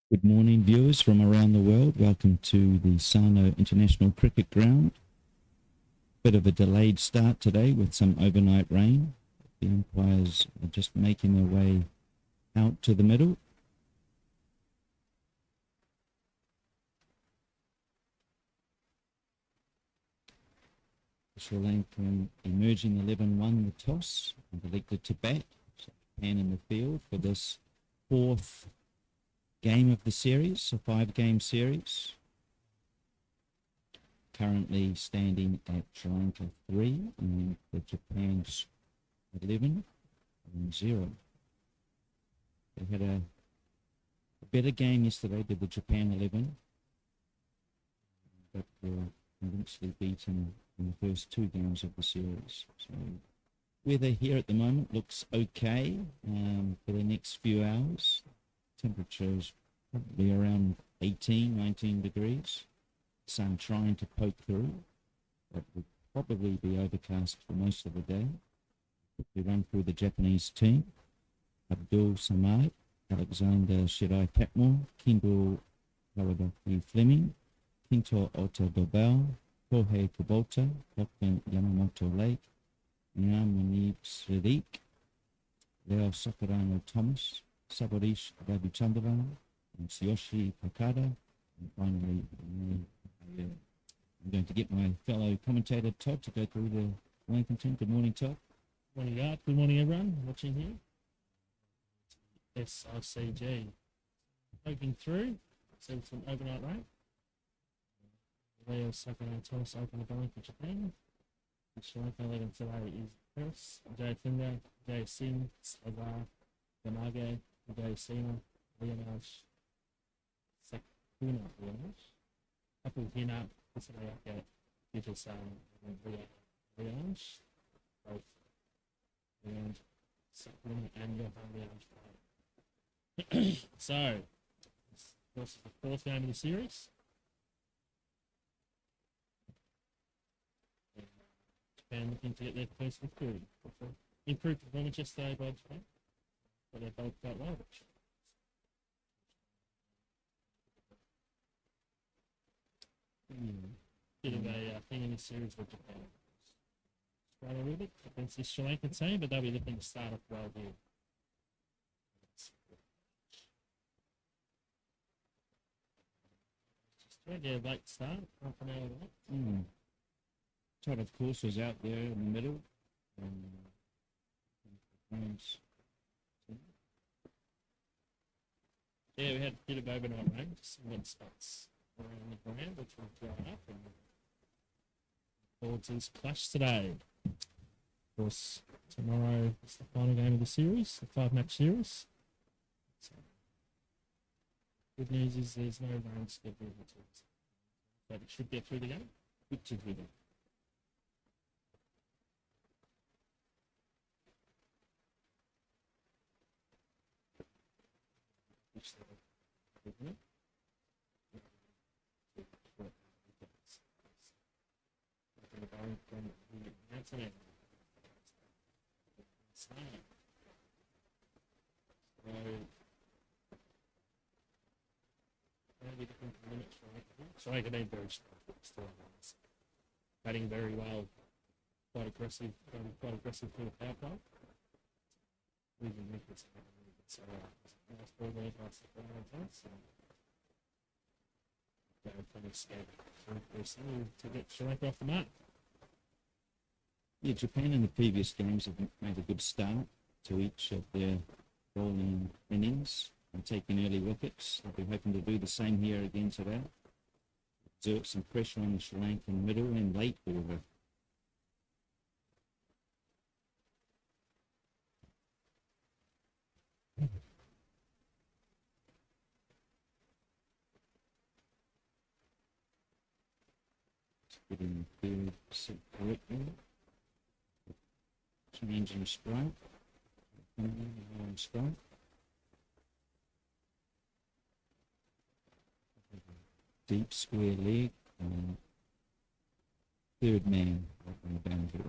Good morning, viewers from around the world. Welcome to the Sano International Cricket Ground. Bit of a delayed start today with some overnight rain. The umpires are just making their way out to the middle. The Sri Lankan emerging 11 won the toss and elected to bat. So Japan in the field for this fourth game of the series, a 5-game series. Currently standing at Sri Lanka 3 and the Japan's 11 and 0. They had a better game yesterday to the Japan 11, but were convincingly beaten in the first 2 games of the series. So weather here at the moment looks okay for the next few hours. Temperature is probably around 18, 19 degrees. Sun trying to poke through, but will probably be overcast for most of the day. We run through the Japanese team. Abdul Samad, Alexander Shirai Patmore, Kendall Kawadaki Fleming, Kinto Ota Dobel, Kohei Kubota, Lachlan Yamamoto Lake, Munib Sadiq, Leo Sokarano Thomas, Saborish Ravichandran, and Tsuyoshi Takada, and finally, I'm going to get my fellow commentator Todd to go through the Lankan team. Good morning, Todd. Morning, Art. Good morning, everyone watching here. SRCG. Poking through. See some overnight rain. Leo Sakano Thomas open the bowling for Japan. The Sri Lanka 11 today is Chris, Jay Finger, Jay Singh, Slavar, Gamage, Jay Sina, Leonash, Sakuna, Leonash. Couple here now. This is a Peterson and Leonash. Both and Sakuna and Johan Leonash. So, this is the fourth game of the series. Japan looking to get their first victory. Improved performance yesterday by Japan, but they both quite well. Bit of a thing in this series with Japan. Struggle a little bit against this Sri Lankan team, but they'll be looking to start off well here. Yeah, late start, half an hour late. Todd, of course, was out there in the middle. Yeah, we had a bit of overnight rain, just some wet spots around the ground, which will dry up. And forward to this clash today. Of course, tomorrow is the final game of the series, the 5-match series. So, good news is there's no rain scheduled, but it should get through the game. Good to do that. So I can be very strong. Batting very well, quite aggressive for the power play. Losing wickets, so nice ball there, nice to go from escape to get Sri Lanka off the mark. Yeah, Japan in the previous games have made a good start to each of their bowling innings and taking early wickets. They'll be hoping to do the same here again today. Exert some pressure on the Sri Lankan middle and late order. Getting the third set correctly. Changing strike. Strike. Deep square leg. Third man on the boundary.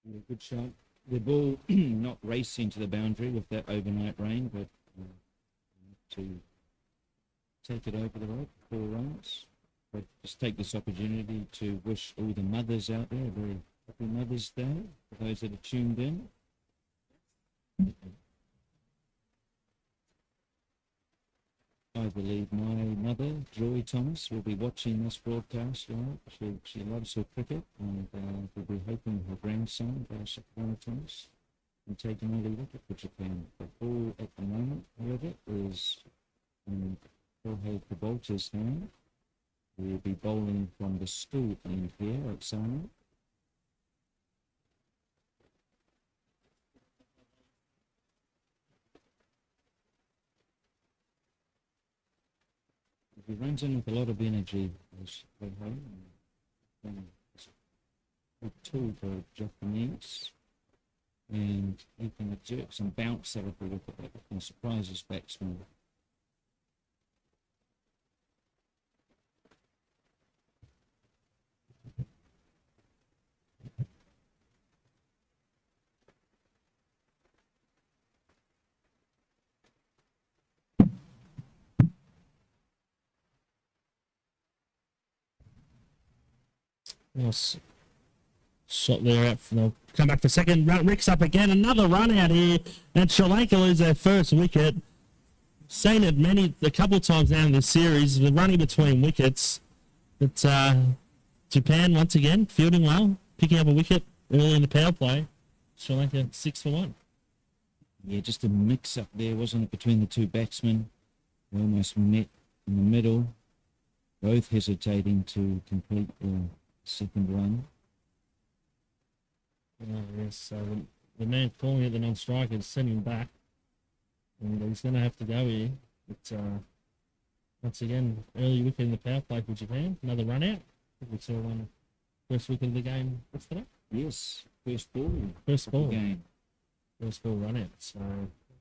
Yeah, good shot. The ball not racing to the boundary with that overnight rain, but to take it over the rope, 4 runs. But just take this opportunity to wish all the mothers out there a very happy Mother's Day for those that are tuned in. I believe my mother, Joy Thomas, will be watching this broadcast. Right? She loves her cricket, and we'll be hoping her grandson, Sano Thomas, can take an early wicket for Japan. The ball at the moment, however, is in Jorge Cabolta's hand. We'll be bowling from the school end here at Sano. He runs in with a lot of energy. A tool for Japanese, and he can exert some bounce out of the wicket that can surprise his batsman. Yes. Shot there out. They'll come back for second. Rick's up again. Another run out here. And Sri Lanka lose their first wicket. Seen it a couple of times now in this series. The running between wickets. But Japan, once again, fielding well. Picking up a wicket early in the power play. Sri Lanka 6 for 1. Yeah, just a mix-up there, wasn't it, between the two batsmen? They almost met in the middle, both hesitating to complete the second run. Yes, so the man calling it the non-striker is sending him back. And he's going to have to go here. But once again, early wicket in the power play for Japan. Another run out. We saw one first wicket of the game yesterday. Yes, first ball. First ball. Game. First ball run out. So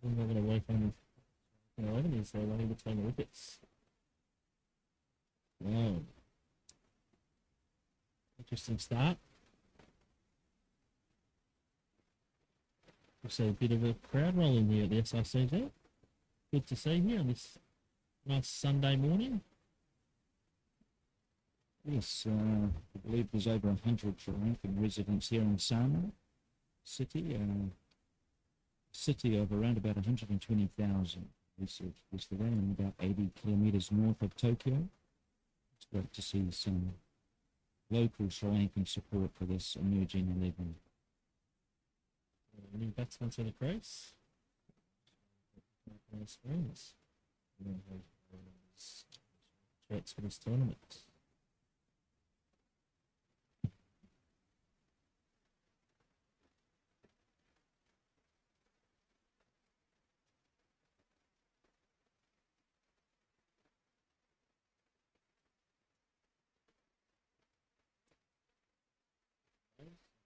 we're not going to work on 11 is they're running between the wickets. Wow. Interesting start. We see a bit of a crowd rolling here at the SICG. Good to see here on this nice Sunday morning. Yes, I believe there's over 100 Sri Lankan residents here in Sano city. City of around about 120,000 research is the and about 80 kilometres north of Tokyo. It's great to see some local Sri Lankan support for this emerging 11. New batsman to the crease. Nice screens. Threats for this tournament.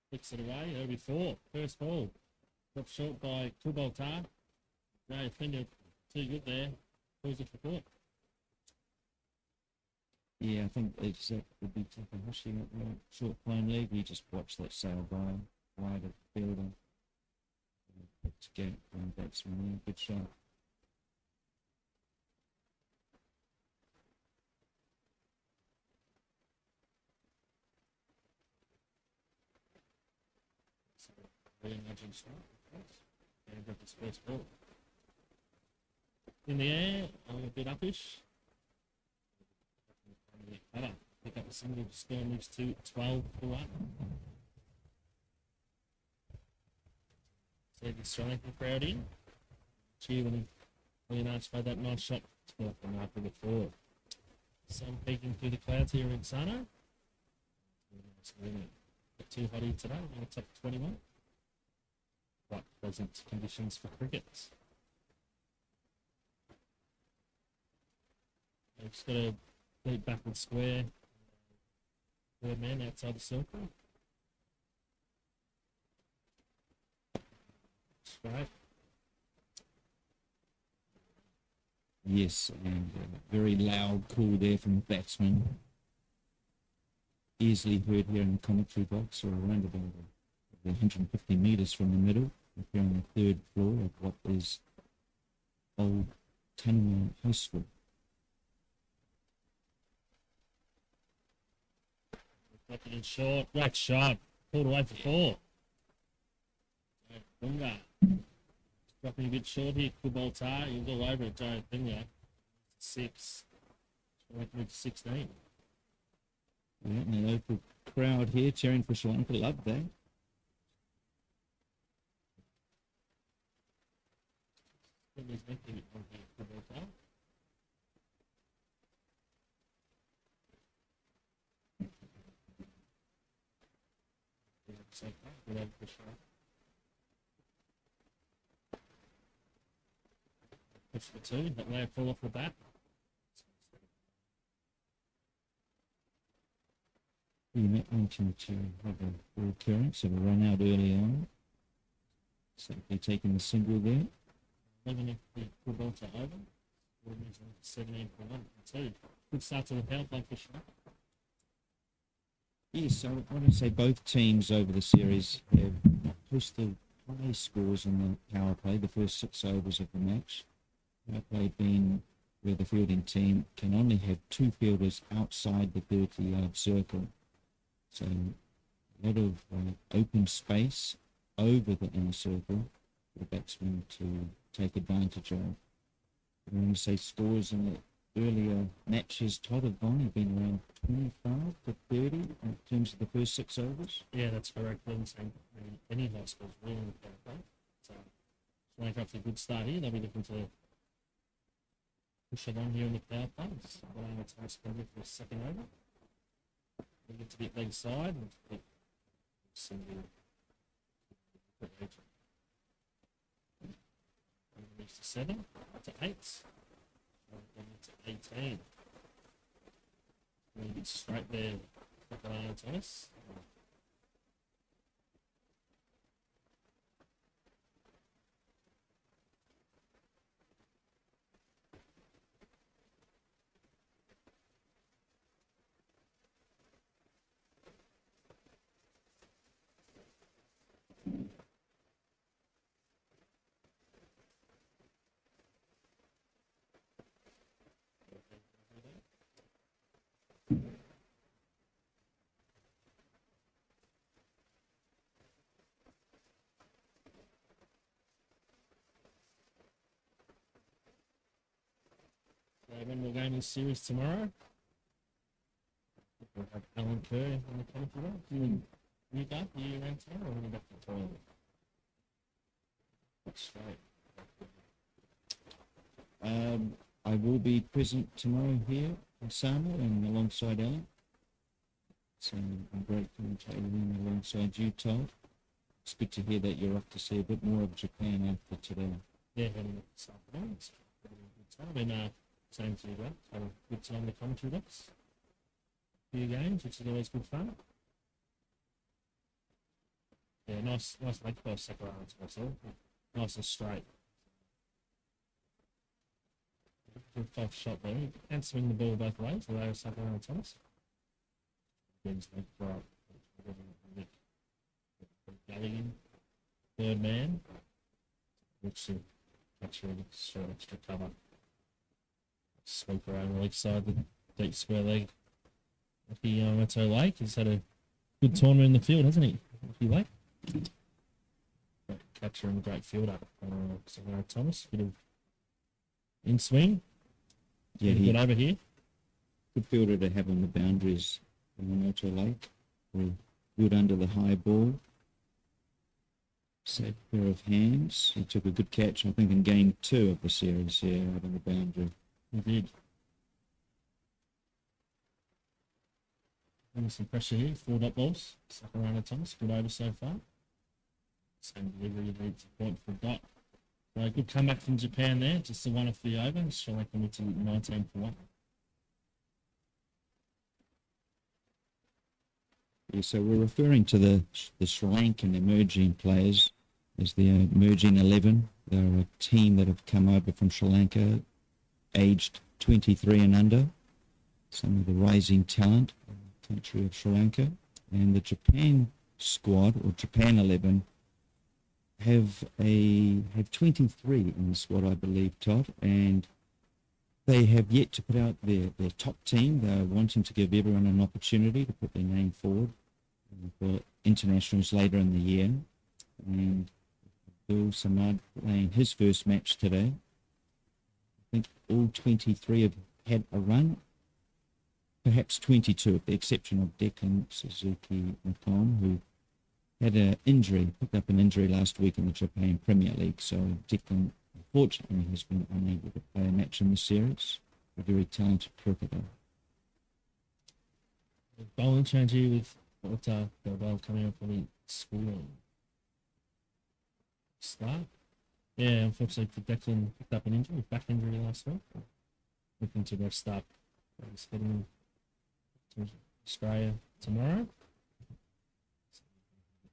Flicks it away, over 4. First ball. Got short by Kubaltar. No, defender too good there. Pulls it for court. Yeah, I think that would be Takahashi at the short plane leg. We just watched that sail by wide of gap from the batsman. Good shot. Really nudging shot. And got this first ball. In the air, a little bit uppish. Better. Pick up a single, score moves to 12 for 1. So the Sri Lanka crowd in. Cheer when Leonard's played that nice shot to go for mark with the 4. Sun peeking through the clouds here in Sano. Not too hot here today, in the top 21. Quite pleasant conditions for cricket. They've just got a deep backward square. Third man outside the circle. Straight. Yes, and a very loud call there from the batsman. Easily heard here in the commentary box, or around about 150 metres from the middle. We're on the 3rd floor of what is old Tanua High School. Left it short. Great shot. Pulled away for 4. Bunga. Dropping a bit short here. Kubaltar. He was all over it. Joe Bunga. 6. Went to 16. Yeah, and the local crowd here cheering for Sri Lanka. Love that. Push for 2, that may fall off the bat. You mentioned to have a recurrence of a run out early on. So they're taking the single there. 11 if the Gibraltar over. 17 for 1 and 2. Good start to the power play for sure. Yes, I want to say both teams over the series have posted high scores in the power play, the first 6 overs of the match. Power play being where the fielding team can only have 2 fielders outside the 30-yard circle. So a lot of open space over the inner circle for the batsman to take advantage of. I want to say scores in the earlier matches, Todd, have been around 25 to 30 in terms of the first 6 overs. Yeah, that's correct. I'm saying any high scores really in the power play. So Sri Lanka off a good start here. They'll be looking to push along here in the power play. Allowing the time for the second over. They get to the leg side and get single. Moves to 7, to 8, and to 18. And get straight there, Thomas. When we're going to the series tomorrow, we'll have Alan Kerr in the commentary. You go? You around tomorrow or are you back to the toilet? That's straight. I will be present tomorrow here in Sano and alongside Alan. So I'm grateful to be alongside you, Todd. It's good to hear that you're off to see a bit more of Japan after today. Yeah, heading up this afternoon. It's a good time. And same to you, guys. Have a good time in the commentary box. Few games, which is always good fun. Yeah, nice leg by Sakuraba to myself. Nice and straight. Good 5 shot there. You can swing the ball both ways, although Sakuraba Thomas. Against leg right. Gulligan. 3rd man. Looks to catch a short extra cover. Sweep around the leg side, the deep square leg. Lucky Reto Lake. He's had a good tournament in the field, hasn't he? Lucky Lake. Great catcher and great fielder. Sano Thomas, bit of in swing. Yeah, Good over here. good fielder to have on the boundaries in Reto Lake. Very good under the high ball. Safe pair of hands. He took a good catch, I think, in game 2 of the series here out on the boundary. He did. And some pressure here. 4 dot balls. Second round of Thomas. Good over so far. Same delivery leads a point for dot. So good comeback from Japan there. Just the one off the over. Sri Lanka went to 19 for 1. Yeah, so we're referring to the Sri Lankan emerging players as the emerging 11. They're a team that have come over from Sri Lanka, aged 23 and under. Some of the rising talent in the country of Sri Lanka. And the Japan squad, or Japan 11, have 23 in the squad, I believe, Todd. And they have yet to put out their top team. They're wanting to give everyone an opportunity to put their name forward for internationals later in the year. And Bill Samad playing his first match today. I think all 23 have had a run. Perhaps 22, with the exception of Declan Suzuki Nakon, who had an injury, picked up an injury last week in the Japan Premier League. So Declan, unfortunately, has been unable to play a match in the series. A very talented cricketer. Bowling change here with the ball coming up for the schooling. Start. Yeah, unfortunately for Declan, picked up an injury, back injury last week. Looking to rest up. He's heading to Australia tomorrow.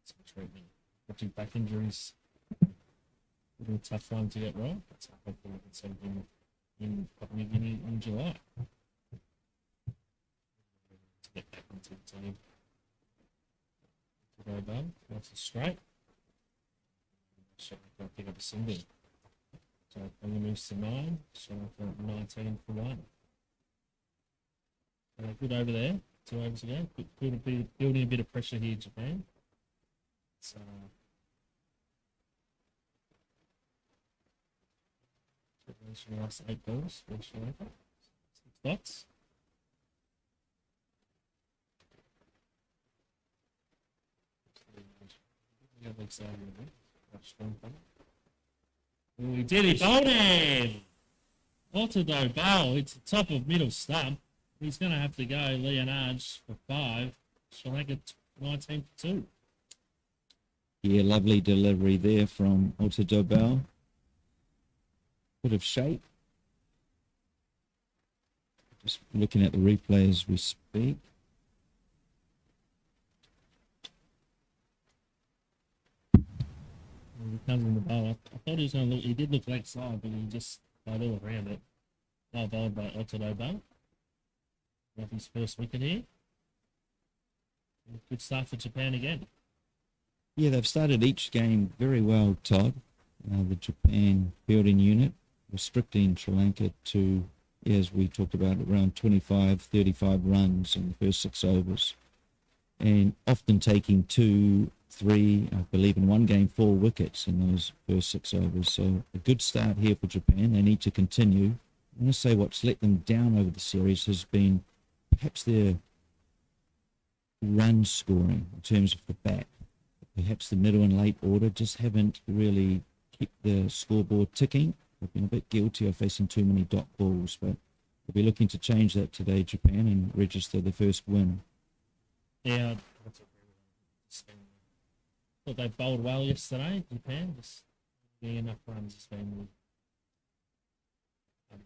Some treatment. Watching back injuries, a little tough one to get right. So hopefully we can see him in Papua New Guinea in July. To get back into the team. To go above, nice and straight. I'll pick up a single. So I'm going to move to 9. So I'm 19 for 1. Good over there. 2 overs again. Building a bit of pressure here, Japan. So the last 8 balls for Sri Lanka. 6 dots. Oh, he did. He bowled him. Orthodo bowl. It's the top of middle stump. He's going to have to go Leonard for 5. Sri Lanka 19 for 2. Yeah, lovely delivery there from Orthodo. Bit of shape. Just looking at the replay as we speak. He comes in the bowl. I thought he was going to look. He did look leg side, but he just played all around it. Well bowled by Orthodo Bowl. Got his first wicket here. Good start for Japan again. Yeah, they've started each game very well, Todd. The Japan fielding unit, restricting Sri Lanka to, as we talked about, around 25, 35 runs in the first 6 overs. And often taking 2, 3, I believe in one game, 4 wickets in those first 6 overs. So a good start here for Japan. They need to continue. I'm going to say what's let them down over the series has been perhaps their run scoring in terms of the bat. Perhaps the middle and late order just haven't really kept the scoreboard ticking. They've been a bit guilty of facing too many dot balls, but they'll be looking to change that today, Japan, and register the first win. Yeah, thought they bowled well yesterday, Japan. Just getting enough runs has been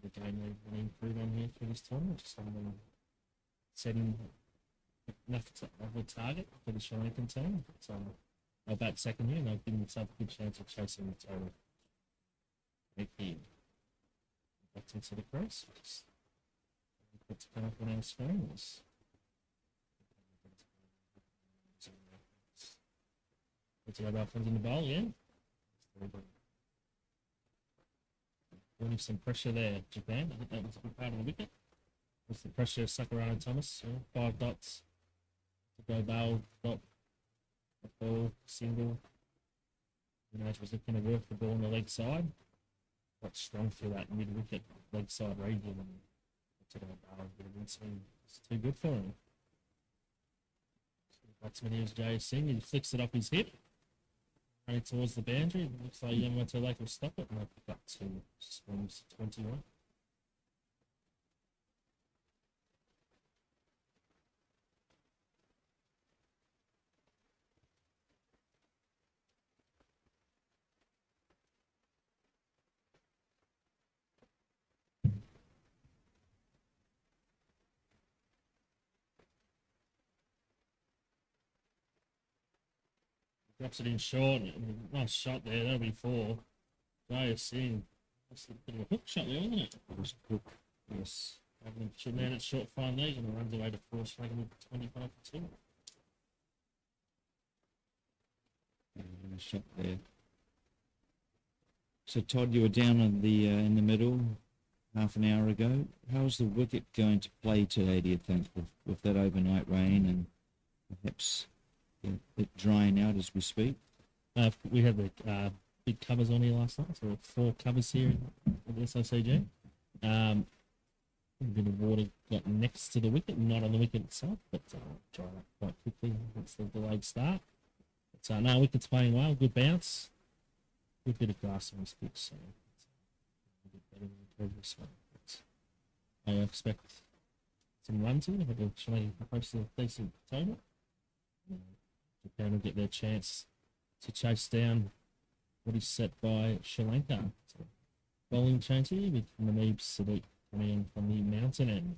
the game they've improved on here for this tournament. Just setting enough of a target for the Sri Lankan team. So they'll bat second here and they'll give themselves a good chance of chasing the total. Here. Back into the crease. Just put to come up on our screens. Let's go back in the bowl, yeah. putting some pressure there, Japan. I think that was a good part of the wicket. Was the pressure of Sakurano Thomas? 5 dots to go bowl, dot, a ball, single. Was looking to work the ball on the leg side. Got strong through that mid wicket leg side region and to go bowl. It's too good for him. Batsman here is Jay Singh. He flicks it off his hip. Running towards the boundary. Looks like Yamamoto to Lake will stop it. And they'll pick up to swings 21. Drops it in short. Nice shot there. That'll be 4. Jay Singh. That's a bit of a hook shot there, wasn't it? It was hook. Yes. Having man at short fine leg and runs away to 4, striking with 25 for 2. A shot there. So Todd, you were down on the in the middle half an hour ago. How's the wicket going to play today, do you think, with that overnight rain and perhaps it drying out as we speak? We had the big covers on here last night, so 4 covers here at the SOCG. A bit of water got next to the wicket, not on the wicket itself, but dried up quite quickly once the delayed start. But no, wicket's playing well, good bounce, good bit of grass on this pitch, so it's a bit better than the previous one. But I expect some runs here. I think Sri Lanka post a decent total. Japan will get their chance to chase down what is set by Sri Lanka. So, bowling change here with Manib Sadiq coming in from the mountain end.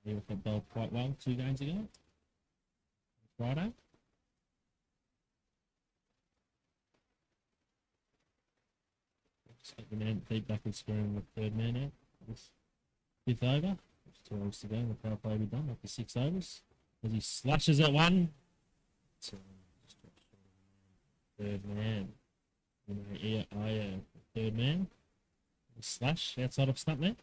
He got bowled quite well 2 games ago. Friday. Just get the man feedback and scoring the 3rd man out. This 5th over. There's 2 overs to go. The power play will be done after 6 overs. As he slashes at 1. So, 3rd man. Yeah, 3rd man. Slash outside of stump there.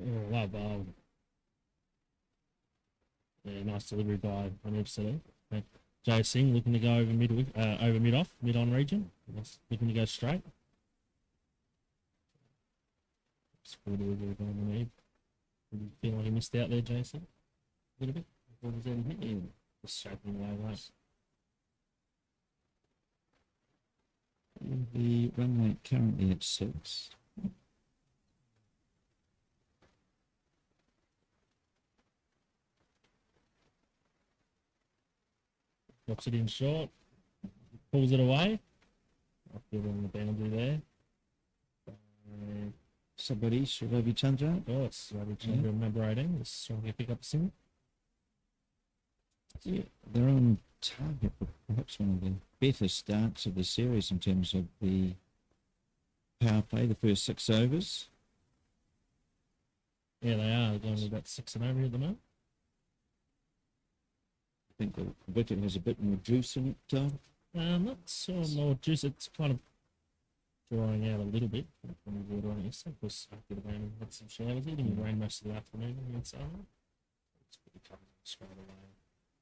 Oh, wow, bowl. Yeah, nice delivery by Manib Sadiq. Jay Singh looking to go over mid off, mid on region. Looking to go straight. Full delivery by Manib. Did you feel like he missed out there, Jay Singh? A little bit. What was that he hit you? Just shaping away right. The run rate currently at 6. Drops it in short. Pulls it away. I feel on the boundary there. Sabarish Ravi Chandra. Of course, Ravi Chandra number 18. Just trying to pick up a single. Yeah, they're on target for perhaps one of the better starts of the series in terms of the power play, the first 6 overs. Yeah, they are. They're going about 6 and over at the moment. I think the wicket has a bit more juice in it, Tom. Not so more juice. It's kind of drying out a little bit. When the water on it yesterday, because I could have had some showers. It didn't rain most of the afternoon and so on. It's pretty covered straight away.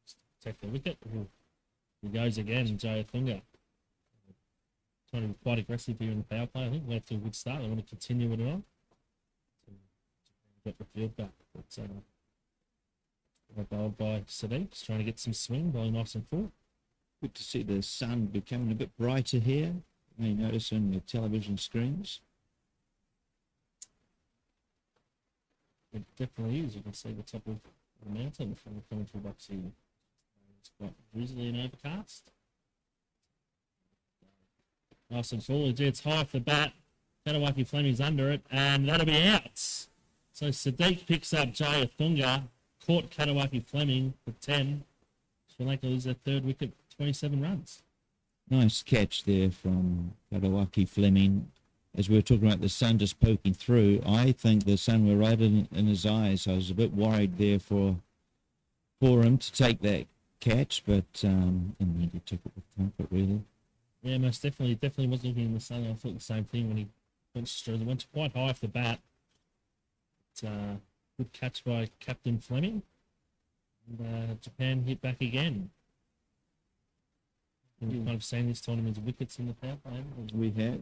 Just take the wicket. He goes again, Jay Thunga. Trying to be quite aggressive here in the power play. I think we're off to a good start. They want to continue it on to get the field back. But bowled by Sadiq, just trying to get some swing, bowling nice and full. Good to see the sun becoming a bit brighter here. You may notice on the television screens. It definitely is. You can see the top of the mountain from the commentary box here. It's quite drizzly and overcast. Nice and forward. It's high off the bat. Katawaki Fleming's under it, and that'll be out. So Sadiq picks up Jay Athunga, caught Katawaki Fleming for 10. Sri Lanka loses their third wicket, 27 runs. Nice catch there from Katawaki Fleming. As we were talking about the sun just poking through, I think the sun were right in his eyes. I was a bit worried there for him to take that catch, but in the end he took it with comfort, really. Yeah, most definitely. Definitely was looking in the sun. I thought the same thing when he went quite high off the bat. Good catch by Captain Fleming. And Japan hit back again. We've kind of seen this tournament's wickets in the power play, haven't we? We have.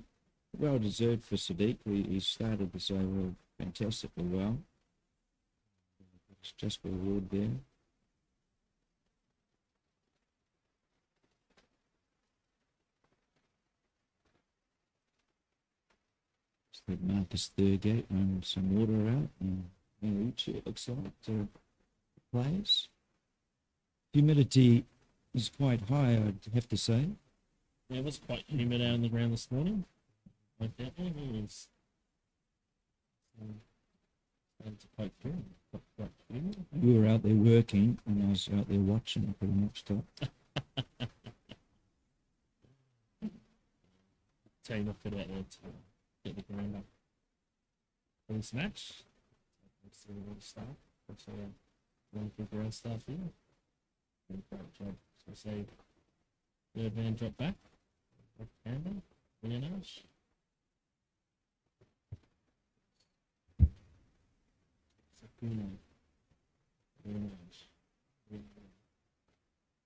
Well deserved for Sadiq. He started this over fantastically well. It's just a reward there. Let Marcus Thurgate run some water out, and each it looks like to players. Humidity is quite high, I'd have to say. Yeah, it was quite humid out on the ground this morning. Like that one, it was started to poke through. Quite humid. We were out there working, and I was out there watching pretty much. Team not fit out there to get the ground up for this match. Let's see where we start. Let's see one quick round start here. Great job. So say third man drop back. Campbell, Leonage. Sakuno. Leonage.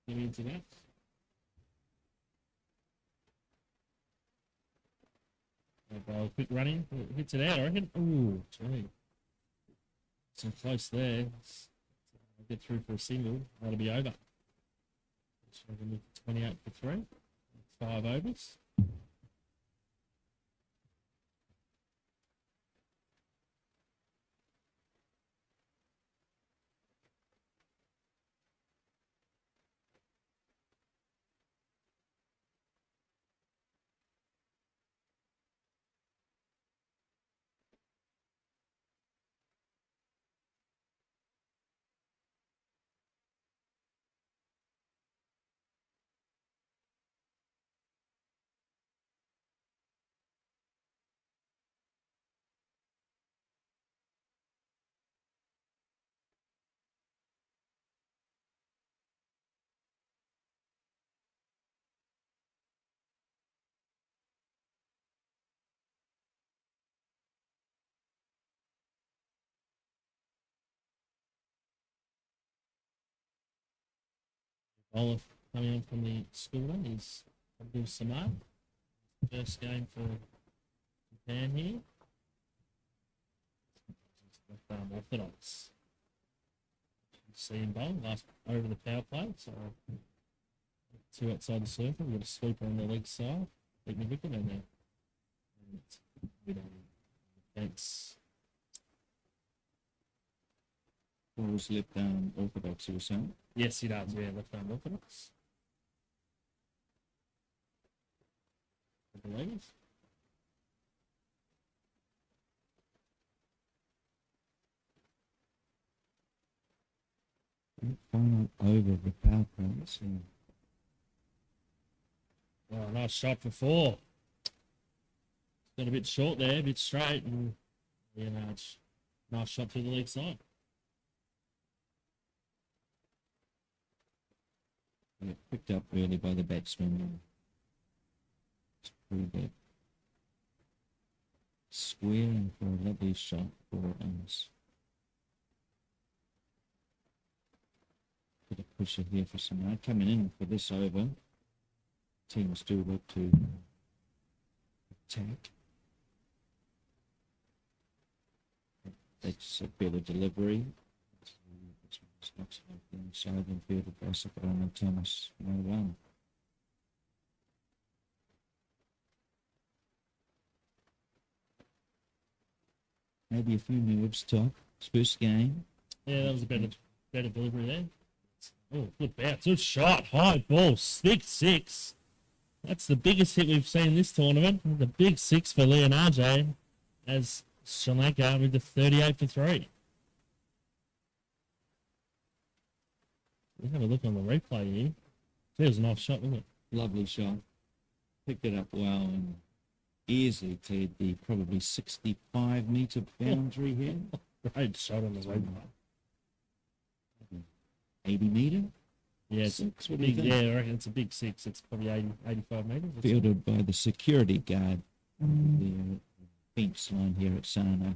Get into that. Quick running, hits it out, I reckon. Ooh, gee. So close there. I'll get through for a single. That'll be over. So we're going to 28 for 3. 5 overs. Bowler coming in from the school run is Abdul Samad. First game for Japan here. Left arm orthodox. See him bowl last over the power play. So 2 outside the circle. We've got a sweeper on the leg side. Taking a wicket in there. Thanks. Ball's left arm orthodox, you were saying? Yes, he does. Yeah, left arm orthodox. I believe. Final over the power play. So Oh, nice shot for 4. Got a bit short there, a bit straight, and yeah, nice shot to the leg side. yeah, picked up early by the batsman. It's pretty good. Squaring for a lovely shot for runs. Bit of pressure here for Sano. Coming in for this over. Team still look to attack. That's a better delivery. It's not inside and fielded by Saparana Thomas. No run. Maybe a few nerves, top. First game. Yeah, that was a better delivery there. Oh, good bounce. Good shot. High ball. 6-6. That's the biggest hit we've seen this tournament. The big six for Leonardo as Sri Lanka with the 38 for 3. Let's have a look on the replay here. That was a nice shot, wasn't it? Lovely shot. Picked it up well and easily cleared the probably 65-metre boundary here. Great shot on the replay. 80 metre? Yeah, it's Six, a what do you big, think? yeah, I reckon it's a big six. It's probably 80, 85 metres. Fielded by the security guard, the fence line here at Sano.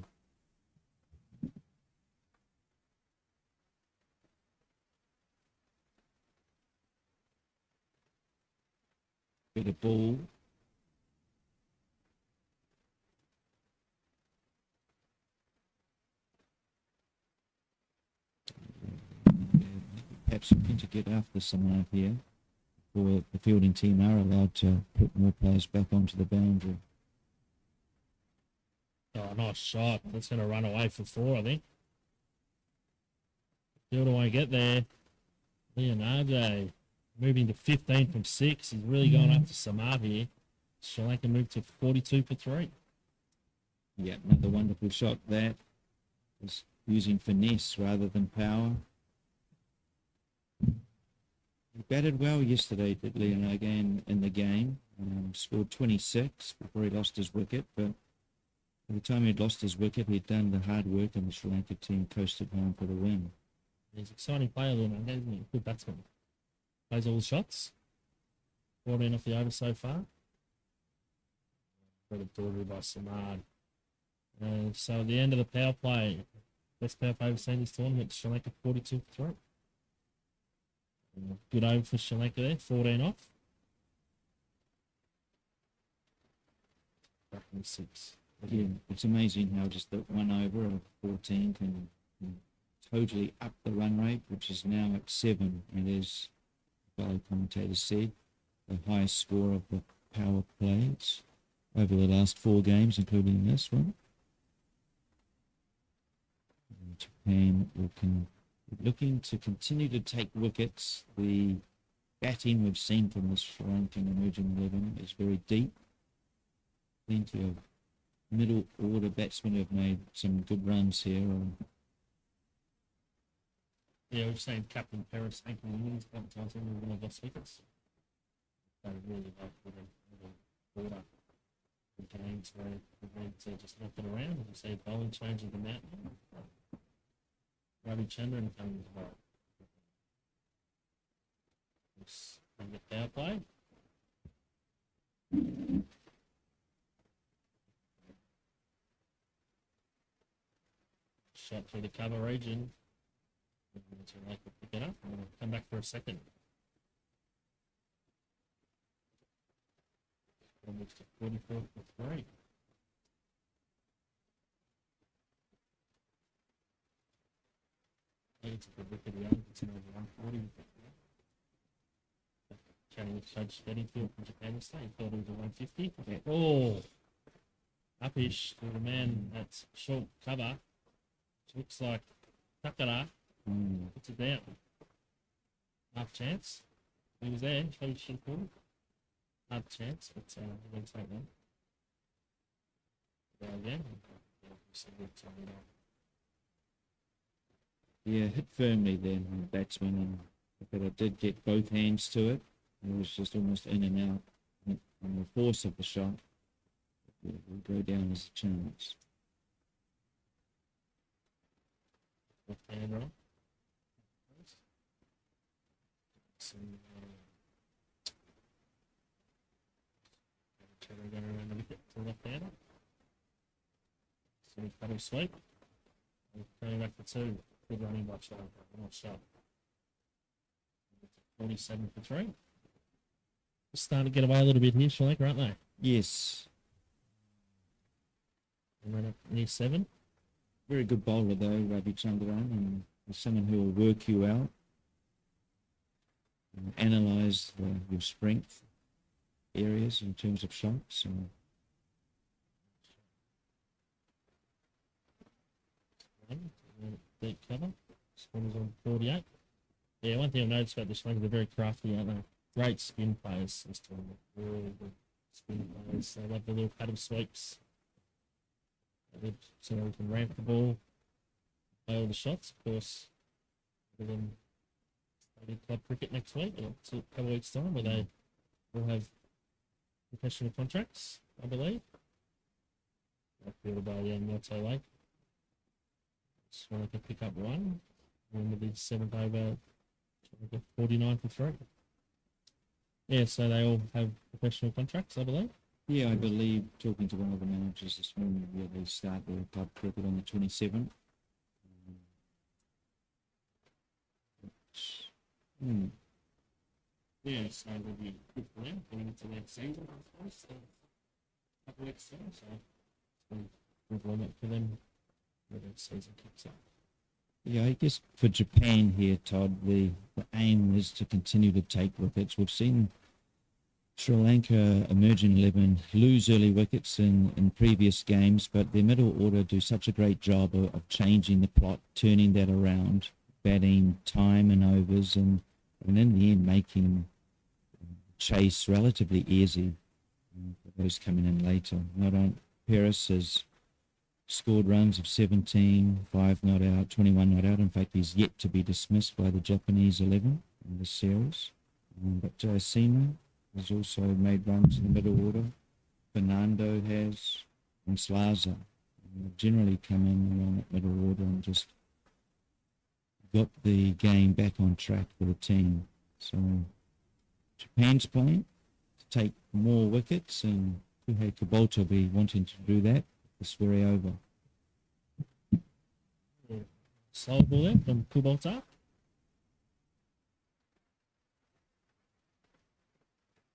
Bit of ball. Perhaps looking to get after someone here, or the fielding team are allowed to put more players back onto the boundary. Oh, nice shot. That's going to run away for 4, I think. Fielder won't get there. Leonardo moving to 15 from 6. He's really going up to Samar here. Sri Lanka moved to 42 for 3. Yeah, another wonderful shot that was using finesse rather than power. He batted well yesterday, did Leonardo, again in the game. Scored 26 before he lost his wicket, but by the time he'd lost his wicket, he'd done the hard work and the Sri Lanka team coasted home for the win. He's an exciting player, Leonardo, isn't he? Good batsman. Plays all the shots. 14 off the over so far. Got a delivery by Samad. So at the end of the power play, best power play we've seen this tournament, Sri Lanka 42 for 3. Good over for Sri Lanka there, 14 off. Back in 6. Yeah, it's amazing how just that one over of 14 can totally up the run rate, which is now at 7. And as fellow commentators said, the highest score of the power plays over the last 4 games, including this one. And Japan looking to continue to take wickets. The batting we've seen from the Sri Lankan emerging 11 is very deep. Plenty of middle order batsmen have made some good runs here. Yeah, we've seen Captain Paris thanking the innings a couple of times when we've won lost wickets. They really like with a order the games where we need to just knock it around. And you see bowling changing the mountain. Ravi Chandran coming as well. Just on the power play. Shot through the cover region. Sri Lanka pick it up and we'll come back for a second. Almost to 44 for 3. It's a good wicket again. It's an over 140. Chatting with Judge Bedingfield from Japan this day. He thought it was a 150. Okay. Oh, upish to the man that's short cover. Which looks like Takara. Puts it down. Half chance. He was there. Probably should have called it. Half chance, but he didn't take one. Go again. Yeah, hit firmly then on the batsman, but I did get both hands to it. It was just almost in and out. And the force of the shot will go down as a chance. Left hand roll. So, going around the wicket to the left hander. So paddle sweep. Coming back for 2. Good running by Sri Lanka. Nice shot. 47 for 3. Starting to get away a little bit here, Sri Lanka, aren't they? Yes. And then up near 7. Very good bowler though, Ravi Chandran, and someone who will work you out, and analyse your strength areas in terms of shots. And deep cover. Spawners on 48. Yeah, one thing I've noticed about the Sri Lanka, they're very crafty, aren't they? great spin players this tournament. Really good spin players. They love the little paddle sweeps. So we can ramp the ball, play all the shots. Of course, we're then playing club cricket next week, or a couple of weeks' time, where they will have professional contracts, I believe. I feel by not so late. Just want to pick up one. And with the 7th over, 49 for 3. Yeah, so they all have professional contracts, I believe. Yeah, I believe, talking to one of the managers this morning, where they start their club cricket on the 27th. Yeah, so it'll be good for them going into their season, I suppose. So, a couple of weeks time, so it's been good warm up for them when their season kicks off. Yeah, I guess for Japan here, Todd, the aim is to continue to take wickets. We've seen Sri Lanka emerging 11 lose early wickets in previous games, but their middle order do such a great job of changing the plot, turning that around, batting time and overs, and in the end making chase relatively easy for those coming in later. Not on Paris has scored runs of 17, 5 not out, 21 not out. In fact, he's yet to be dismissed by the Japanese 11 in this series. But Sano has also made runs in the middle order. Fernando has, and Slaza generally come in around that middle order and just got the game back on track for the team. So Japan's playing to take more wickets, and Kuhei Kubota will be wanting to do that this very over. Slow ball there from Kubota.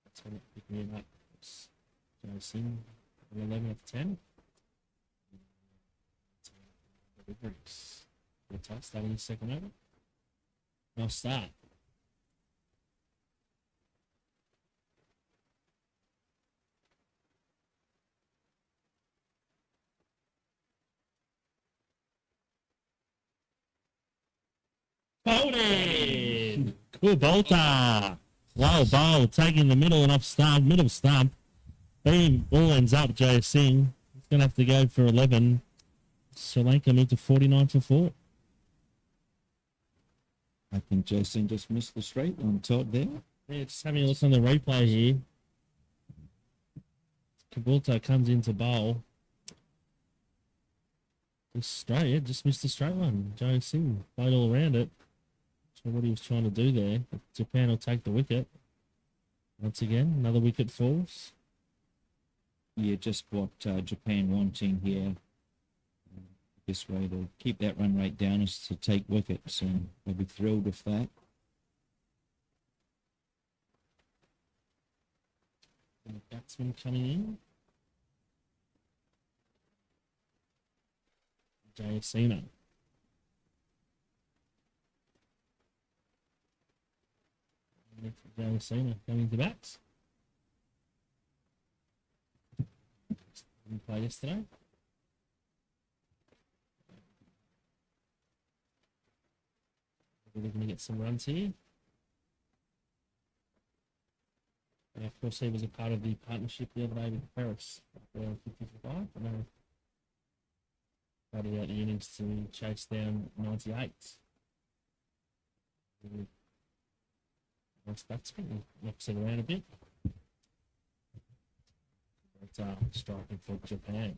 That's when it picking him up. It's Jason, 11 of 10. Deliveries. Good touch, starting the second over. Nice start. Bowled! Kubota! Wow, bowl, taking the middle and off stump, middle stump. Boom, all ends up, Jay Singh. He's going to have to go for 11. Sri Lanka moved to 49 for 4. I think Jason just missed the straight on Todd there. Yeah, just having a look on the replay here. Kubota comes into bowl. Just straight, yeah, just missed the straight one. Joe Singh played all around it. So what he was trying to do there. Japan will take the wicket. Once again, another wicket falls. Yeah, just what Japan wanting here. The best way to keep that run rate down is to take wickets, and they'll be thrilled with that. And the batsman coming in. Sano. Sano coming to bats. Didn't play yesterday. We're looking to get some runs here. And of course, he was a part of the partnership the other day with Paris. 55. I know. Started out the innings to chase down 98. Nice batsman, knocks it around a bit. But striking for Japan.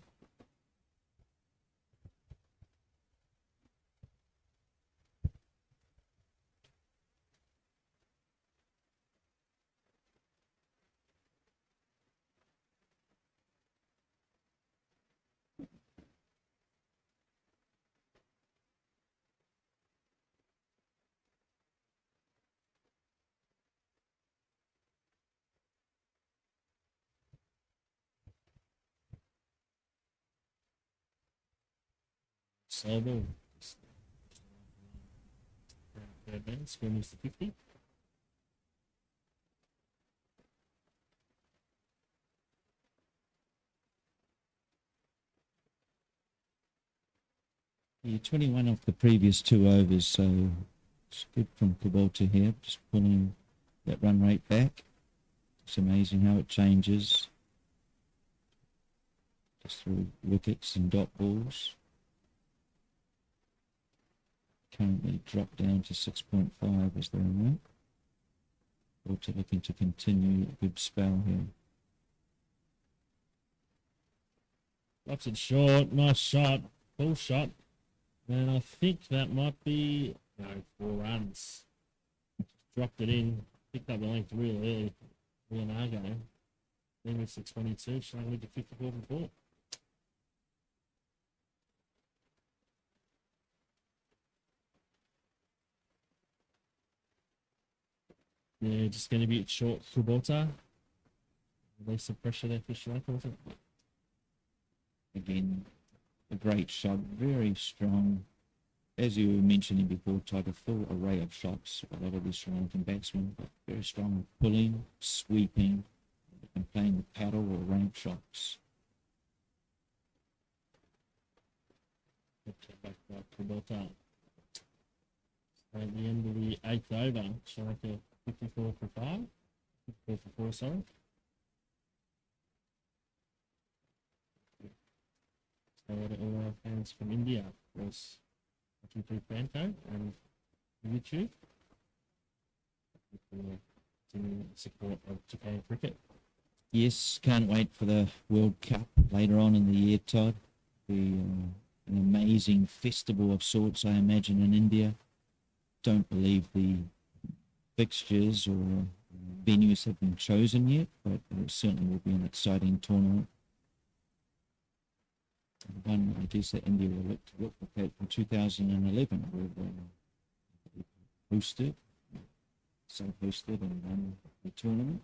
Slow ball. Third man, score moves to 50. Yeah, 21 off the previous 2 overs, so it's good from Kubota here, just pulling that run rate back. It's amazing how it changes just through wickets and dot balls. Currently dropped down to 6.5 as the run rate. Water looking to continue a good spell here. Drops it short, nice shot, full shot. And I think that might be 4 runs. Dropped it in, picked up the length real early. Leonardo. Then it's the 22, showing with the 54 from 4. Yeah, just going to be short Kubota. Release the pressure there for Sri Lanka, wasn't it? Again, a great shot, very strong. As you were mentioning before, Todd, a full array of shots. A lot of these Sri Lankan batsmen, but very strong pulling, sweeping, and playing the paddle or rank shots. Back by Kubota. So at the end of the 8th over, Sri Lanka 54 for 5. 54 for 4, sorry. So all our fans from India was watching through Fanco and YouTube. In support of Japan cricket. Yes, can't wait for the World Cup later on in the year, Todd. Be an amazing festival of sorts, I imagine, in India. Don't believe the fixtures or venues have been chosen yet, but it certainly will be an exciting tournament. One, I guess, that India will look to replicate from 2011, where they hosted, self-hosted and won the tournament.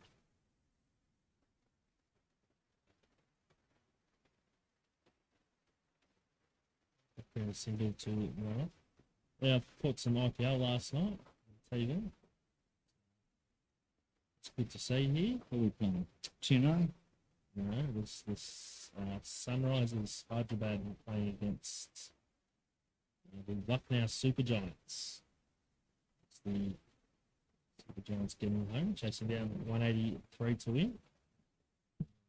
A single to Mara. Yeah, I caught some IPL last night. I'll tell you that. It's good to see here. What are we playing? Chennai? No, this Sunrisers Hyderabad playing against the Lucknow Super Giants. It's the Super Giants getting home, chasing down 183 to win.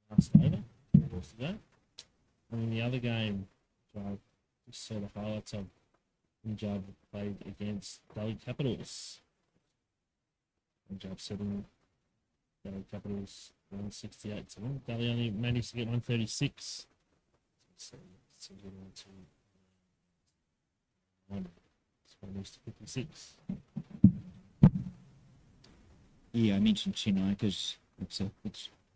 Last over, 3 balls to go. And in the other game, I just saw the highlights of Punjab played against Delhi Capitals. Punjab setting Delhi Capitals 168 to 1. Delhi only managed to get 136. So get on to 1. It's almost 56. Yeah, I mentioned Chennai because it's a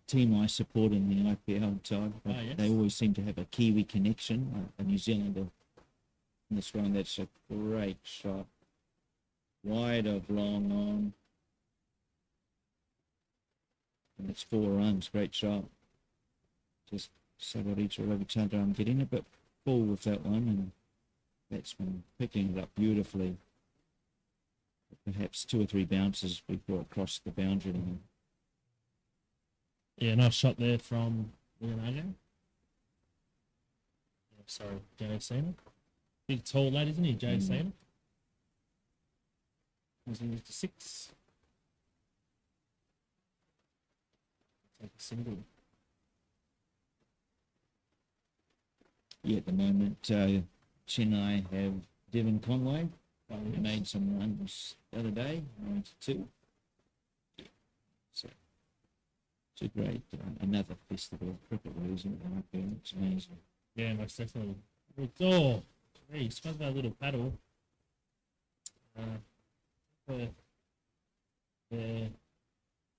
team I support in the IPL, Todd. Yes. They always seem to have a Kiwi connection, a New Zealander in this round. That's a great shot. Wide of long on. And it's 4 runs. Great shot. Just Sagarita Ravichandran getting a bit full with that one, and batsman picking it up beautifully. Perhaps 2 or 3 bounces before it crossed the boundary line. Yeah, nice shot there from Leonardo. Sorry, Jay Sano. Big tall lad, isn't he, Jay Sano? He's in to 6. Take a single. Yeah, at the moment, Chennai have Devon Conway. He made some runs the other day, 92. Yeah. So it's a great, another festival of cricket, isn't it? It's amazing. Yeah, most definitely. Oh, hey, he's got that little paddle.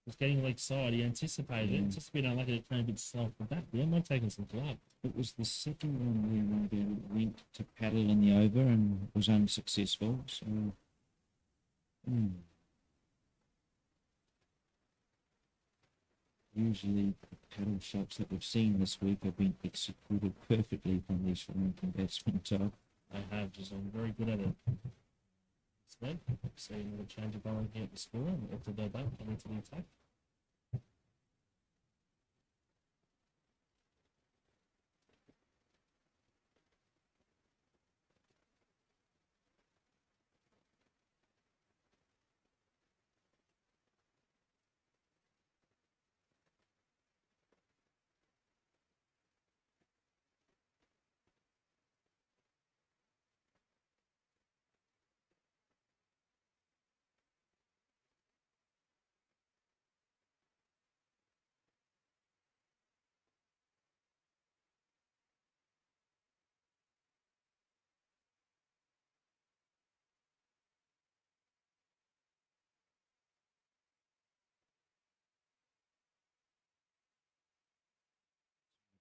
He's getting leg side. He anticipated it. Just been unlucky to turn a bit slow for that. Yeah, might taking some glove. It was the second one where they went to paddle in the over and was unsuccessful. So, usually the paddle shots that we've seen this week have been executed perfectly from these Sri Lankan batsmen, Todd. They have, just been very good at it. So you will change of bowling here at the score and after go back and into the attack.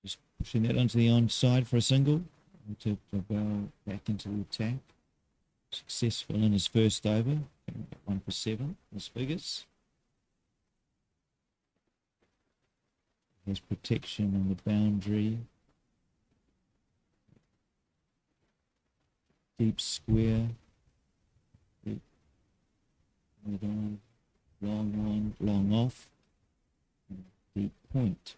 Just pushing that onto the onside for a single. He took the ball back into the attack. Successful in his first over. 1 for 7, his figures. Has protection on the boundary. Deep square. Deep. On. Long on, long off. Deep point.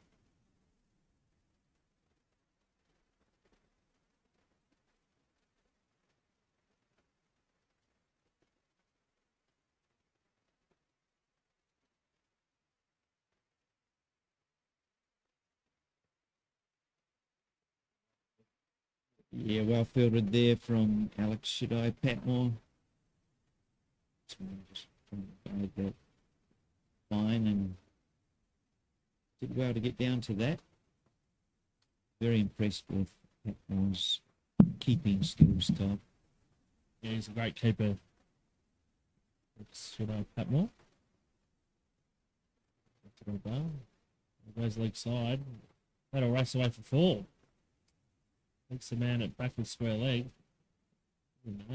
Yeah, well fielded there from Alex Shidai Patmore. Just guide that fine and did well to get down to that. Very impressed with Patmore's keeping skills, Todd. Yeah, he's a great keeper. Should I Patmore? Goes leg side. That'll race away for 4. Takes the man at backward square leg.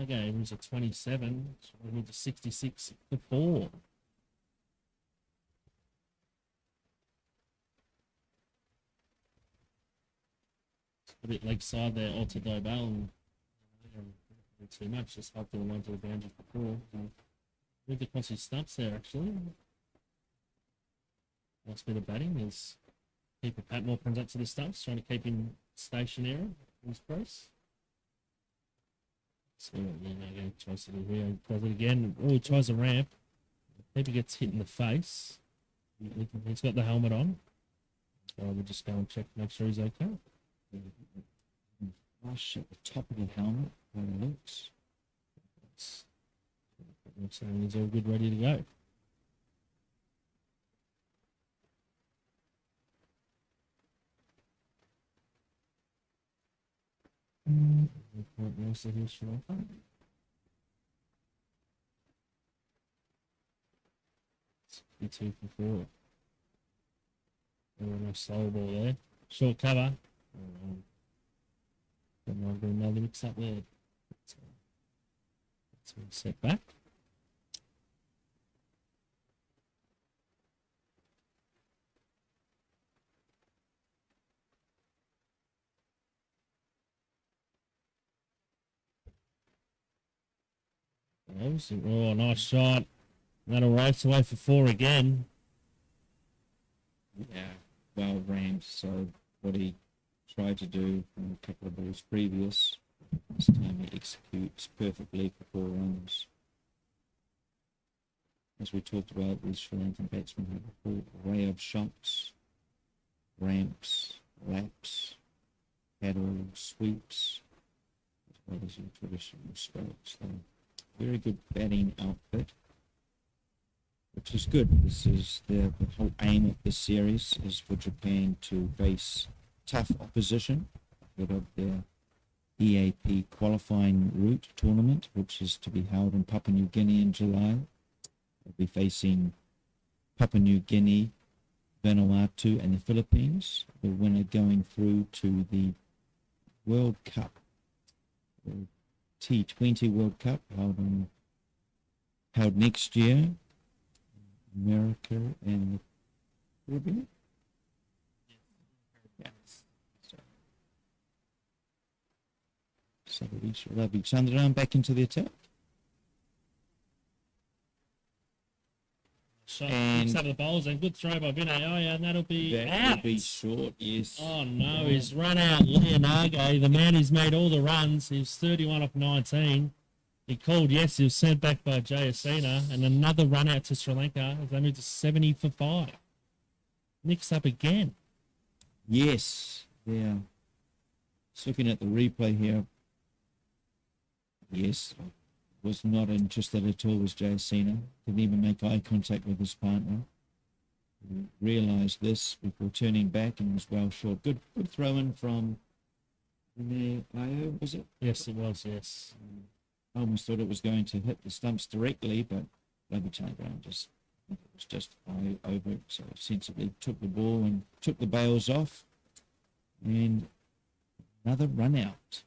Okay, he was a 27. So we need to 66 for 4. A bit leg side there, Alta Dobell. And too much, just hope to the one to the boundary for 4. Moved across his stumps there, actually. Last bit of batting is keeper Patmore comes up to the stumps, trying to keep him stationary in his press. So, yeah, tries to do here. He does it again. Oh, he tries a ramp. Keeper gets hit in the face. He's got the helmet on. So we'll just go and check, make sure he's okay. Flush at the top of the helmet where it looks. So he's all good, ready to go. Most of his Sri Lanka. 62 for 4. Nice slow ball there. Short cover. There might be another mix up there. That's a set back. Oh, nice shot. That'll race away for 4 again. Yeah, well rammed. So what he tried to do from a couple of balls previous, this time he executes perfectly for 4 runs. As we talked about, these Sri Lankan batsmen have a full array of shots, ramps, laps, paddles, sweeps, as well as your traditional strokes. So very good batting outfit, which is good. This is the whole aim of this series is for Japan to face tough opposition ahead of their EAP qualifying route tournament, which is to be held in Papua New Guinea in July. They'll be facing Papua New Guinea, Vanuatu and the Philippines. The winner going through to the World Cup, the T20 World Cup held next year. America and the Caribbean. Yeah. So Ravi Chandran back into the attack. Shot picks up the bowls and good throw by Vinay. Oh, yeah, and that'll be out. That'll be short, yes. Oh, no, he's run out Leonardo, the man who's made all the runs. He was 31 off 19. He called, yes, he was sent back by Jayasena, and another run out to Sri Lanka as they moved to 70 for 5. Nick's up again. Yes, yeah. Just looking at the replay here. Yes, was not interested at all was Jayasena. Didn't even make eye contact with his partner. He realised this before turning back and was well short. Good throw in from Ayo, was it? Yes, it was, yes. I almost thought it was going to hit the stumps directly, but Ravi Chandran was just over it, so sensibly took the ball and took the bails off. And another run out.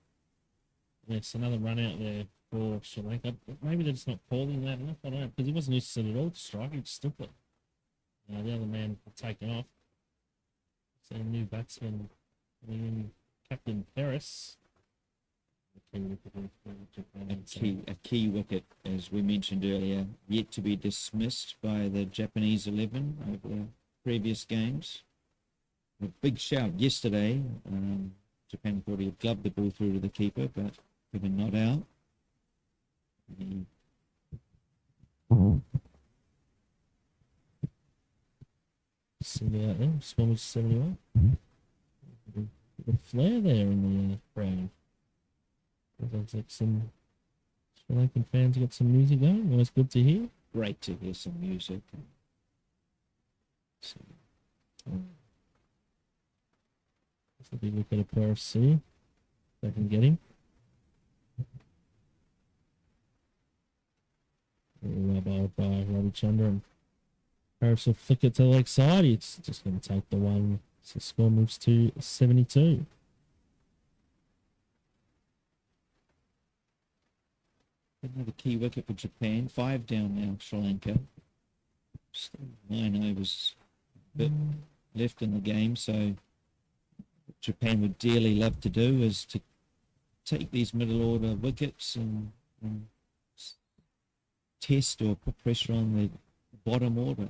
Yes, another run out there for Sri Lanka. Maybe they're just not calling that enough. I don't know, because he wasn't used to it at all to strike. He just took it. The other man taken off. So a new batsman coming in, Captain Paris. A key wicket, as we mentioned earlier, yet to be dismissed by the Japanese 11 over the previous games. A big shout yesterday. Japan thought he had gloved the ball through to the keeper, but given not out. See out there, Swimmers 71. A flare there in the crowd. Looks like some Sri Lankan fans got some music going. Always good to hear. Great to hear some music. So, Let's have a look at a Paris C. If I can get him. Bowled by Ravi Chandran. Paris will flick it to the leg side. It's just going to take the one. So the score moves to 72. another key wicket for Japan. 5 down now, Sri Lanka. Still 9 overs bit left in the game, so what Japan would dearly love to do is to take these middle order wickets and test or put pressure on the bottom order.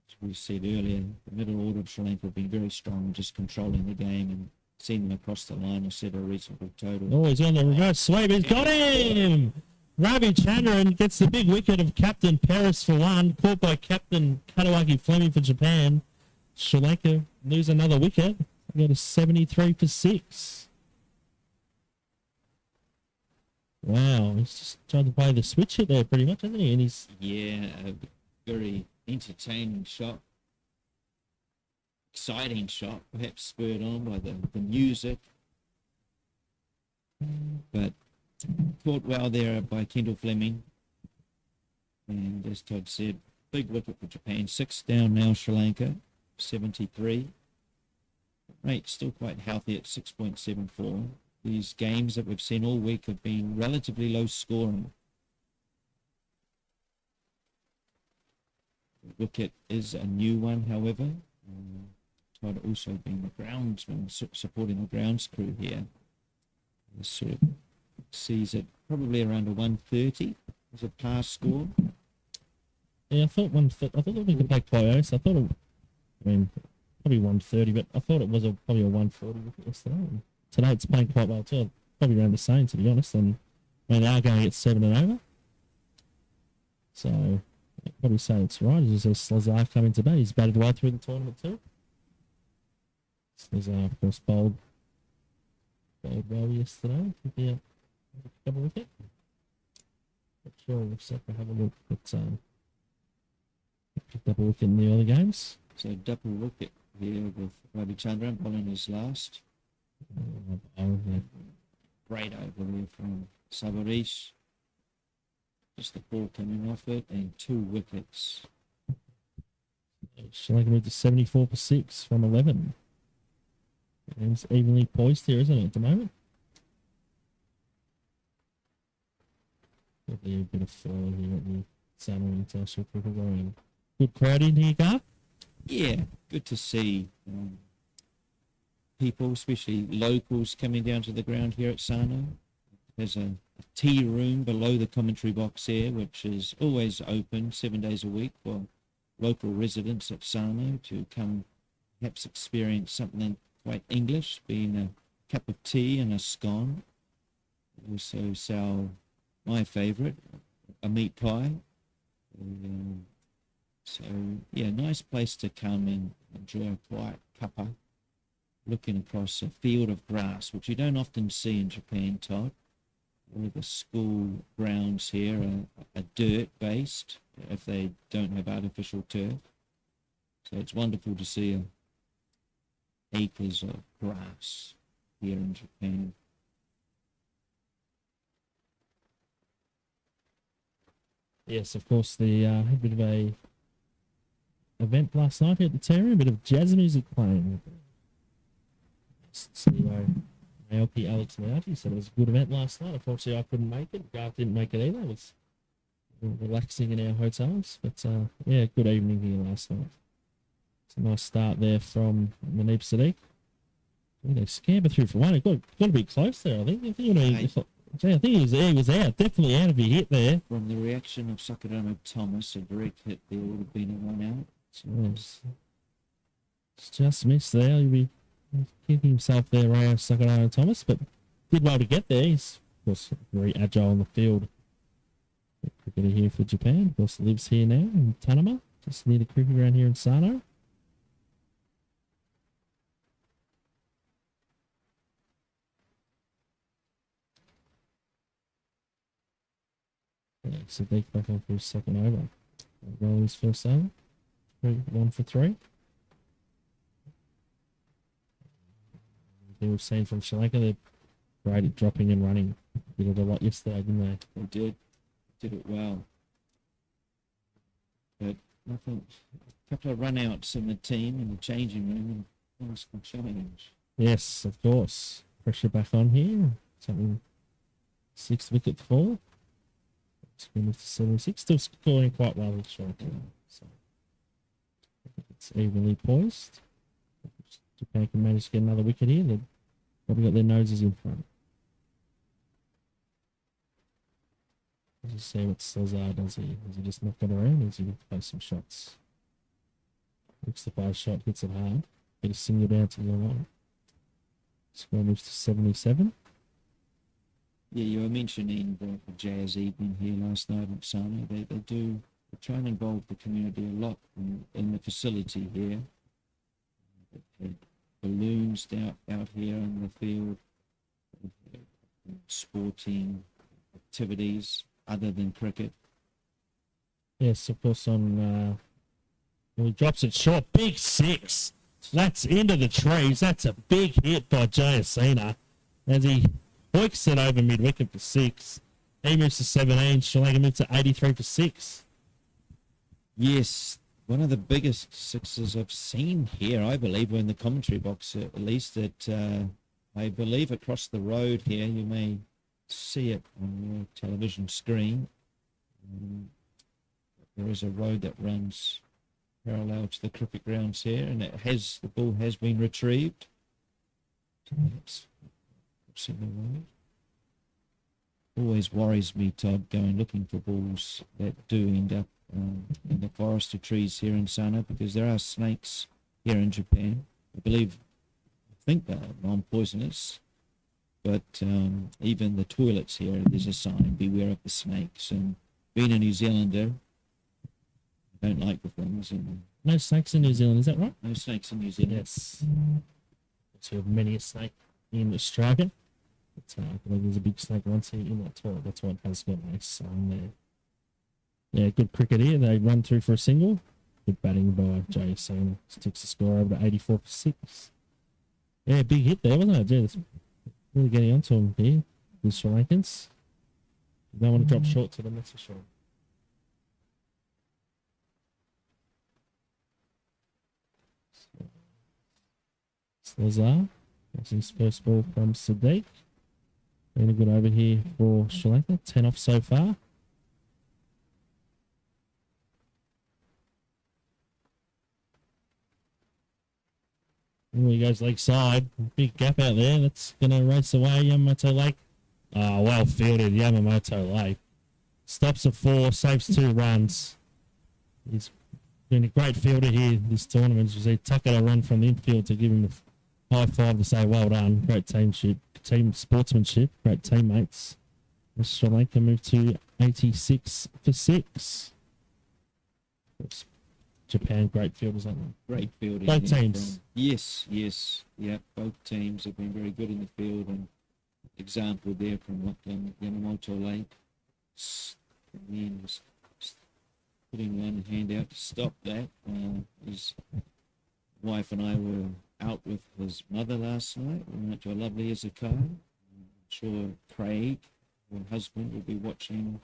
As we said earlier, the middle order of Sri Lanka have been very strong, just controlling the game and seeing them across the line or set a reasonable total. Oh, he's on the reverse sweep. He's got him! Ravi Chandran gets the big wicket of Captain Paris for 1, caught by Captain Katawaki Fleming for Japan. Sri Lanka lose another wicket. They got a 73 for 6. Wow, he's just tried to play the switch hit there pretty much, hasn't he? And he's a very entertaining shot. Exciting shot, perhaps spurred on by the music. But caught well there by Kendall Fleming. And as Todd said, big wicket for Japan. 6 down now, Sri Lanka, 73. Rate still quite healthy at 6.74. These games that we've seen all week have been relatively low scoring. The wicket is a new one, however. Todd also being the groundsman, supporting the grounds crew here. This sort of sees it probably around a 130 as a pass score. I thought that we could play quite honest. Probably 130, but I thought it was probably a 140 wicket yesterday. And today it's playing quite well too. Probably around the same, to be honest. And they are going at 7 and over. So I'd probably say it's right. As you see, Slazar coming today. He's batted well through the tournament too. Slazar, of course, bowled well yesterday. Yeah, double wicket. Not sure. Looks like we have a look at double wicket in the early games. So double wicket here with Ravi Chandran bowling his last. Great over there from Savarish. Just the ball coming off it and 2 wickets. Sri Lanka moved to 74 for 6 from 11. And it's evenly poised here, isn't it, at the moment? There'll be a bit of flow here at the Sano International Cricket Ground. Good crowd in here, Gar? Yeah, good to see people, especially locals, coming down to the ground here at Sano. There's a tea room below the commentary box here, which is always open 7 days a week for local residents at Sano to come perhaps experience something quite English, being a cup of tea and a scone. Also sell my favourite, a meat pie. So, yeah, nice place to come and enjoy a quiet cuppa, looking across a field of grass, which you don't often see in Japan, Todd. All the school grounds here are dirt-based, if they don't have artificial turf. So it's wonderful to see acres of grass here in Japan. Yes, of course, the had a bit of a event last night here at the tea room, a bit of jazz music playing. CEO ALP Alex Mouty said it was a good event last night. Unfortunately, I couldn't make it. Garth didn't make it either. It was relaxing in our hotels. But yeah, good evening here last night. It's a nice start there from Manib Sadiq. They scamper through for one. It got to be close there, I think. I think he was out. Definitely out if he hit there. From the reaction of Sakuramo Thomas, a direct hit there would have been a run out. It's just missed there. He'll be kicking himself there, Sakuramo Thomas, but did well to get there. He's, of course, very agile on the field. The cricketer here for Japan. Of course, lives here now in Tanama, just near the cricket ground here in Sano. Yeah, Sadiq back on for his second over. Roll his first over. 1 for 3. We've seen from Sri Lanka, they're great at dropping and running. Did it a lot yesterday, didn't they? They did it well. But nothing, a couple of run-outs in the team in the changing room and nice challenge. Yes, of course. Pressure back on here. Something 6th wicket fall. It's 76. Still scoring quite well in Sri Lanka. So I think it's evenly poised. Japan can manage to get another wicket here. They've probably got their noses in front. Let's just see what Slazar does here. Does he just knock it around or does he play some shots? Looks the fire shot, hits it hard. Get a single down to the line. Score moves to 77. Yeah, you were mentioning the Jazz evening here last night at Sano. They try and involve the community a lot in the facility here. Balloons out here in the field, sporting activities other than cricket. Yes, of course, when he drops it short, big 6. That's into the trees. That's a big hit by Jayasena as he hoiks it over mid-wicket for 6. He moves to 17. Sri Lanka moves to 83 for 6. Yes, one of the biggest sixes I've seen here, I believe, in the commentary box, at least that I believe across the road here. You may see it on your television screen. There is a road that runs parallel to the cricket grounds here, and the ball has been retrieved. It's crossing the road. Always worries me, Todd, going looking for balls that do end up in the forest of trees here in Sano, because there are snakes here in Japan. I think they're non-poisonous, but even the toilets here, there's a sign, beware of the snakes. And being a New Zealander, I don't like the things. And no snakes in New Zealand, is that right? No snakes in New Zealand. Yes. So we have many a snake in Australia. But, I believe there's a big snake once here in that toilet. That's why it has got a sign there. Yeah, good cricket here. They run through for a single. Good batting by Jayasena. Sticks the score over to 84 for 6. Yeah, big hit there, wasn't it? It's really getting onto him here, the Sri Lankans. You don't want to drop short to them, that's for sure. Slazar. That's his first ball from Sadiq. Been a good over here for Sri Lanka. 10 off so far. And he goes leg side. Big gap out there. That's going to race away Yamamoto Lake. Oh, well fielded Yamamoto Lake. Stops at 4, saves 2 runs. He's been a great fielder here this tournament. He tuck out a run from the infield to give him a high five to say well done. Great team sportsmanship, great teammates. Sri Lanka moved to 86 for 6. Japan, great fielders, aren't they? Great fielding. Both teams. Yes. Yeah, both teams have been very good in the field. And example there from Yamamoto Lake. And was putting one hand out to stop that. His wife and I were out with his mother last night. We went to a lovely Izakaya. I'm sure Craig, her husband, will be watching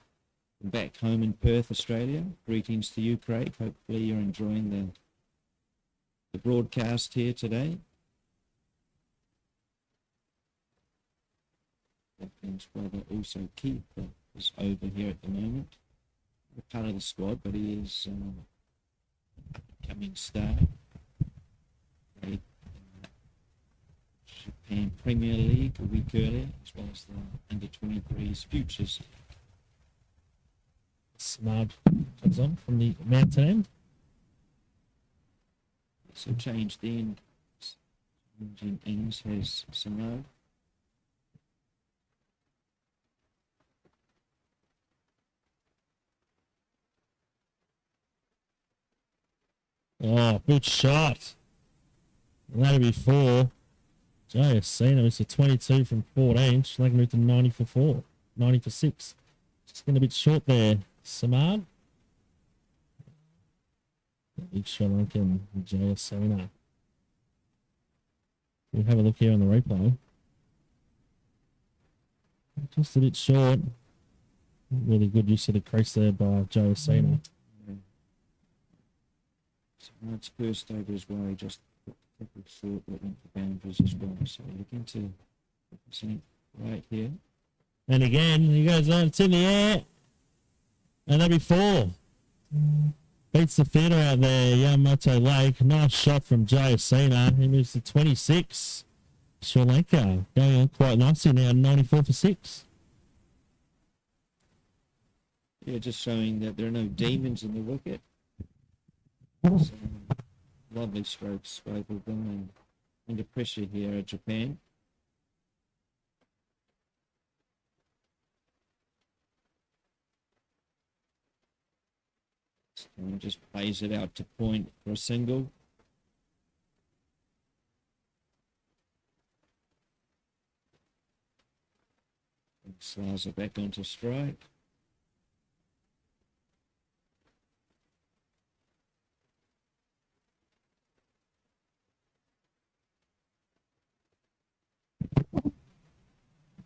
back home in Perth, Australia. Greetings to you, Craig. Hopefully you're enjoying the broadcast here today. Japan's brother also Keith is over here at the moment. A part of the squad, but he is coming star. Played Japan Premier League a week earlier, as well as the under-23s futures. Samad comes on from the mountain end. So change then. Changing ends has Sano. Oh, good shot. That'll be 4. Joe Sano is a 22 from 14. Sri Lanka moved to 90 for 4. 90 for 6. Just been a bit short there. Samad. Big Sri Lankan Joe Sano. We'll have a look here on the replay. Just a bit short. Really good use of the crease there by Joe Sano. Sano's first over as well, he just put a couple of short that went for boundaries as well. So looking to something right here. And again, he goes on, it's in the air. And that'll be 4. Beats the fielder out there, Yamamoto Lake. Nice shot from Joe Sano. He moves to 26. Sri Lanka going on quite nicely now, 94 for 6. Yeah, just showing that there are no demons in the wicket. So, lovely strokes, both of them, and under pressure here at Japan. And just plays it out to point for a single. And Slaza back onto strike.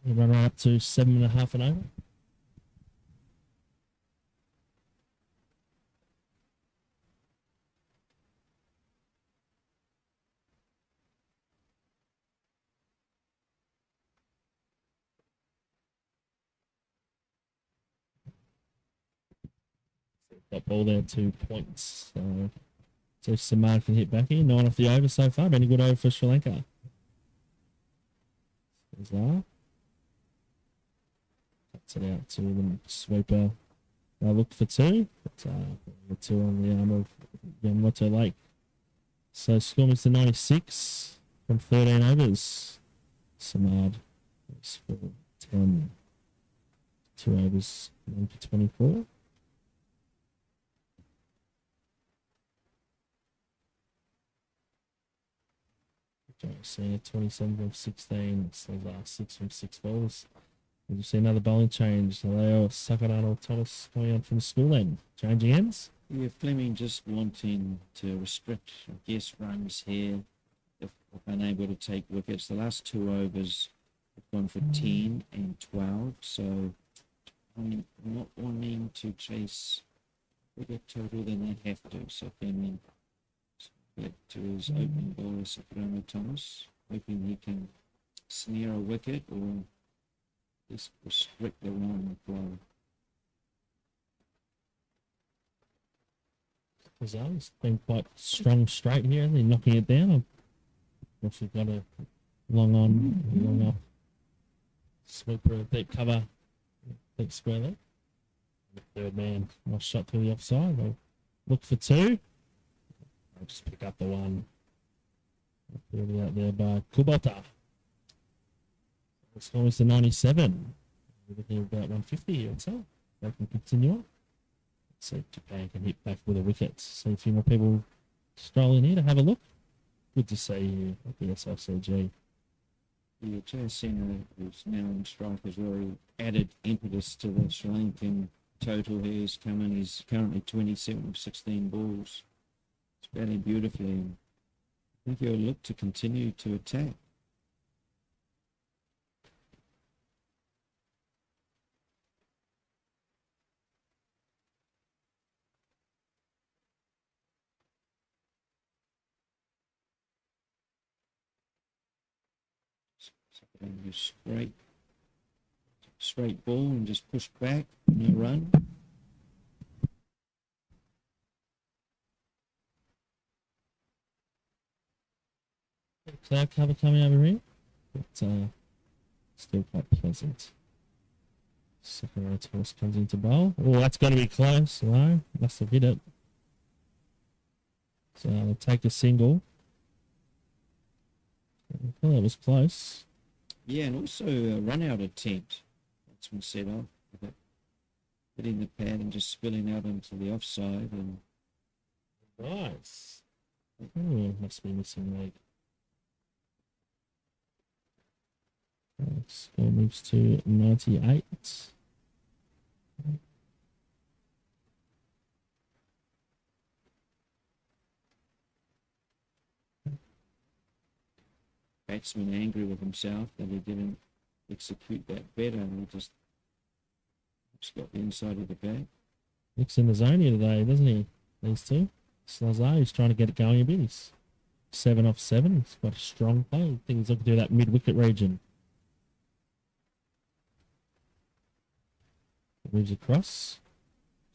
We run right up to 7.5 and over. That ball there, 2 points. So Samad can hit back here. 9 off the over so far. Been a good over for Sri Lanka. There's that. Cuts it out to the sweeper. Look for 2. But, the 2 on the arm of Yamamoto Lake. So score moves to 96 from 13 overs. Samad is for 10. 2 overs, 1 for 24. See 27 from 16. So 6 from 6 balls. As you see another bowling change. Leo Sakarano Thomas coming on from the school end. Changing ends. Yeah, Fleming just wanting to restrict, I guess, runs here if unable to take wickets. The last 2 overs have gone for 10 and 12. So I'm not wanting to chase wicket total, then they have to. So Fleming back to his opening bowler, Sakarano Thomas, hoping he can snare a wicket or just restrict the run flow. He's been quite strong straight here. They're knocking it down. Of course, we've got a long off sweeper, deep cover, deep square leg. Third man, nice shot to the offside. They'll look for 2. I'll just pick up the 1. Really out there by Kubota. The score is to 97. We're looking at about 150 here, so they can continue on. Let's see if Japan can hit back with a wicket. See a few more people stroll in here to have a look. Good to see you at the SICG. Yeah, Jayasena, who's now in strike, has really added impetus to the Sri Lankan total here. He's coming, he's currently 27 of 16 balls. It's batting beautifully. And I think he'll look to continue to attack. Straight straight ball and just pushed back, no run. Cloud cover coming over here, but still quite pleasant. Second row toss comes into bowl. Oh, that's going to be close. No, must have hit it. So I'll take a single. Well, it was close. Yeah, and also a run-out attempt. That's been set off. Hitting the pad and just spilling out into the offside. And Nice. Oh, must be missing leg. Score moves to 98. batsman angry with himself that he didn't execute that better, and he just got the inside of the bat. Looks in the zone here today, doesn't he? These two. Slazar, he's trying to get it going a bit. He's 7 off 7. He's got a strong play. I think he's looking to do that mid-wicket region. Moves across.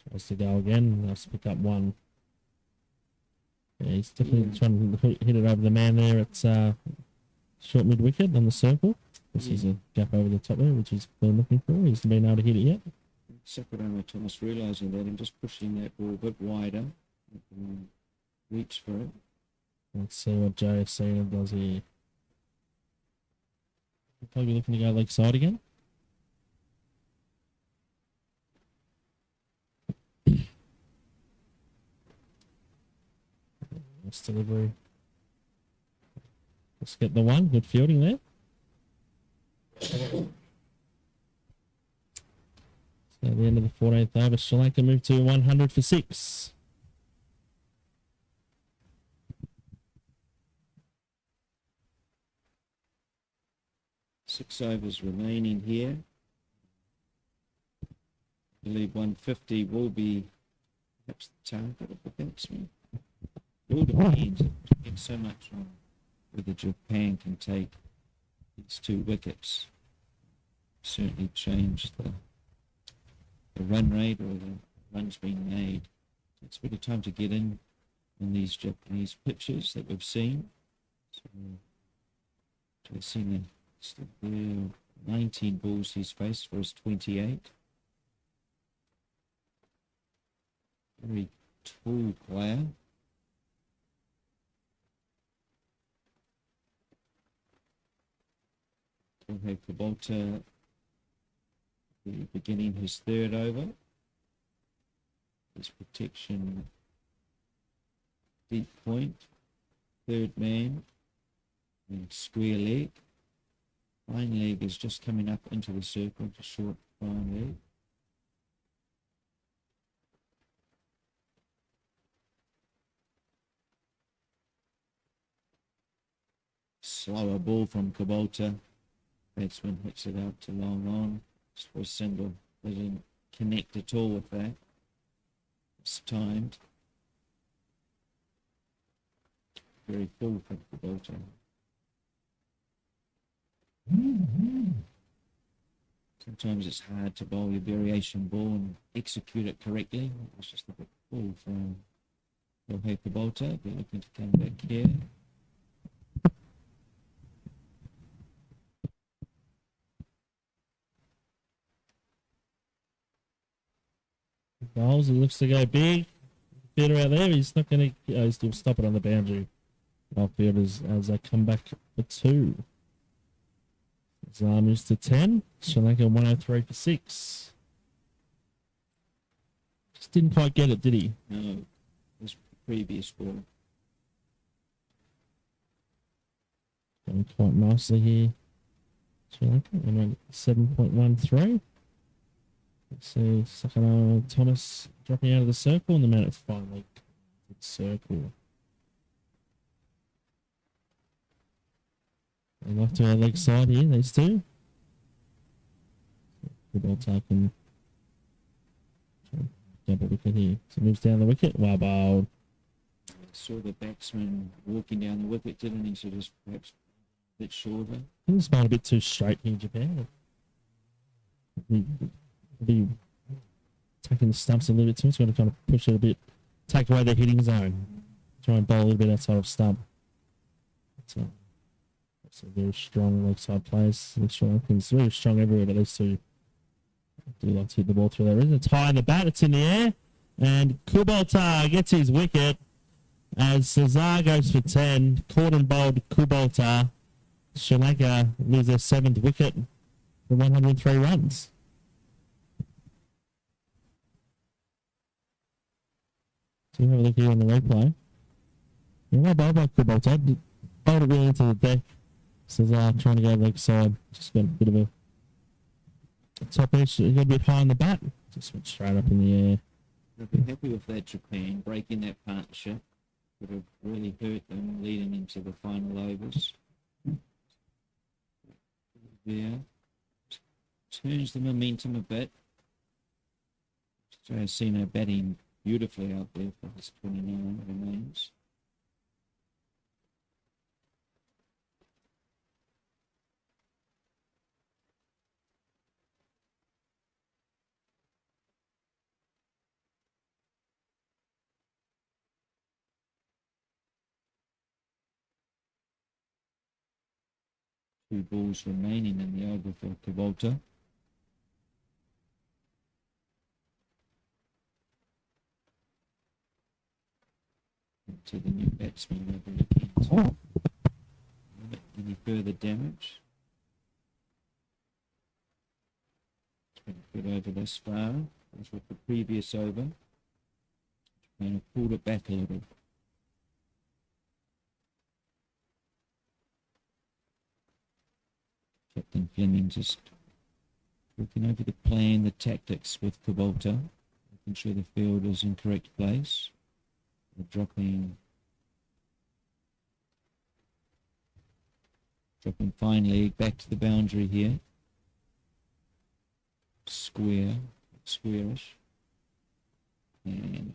Tries to go again. Has to pick up one. Yeah, he's definitely trying to hit it over the man there at short mid-wicket on the circle. This is a gap over the top there, which he's been looking for. He's been able to hit it yet. Sakurama Thomas realising that and just pushing that ball a bit wider. Reach for it. Let's see what Joe Sano does here. Probably looking to go leg side again. Nice delivery. Let's get the one. Good fielding there. So at the end of the 14th over, Sri Lanka move to 100 for 6. Six overs remaining here. I believe 150 will be perhaps the target of the batsman. It all depends. It depends so much on whether Japan can take these 2 wickets. Certainly change the run rate or the runs being made. It's a bit of time to get in these Japanese pitches that we've seen. So we've seen the 19 balls he's faced for his 28. Very tall player. Jorge Kubota beginning his 3rd over. His protection, deep point, 3rd man, and square leg. Fine leg is just coming up into the circle, to short fine leg. Slower ball from Kubota. Batsman hits it out to long on. Just for a single. Doesn't connect at all with that. It's timed. Very full from Kubota. Sometimes it's hard to bowl your variation ball and execute it correctly. It's just a bit full from Jorge Kubota. They're looking to come back here. Bowls, it looks to go big. Fielder out there, he's not going to. He's still stop it on the boundary. Outfielders as they come back for 2. Zar moves to 10. Sri Lanka 103 for 6. Just didn't quite get it, did he? No, his previous ball. Going quite nicely here. Sri Lanka and 7.13. Let's see, Sano Thomas dropping out of the circle, and the man at finally good circle. They off to our leg side here, these two. Good ball taken. Double wicket here. So moves down the wicket. Wow, bowled. Saw the batsman walking down the wicket, didn't he? So just perhaps a bit shorter. I think it's been a bit too straight here in Japan. Be taking the stumps a little bit too much. Got to kind of push it a bit, take away the hitting zone, try and bowl a little bit outside of stump. So it's a very strong leg side players. It's very strong everywhere, but these two do like to hit the ball through there. It's high in the bat, it's in the air, and Kubota gets his wicket as Cesar goes for 10. Caught and bowled Kubota. Sri Lanka lose their 7th wicket for 103 runs. So you have a look here on the replay. Well bowled by Kubota. Bowled it really into the deck. Cesar trying to go leg side. Just got a bit of a top edge. Got a bit high in the bat. Just went straight up in the air. I'd be happy with that, Japan. Breaking that partnership would have really hurt them leading into the final overs. There. Turns the momentum a bit. Sano batting beautifully out there for his 29 remains. Two balls remaining in the over for Kubota. To the new batsman over again. Any further damage? It's been good over this far. As with the previous over. And have pulled it back a little. Captain Fleming just looking over the plan, the tactics with Kubota, making sure the field is in correct place. They're dropping fine leg back to the boundary here. Squarish. And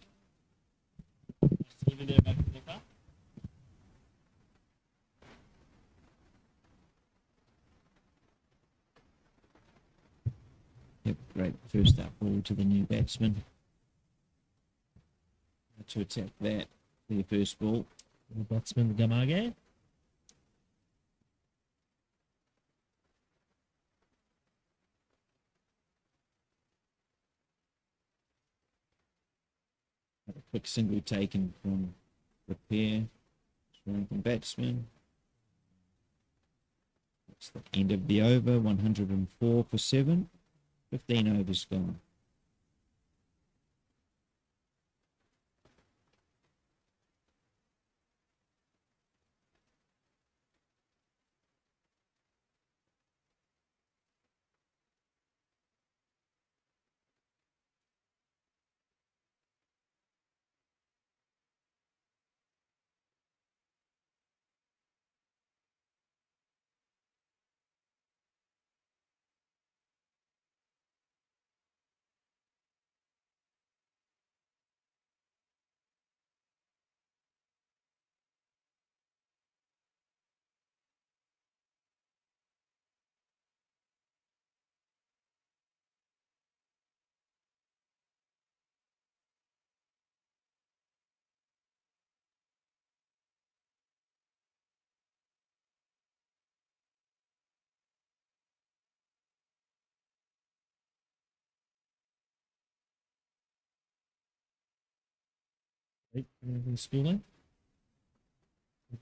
yep, great first up ball to the new batsman. To attack that for the first ball. The batsman, Gamage. A quick single taken from the pair. Sri Lankan batsman. That's the end of the over. 104 for 7. 15 overs gone. In schooling.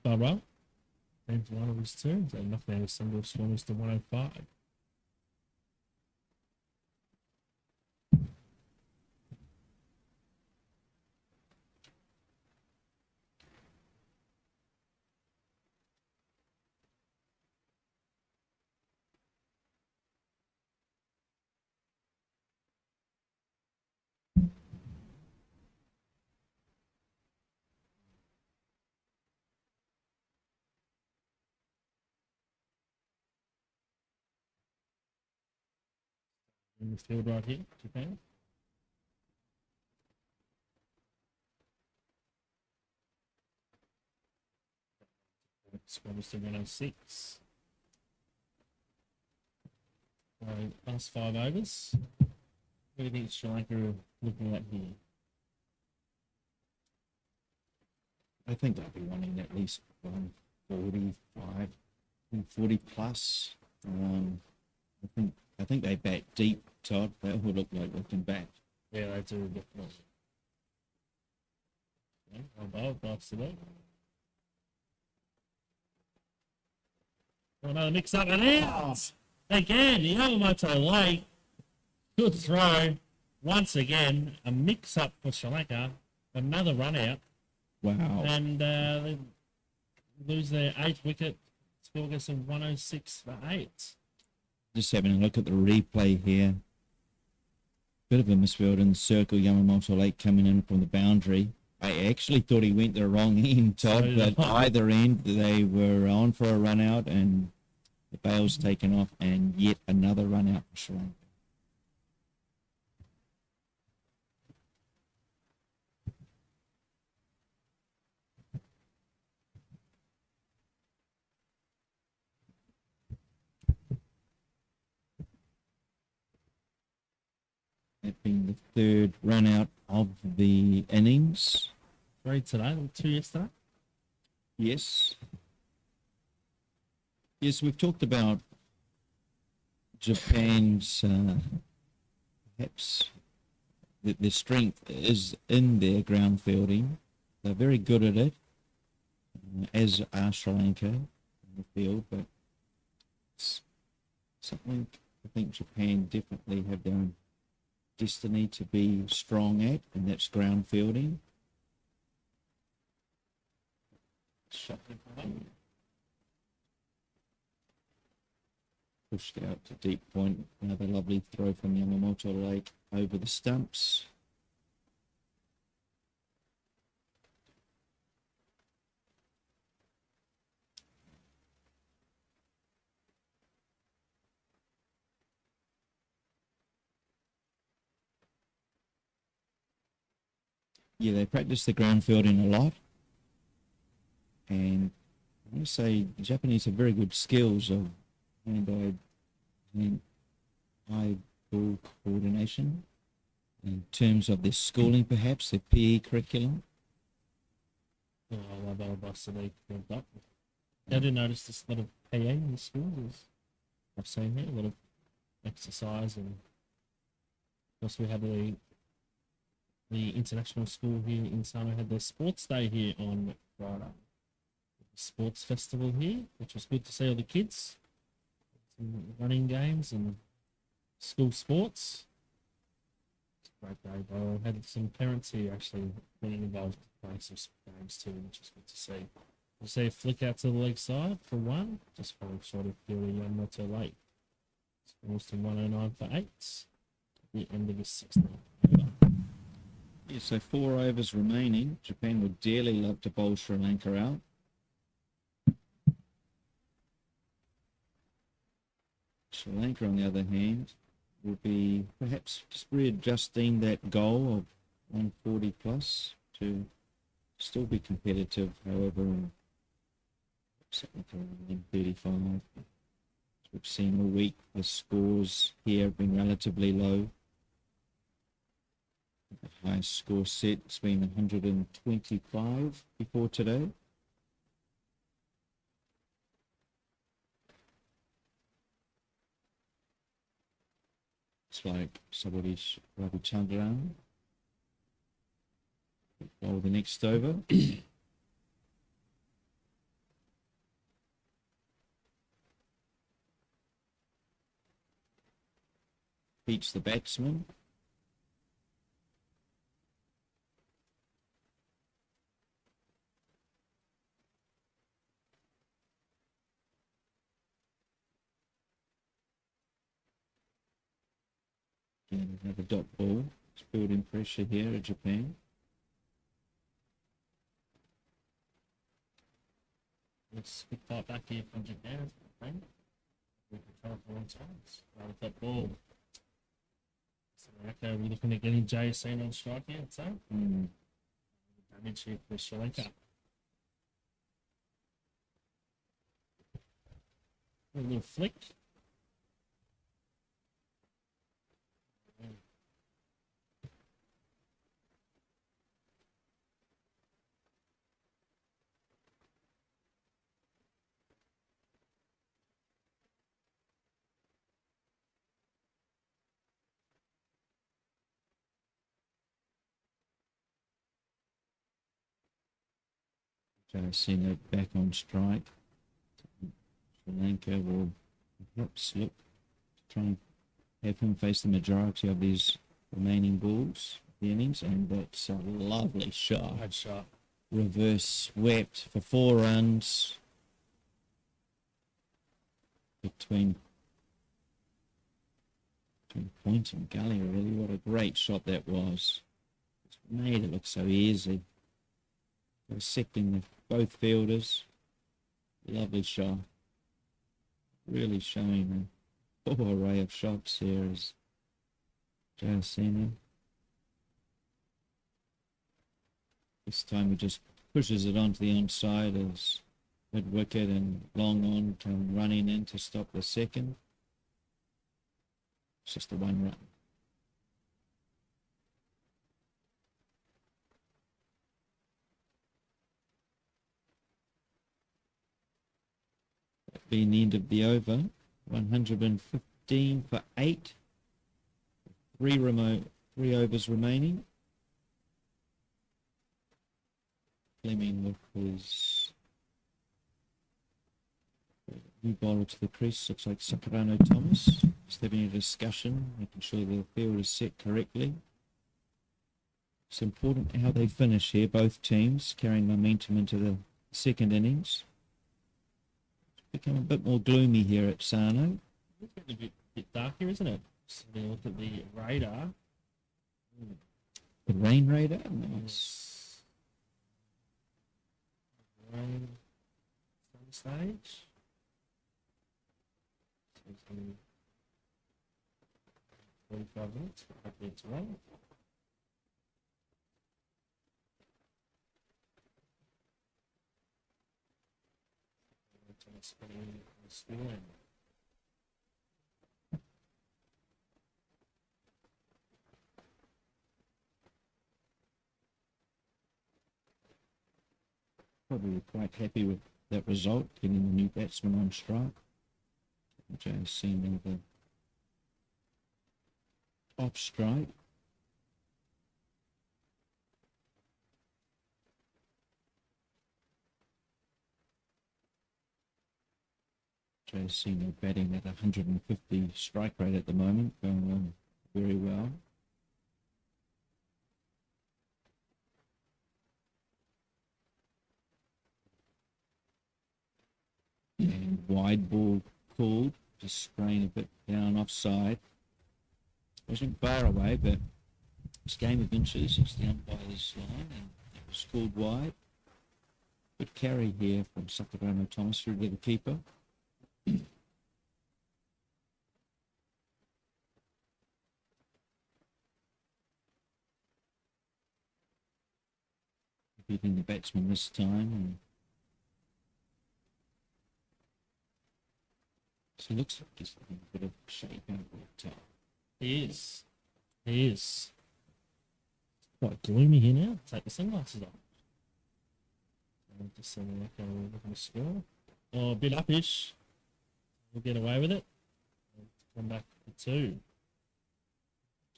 Barrow. James one of his two. So nothing out of single swimmers to 105. In the field right here, Japan. Swimmers to 106. Last 5 overs. What do you think Sri Lanka are looking at here? I think they'll be wanting at least 145, 40 plus. I think they bat deep, Todd. That will look like they can bat. Yeah, they do definitely. Yeah, well, nice to know. Another mix up and out. Again, Yamamoto late. Good throw. Once again, a mix up for Sri Lanka. Another run out. Wow. And they lose their 8th wicket. Score gets a 106 for 8. Just having a look at the replay here. Bit of a misfield in the circle. Yamamoto Lake coming in from the boundary. I actually thought he went the wrong end, Todd, but either end they were on for a run out and the bail's taken off and yet another run out for Sri Lanka. That being the third run out of the innings. 3 today, 2 yesterday. Yes. Yes, we've talked about Japan's perhaps their strength is in their ground fielding. They're very good at it, as are Sri Lanka in the field, but it's something I think Japan definitely have their own destiny to be strong at, and that's ground fielding. Pushed out to deep point. Another lovely throw from Yamamoto Lake over the stumps. Yeah, they practice the ground fielding a lot. And I want to say the Japanese have very good skills of hand-eye ball coordination in terms of their schooling, perhaps, their PE curriculum. Oh, I love our boss today. I did notice this lot of PA in the schools. I've seen here a lot of exercise, and of course we had the international school here in Sano had their sports day here on Friday. Sports festival here, which was good to see all the kids. Some running games and school sports. It's a great day, though. I had some parents here actually getting involved playing some games too, which is good to see. We'll see a flick out to the leg side for one. Just for a short of theory, not too late. Scores to 109 for 8 at the end of the 16th over. Yeah, so 4 overs remaining. Japan would dearly love to bowl Sri Lanka out. Sri Lanka, on the other hand, will be perhaps just readjusting that goal of 140 plus to still be competitive, however, something like 135. We've seen all week the scores here have been relatively low. The highest score set has been 125 before today. It's like Sabarish Ravichandran. Roll the next over. Beats the batsman. And another dot ball. It's building pressure here at Japan. Let's quick fight back here from Japan. We can try for one times. With that ball. So, okay, we're looking at getting Sano on strike here, so. Damage here for Sri Lanka. A little flick. Sano back on strike. Sri Lanka will perhaps look to try and have him face the majority of these remaining balls, the innings, and that's a lovely shot. Good shot. Reverse swept for 4 runs between point and gully, really. What a great shot that was. It's made it look so easy. Dissecting both fielders. Lovely shot. Really showing a full array of shots here as Sano. This time he just pushes it onto the onside as mid wicket and long on come running in to stop the second. It's just a 1 run. That being the end of the over, 115 for 8. 3 overs remaining. Fleming with his new bowler to the crease. Looks like Sakarano Thomas. Just having a discussion, making sure the field is set correctly. It's important how they finish here, both teams carrying momentum into the second innings. It's become a bit more gloomy here at Sano. It's getting a bit dark here, isn't it? So we look at the radar. The rain radar? Nice. Rain on stage. So it's going to be 45 minutes. Hopefully it's rain. Thomas putting in the scoring. Probably quite happy with that result, getting the new batsman on strike. James seen the off strike. James seen batting at 150 strike rate at the moment, going on very well. And wide ball called, just spraying a bit down offside. Wasn't far away, but it's game of inches. It's the umpire's line, and it was called wide. Good carry here from Sakarano Thomas through to the keeper. Beating the batsman this time, and so it looks like he's having a bit of shape out the top. He is. He is. It's quite gloomy here now. Take the sunglasses off. Just looking at the score. Oh, a bit uppish. We'll get away with it. Come back to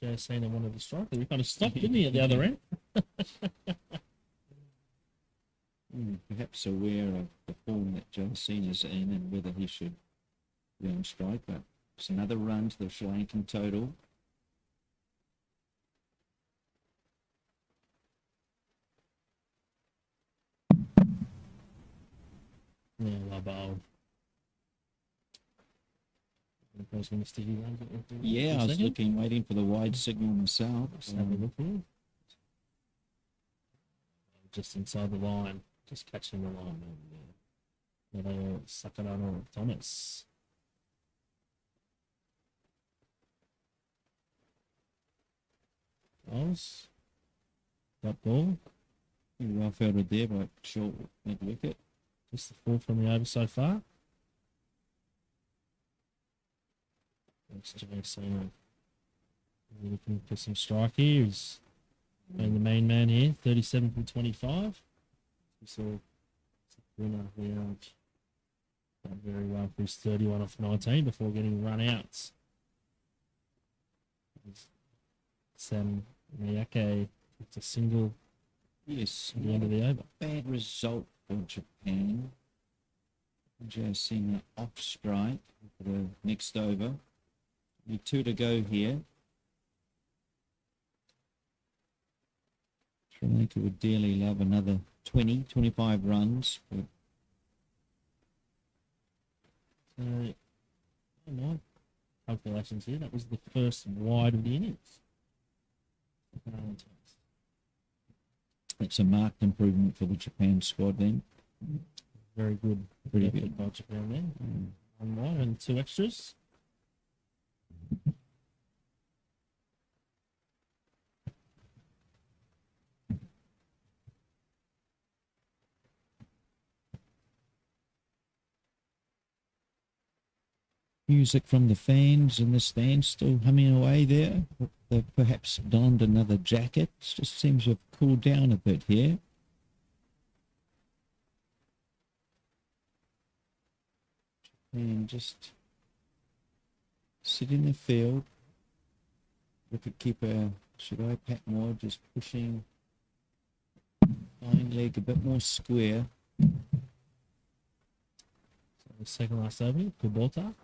2. Sano wanted to strike. We kind of stopped, didn't he, at the other end? Perhaps aware of the form that Jalasena's in and whether he should be on strike, but it's another run to the Sri Lankan total. Yeah, well bowled. Yeah, I was looking, waiting for the wide signal myself. Let's have a look here. Just inside the line. Just catching the line. Sakarano Thomas. Bowls. That ball. Well fielded there by short mid wicket. Just the 4 from the over so far. Thanks to Sano. Looking for some strike here. He's been the main man here. 37 from 25. We saw winner here. Done very well for his 31 off 19 before getting run out. Sam Miyake. It's a single Yes, at the end of the over. bad result for Japan. Josina off strike for the next over. Only 2 to go here. Sri Lanka would dearly love another 20, 25 runs. But So, I don't know. Calculations here. That was the first wide of the innings. it's a marked improvement for the Japan squad then. Very good. Pretty effort good. by Japan there. One wide and 2 extras. Music from the fans in the stands still humming away there. They've perhaps donned another jacket. It just seems to have cooled down a bit here. And just sit in the field. Wicketkeeper Shirai Patmore just pushing fine leg a bit more square. So the second last over, Kubota.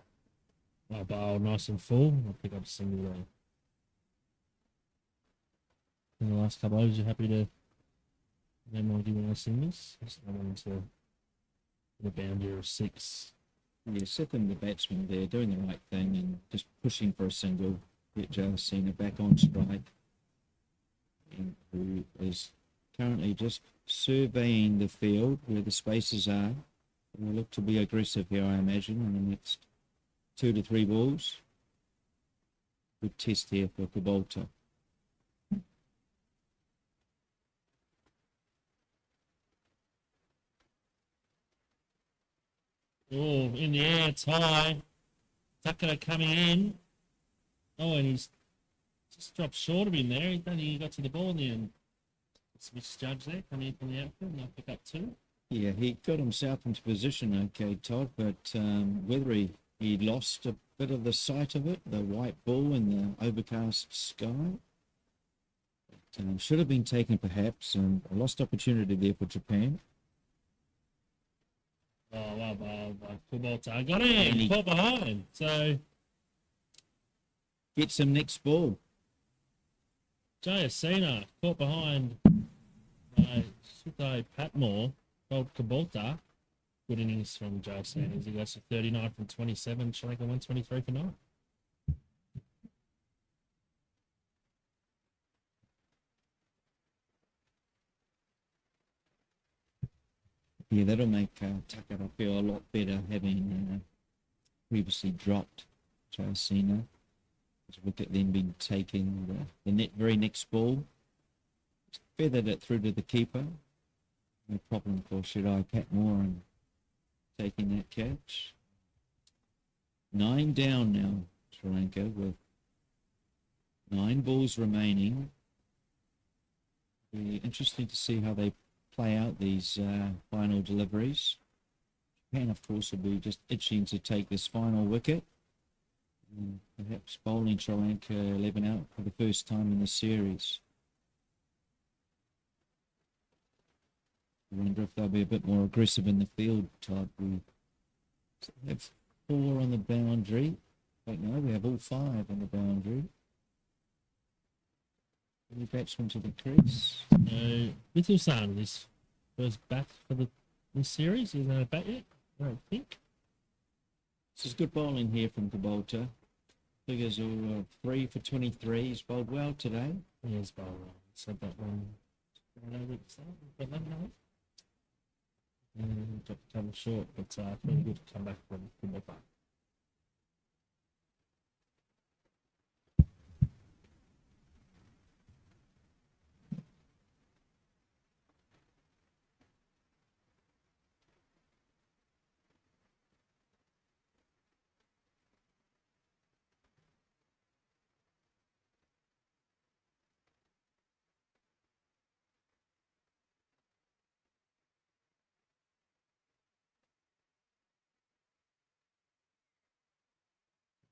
Oh, bowl nice and full. I'll pick up a single there. In the last couple overs, you're happy to no more giving us singles. Just I want to the boundary of 6. Yeah, second the batsman there doing the right thing and just pushing for a single. Get Josina back on strike. And who is currently just surveying the field where the spaces are. We'll look to be aggressive here, I imagine, in the next 2 to 3 balls. Good test here for Kubota. Oh, in the air, it's high. Tucker coming in. Oh, and he's just dropped short of him there. He don't think he got to the ball in the end. It's misjudged there, coming in from the outfield, and I'll pick up 2. Yeah, he got himself into position, okay, Todd, but whether he lost a bit of the sight of it, the white ball in the overcast sky. But, should have been taken perhaps, and a lost opportunity there for Japan. Oh, wow, Kubota. I got him, caught behind. So, Gets him next ball. Jayasena caught behind Sutai Patmore, called Kubota. Good innings from Jayasena as he goes to 39 from 27. Sri Lanka 123 for 9. Yeah, that'll make Takara feel a lot better having previously dropped Josina. His wicket then being taken the very next ball. Just feathered it through to the keeper. No problem for Shirai Patmore and taking that catch. 9 down now, Sri Lanka, with 9 balls remaining. Be interesting to see how they play out these final deliveries. Japan, of course, will be just itching to take this final wicket. And perhaps bowling Sri Lanka 11 out for the first time in the series. I wonder if they'll be a bit more aggressive in the field, Todd. We have 4 on the boundary. But no, we have all 5 on the boundary. Any batsmen to the crease? Mitchell-san is first bat for this series. He's not a bat yet, I don't think. This is good bowling here from Kubota. Figures are 3 for 23. He's bowled well today. He has bowled well. Said that one. And dropped the cover short, but pretty good to come back from Kubota.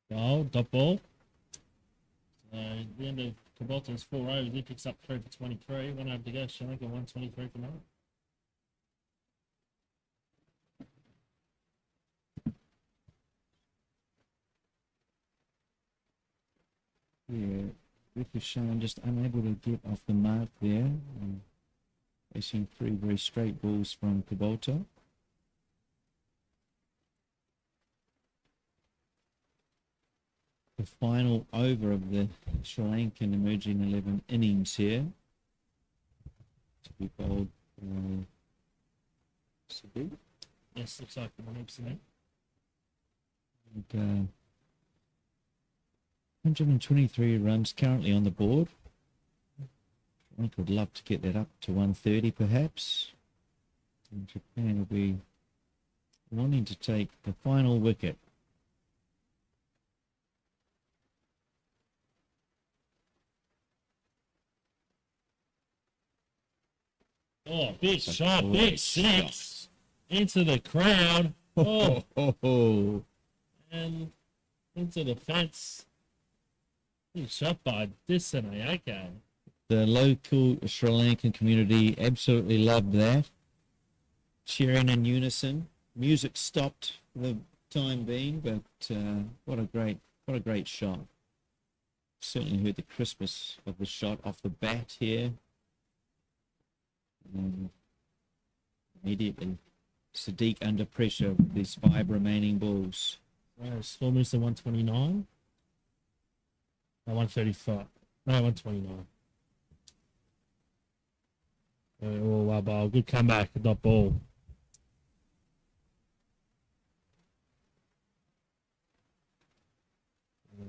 Ball, dot ball. So at the end of Kubota's 4 overs, he picks up 3 for 23. 1 over to go. Sri Lanka 123 for 9. Yeah, Ricky Shane just unable to get off the mark there. Facing three very straight balls from Kubota. The final over of the Sri Lankan emerging 11 innings here. To be bowled by Sadiq. Yes, looks like 100%. And, 123 runs currently on the board. I would love to get that up to 130 perhaps. And Japan will be wanting to take the final wicket. Oh, big That's a shot, great big six into the crowd. Oh, and into the fence. Big shot by Dissanayake. The local Sri Lankan community absolutely loved that. Cheering in unison. Music stopped for the time being, but what a great shot. Certainly heard the crispness of the shot off the bat here. And immediately, Sadiq under pressure with these 5 remaining balls. Score moves to 129. No, 135. No, 129. All ball. Good comeback, not ball.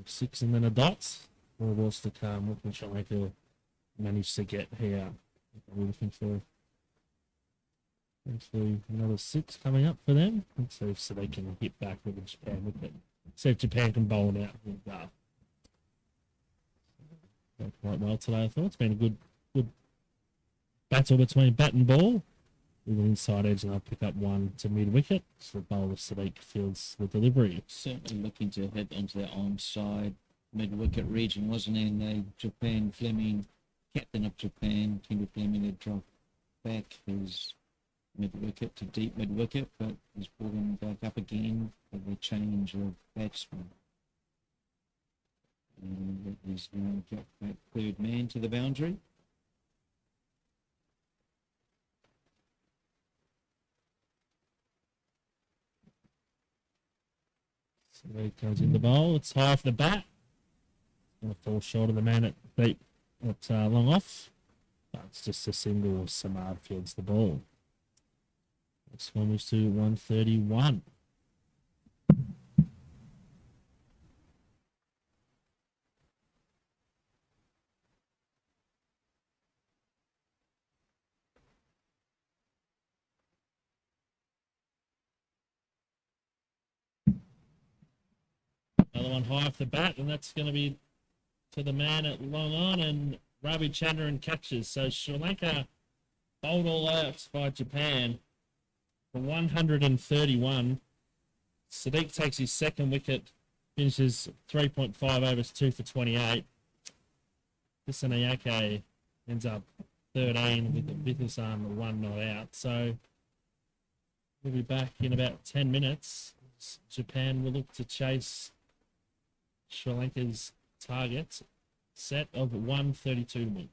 6 and then a dot. More balls to come. Looking Sri Lanka managed to get here. We're looking for hopefully another 6 coming up for them. And so they can hit back with the Japan wicket. See if Japan can bowl it out. Quite well today, I thought. It's been a good battle between bat and ball. With an inside edge, and I'll pick up one to mid wicket. So the bowler Sadiq fields the delivery. Certainly looking to hit into the onside mid wicket region, wasn't he? And the Japan Fleming, captain of Japan, Kenny Fleming, had dropped back his mid wicket to deep mid wicket, but he's brought him back up again for the change of batsman. And he's now got that third man to the boundary. So there he comes in the bowl. It's high off the bat. Going to fall short of the man at deep at long off. But it's just a single. Samad fields the ball. Next one moves to 131. Another one high off the bat, and that's going to be to the man at long on, and Ravi Chandran catches. So Sri Lanka bowled all out by Japan for 131. Sadiq takes his second wicket, finishes 3.5 overs, 2 for 28. Dissanayake ends up 13 with Vithasan 1 not out. So we'll be back in about 10 minutes. Japan will look to chase Sri Lanka's target set of 132 to win.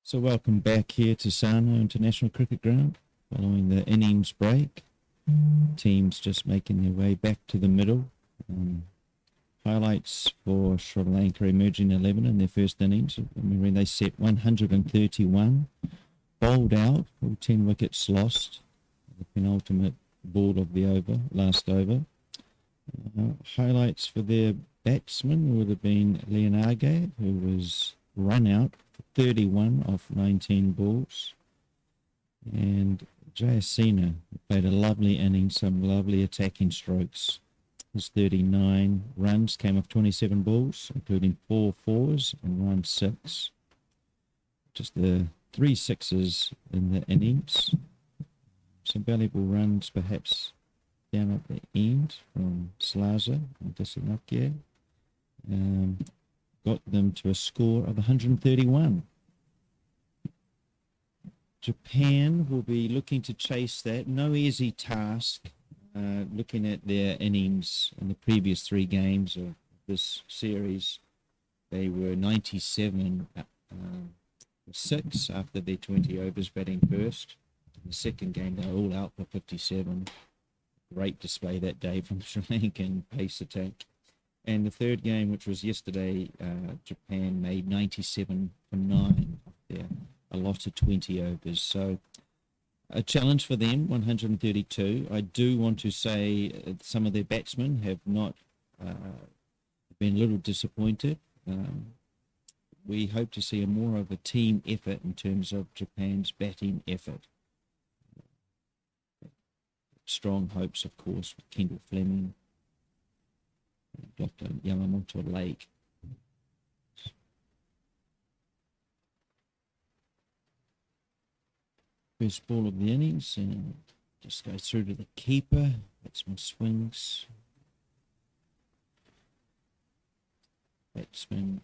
So welcome back here to Sano International Cricket Ground following the innings break. Teams just making their way back to the middle. Highlights for Sri Lanka emerging 11 in their first innings. Remembering they set 131, bowled out, all 10 wickets lost. The penultimate ball of the over, last over. Highlights for their batsman would have been Leonage, who was run out for 31 off 19 balls. And Jayasena played a lovely innings, some lovely attacking strokes. His 39 runs came off 27 balls, including 4 fours and 1 6. Just the 3 sixes in the innings. Some valuable runs perhaps down at the end from Slaza and Disanakia. Got them to a score of 131. Japan will be looking to chase that. No easy task. Looking at their innings in the previous 3 games of this series, they were 97 6 after their 20 overs batting first. In the second game, they were all out for 57. Great display that day from the Sri Lankan pace attack. And the third game, which was yesterday, Japan made 97 for 9 off their allotted 20 overs. So a challenge for them, 132. I do want to say some of their batsmen have not been a little disappointed. We hope to see more of a team effort in terms of Japan's batting effort. Strong hopes, of course, with Kendall Fleming, Dr. Yamamoto Lake. First ball of the innings, and just goes through to the keeper. Batsman swings. Batsman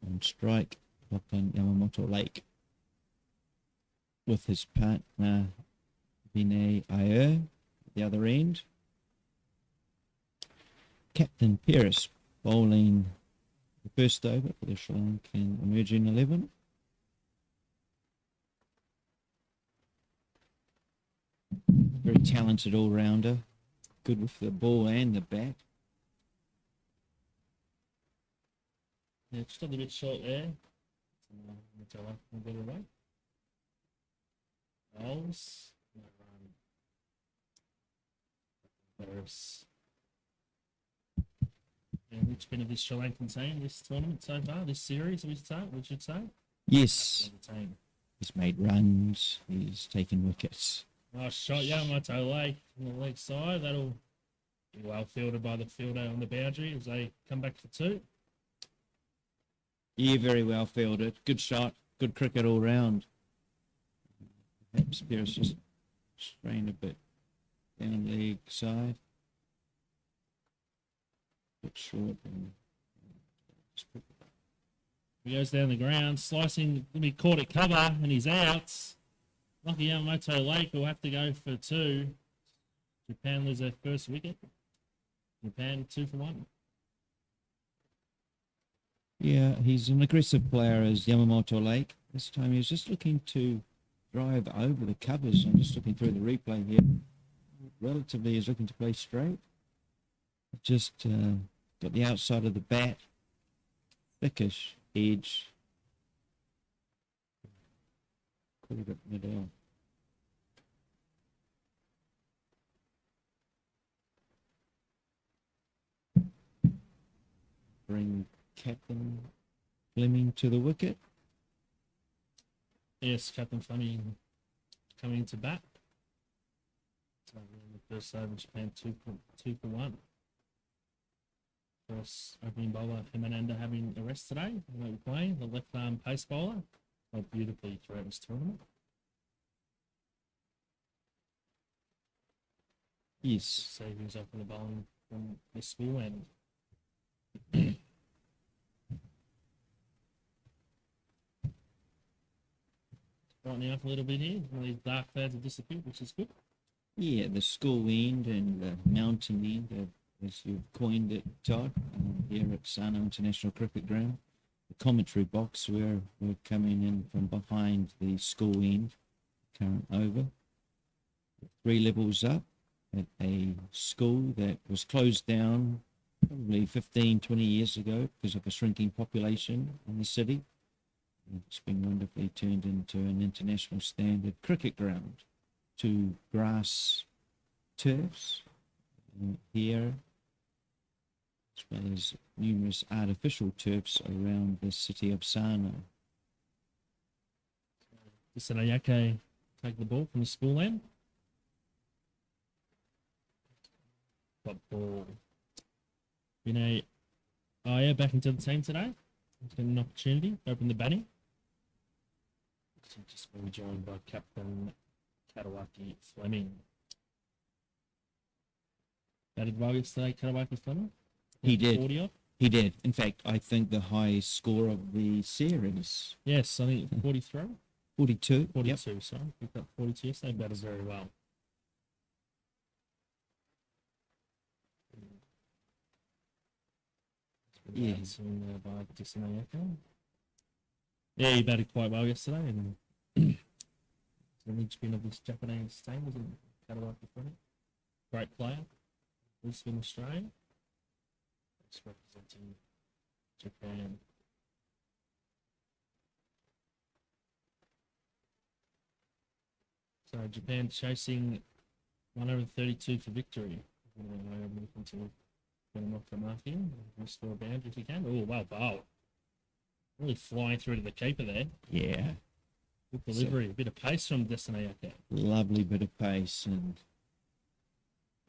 on strike, Dr. Yamamoto Lake. With his partner, Vinay Iyer, at the other end. Captain Peris bowling the first over for the Sri Lankan emerging 11. Very talented all-rounder, good with the ball and the bat. Yeah, just a little bit short there. Bowls. And which been of this Sri Lankan team this tournament so far, this series, we should say? Yes, The team. he's made runs, he's taken wickets. Nice shot, Yamamoto Lake on the leg side. That'll be well fielded by the fielder on the boundary as they come back for 2. Yeah, very well fielded. Good shot, good cricket all round. Perhaps Peris just strained a bit down leg side. Bit short and just put it back. He goes down the ground, slicing, going to be caught at cover, and he's out. Lucky Yamamoto Lake will have to go for 2. Japan lose their first wicket. Japan 2 for 1. Yeah, he's an aggressive player as Yamamoto Lake. This time he was just looking to drive over the covers. I'm just looking through the replay here. Relatively, he's looking to play straight. Just got the outside of the bat, thickish edge. Caught it middle. Bring Captain Fleming to the wicket. Yes, Captain Fleming coming into bat. So the first over, Japan 2 for 1. First opening bowler, Himananda, having a rest today. He won't be playing. The left arm pace bowler played beautifully throughout this tournament. Yes. Savings up in the bowling from the school end. Brightening up a little bit here. All these dark clouds have disappeared, which is good. Yeah, the school end and the mountain end, as you've coined it, Todd, here at Sano International Cricket Ground. The commentary box. We're coming in from behind the school end, current over. 3 levels up at a school that was closed down probably 15, 20 years ago because of a shrinking population in the city. It's been wonderfully turned into an international standard cricket ground. 2 grass turfs here, as well as numerous artificial turfs around the city of Sano. Dissanayake take the ball from the school end. Got ball. Aya back into the team today. Getting an opportunity, open the batting. Just been joined by Captain Katawaki Fleming. Batted well yesterday, Katawaki Fleming. He did. 40 off. He did. In fact, I think the highest score of the series. Yes, I think 43. 42. 42, Yep. sorry. Picked up 42 yesterday. Batted very well. Yeah. By Dissanayake. Yeah, he batted quite well yesterday, and the linchpin of this Japanese team was in Katawaki Fleming. Great player. Brisbane, Australia. It's representing Japan. So Japan chasing 132 for victory. I'm looking to get him off the mark here. Restore a boundary if you can. Oh, well, bowl. Really flying through to the keeper there. Yeah. Good delivery. A bit of pace from Dissanayake. Lovely bit of pace, and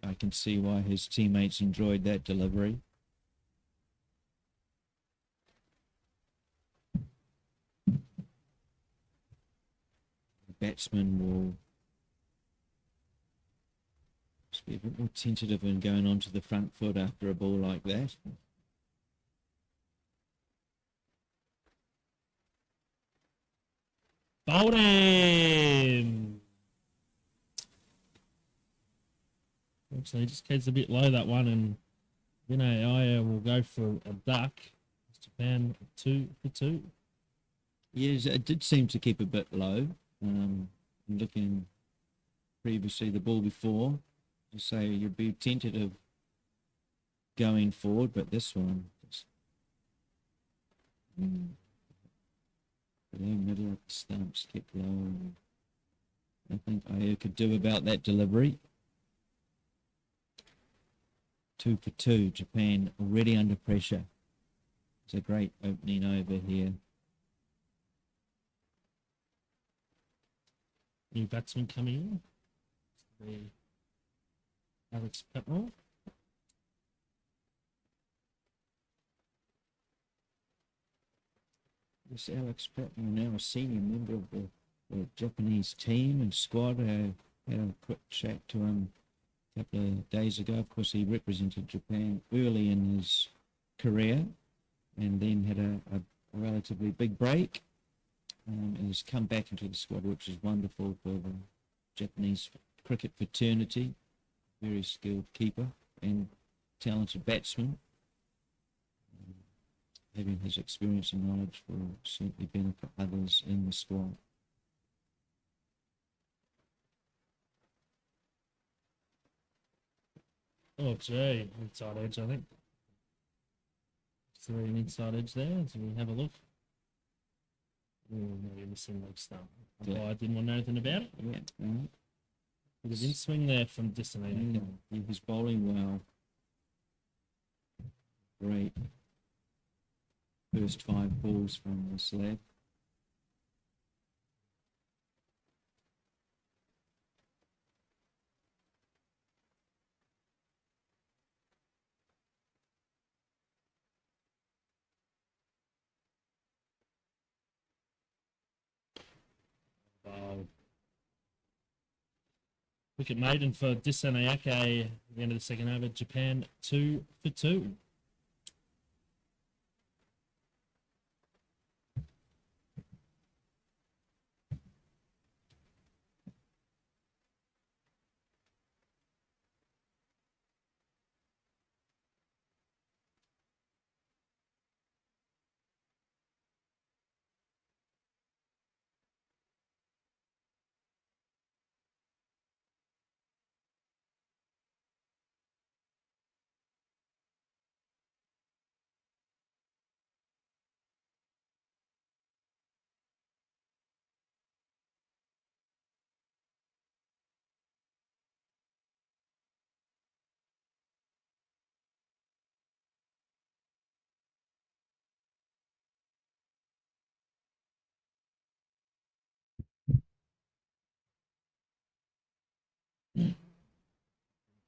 I can see why his teammates enjoyed that delivery. The batsman will just be a bit more tentative in going onto the front foot after a ball like that. Bowled him! Actually, he just keeps a bit low, that one, and Aya will go for a duck. Japan 2 for 2. Yes, it did seem to keep a bit low. Looking previously the ball before, to say you'd be tentative going forward, but this one, the middle of the stumps kept low. Nothing I could do about that delivery. 2 for 2. Japan already under pressure. It's a great opening over here. New batsman coming in. Alex Petmore. This Alex Patton, now a senior member of the Japanese team and squad. I had a quick chat to him a couple of days ago. Of course, he represented Japan early in his career and then had a relatively big break and has come back into the squad, which is wonderful for the Japanese cricket fraternity. Very skilled keeper and talented batsman. Having his experience and knowledge will certainly benefit others in the squad. Oh, gee. Inside edge, I think. Is there an inside edge there? Do we have a look? Oh, maybe missing leg stump. Yeah. I didn't want to know anything about it. Yeah, right. Bit of in swing there from Dissanayake. He was bowling well. Great. First 5 balls from this lad. Wow. Wicket maiden for Dissanayake at the end of the second over. Japan 2 for 2.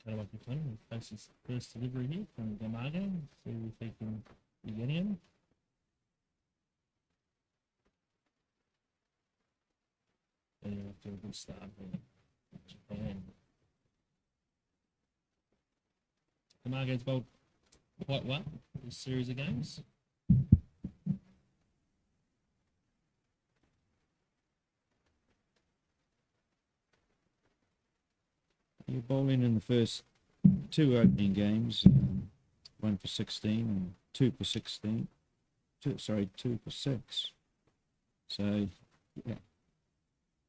Karawaki Fleming faces first delivery here from Gamaga. See if he can be getting him. And after a good start here, Japan. Gamaga's bowled quite well this series of games. You're bowling in the first two opening games, 1 for 16 and 2 for 16. 2 for 6. So, yeah,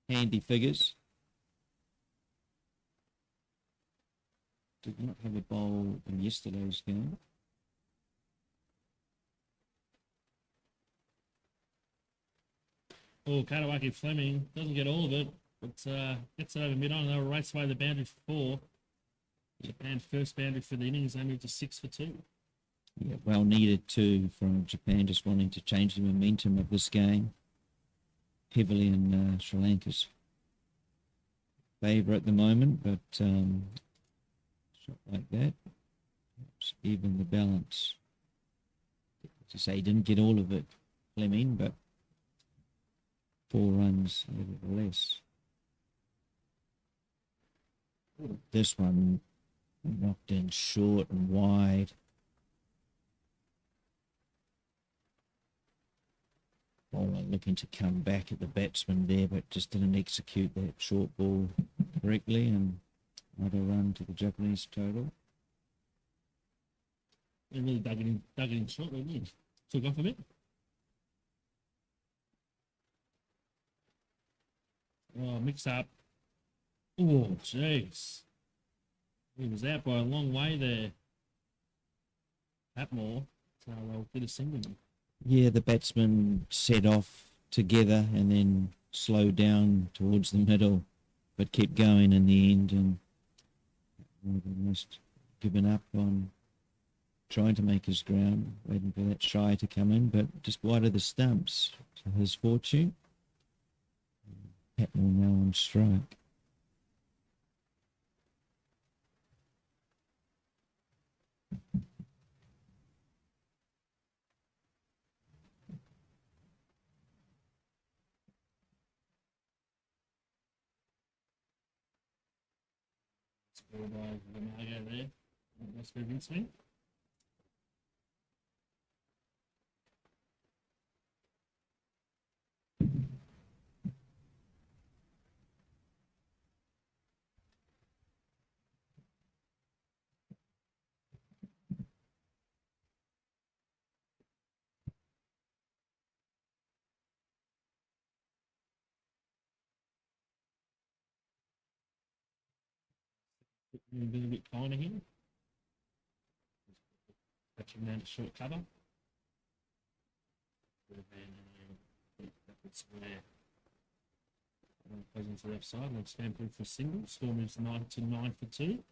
handy figures. Did not have a bowl in yesterday's game. Oh, Karawaki Fleming doesn't get all of it, but gets it over mid-on. They were raced away the boundary for 4. Japan first boundary for the innings. They moved to 6 for 2. Yeah, well needed too from Japan, just wanting to change the momentum of this game. Heavily in Sri Lanka's favour at the moment, but shot like that, perhaps even the balance. As I say, he didn't get all of it, Fleming, but 4 runs nevertheless. This one knocked in short and wide. Bowler looking to come back at the batsman there, but just didn't execute that short ball correctly, and another run to the Japanese total. They really dug it in short, didn't he? Took off a bit. Oh, mix up. Oh, jeez. He was out by a long way there. Patmore. So they'll get a single. Yeah, the batsmen set off together and then slowed down towards the middle, but kept going in the end, and almost given up on trying to make his ground, waiting for that shy to come in, but just wide of the stumps to his fortune. Patmore now on strike. Scored by Gamaga there. Must be Vince me. A little bit finer here. Catching down to short cover. That's where goes into the left side. They'll stand through for a single. Score moves 9 to 9 for 2.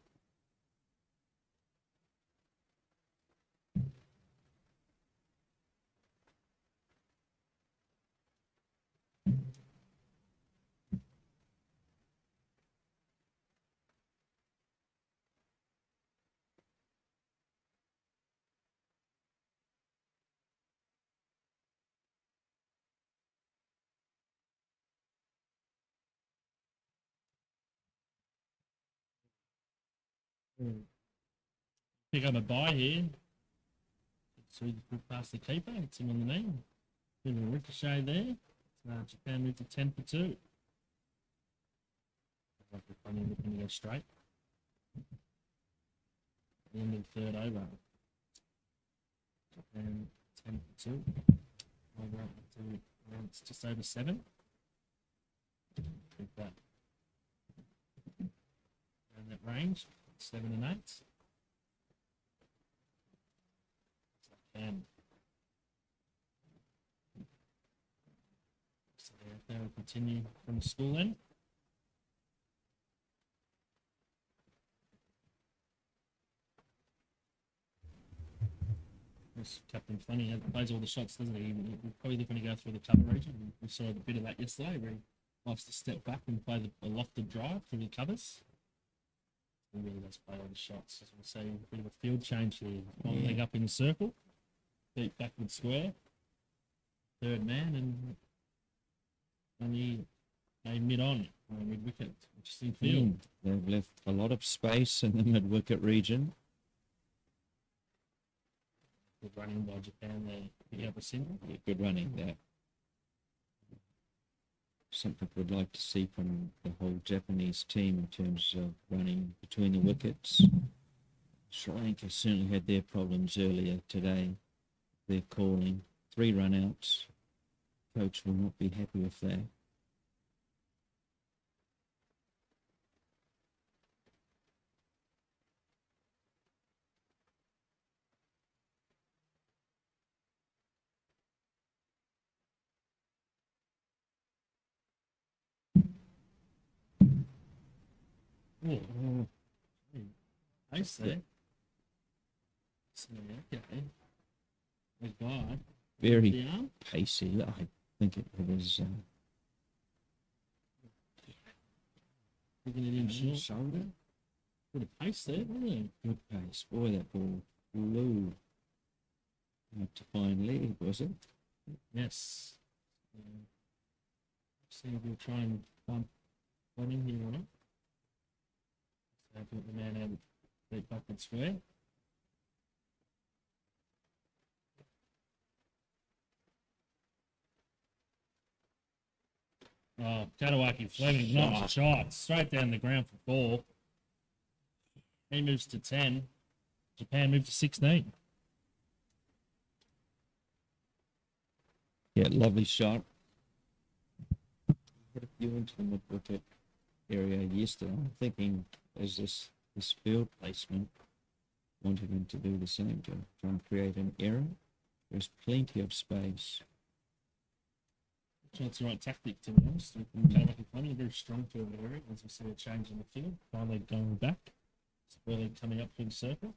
Pick up a bye here. So he just put past the keeper. It's him on the knee. Bit of a ricochet there. Japan moved to 10 for 2. Funny looking to go straight. The end of the third over. Japan 10 for 2. Over up to it's just over 7. Keep that around that range. 7 and 8. So they will continue from the school end. This Captain Funny plays all the shots, doesn't he? He's probably looking to go through the cover region. We saw a bit of that yesterday where he likes to step back and play a lofted drive through the covers. He really does play all the shots. As we see, a bit of a field change here. One Yeah. leg up in the circle, deep backward square, third man, and only a mid-on, or mid-wicket. Interesting field. They've left a lot of space in the mid-wicket region. Good running by Japan there, picking up a single. Yeah, good running there. Something we'd like to see from the whole Japanese team in terms of running between the wickets. Sri Lanka certainly had their problems earlier today. They're calling 3 run-outs. Coach will not be happy with that. Oh, nice there. So, okay. The guy. Very The arm. pacey. I think it was Picking it in short. shoulder. Bit of pace there, wasn't it? Good pace. Boy, that ball flew out to fine leg, was it? Yes. See if we'll try and bump one in here or not. So put the man out deep backward square. Oh, Katawaki Fleming, nice shot. Straight down the ground for 4. He moves to 10. Japan moves to 16. Yeah, lovely shot. Hit a few into the mid-wicket area yesterday. I'm thinking, is this field placement wanted him to do the same, to try and create an error? There's plenty of space. That's the right tactic, to be honest. Katawaki Fleming, very strong field area, as we see a change in the field. Finally going back. Really coming up through the circle.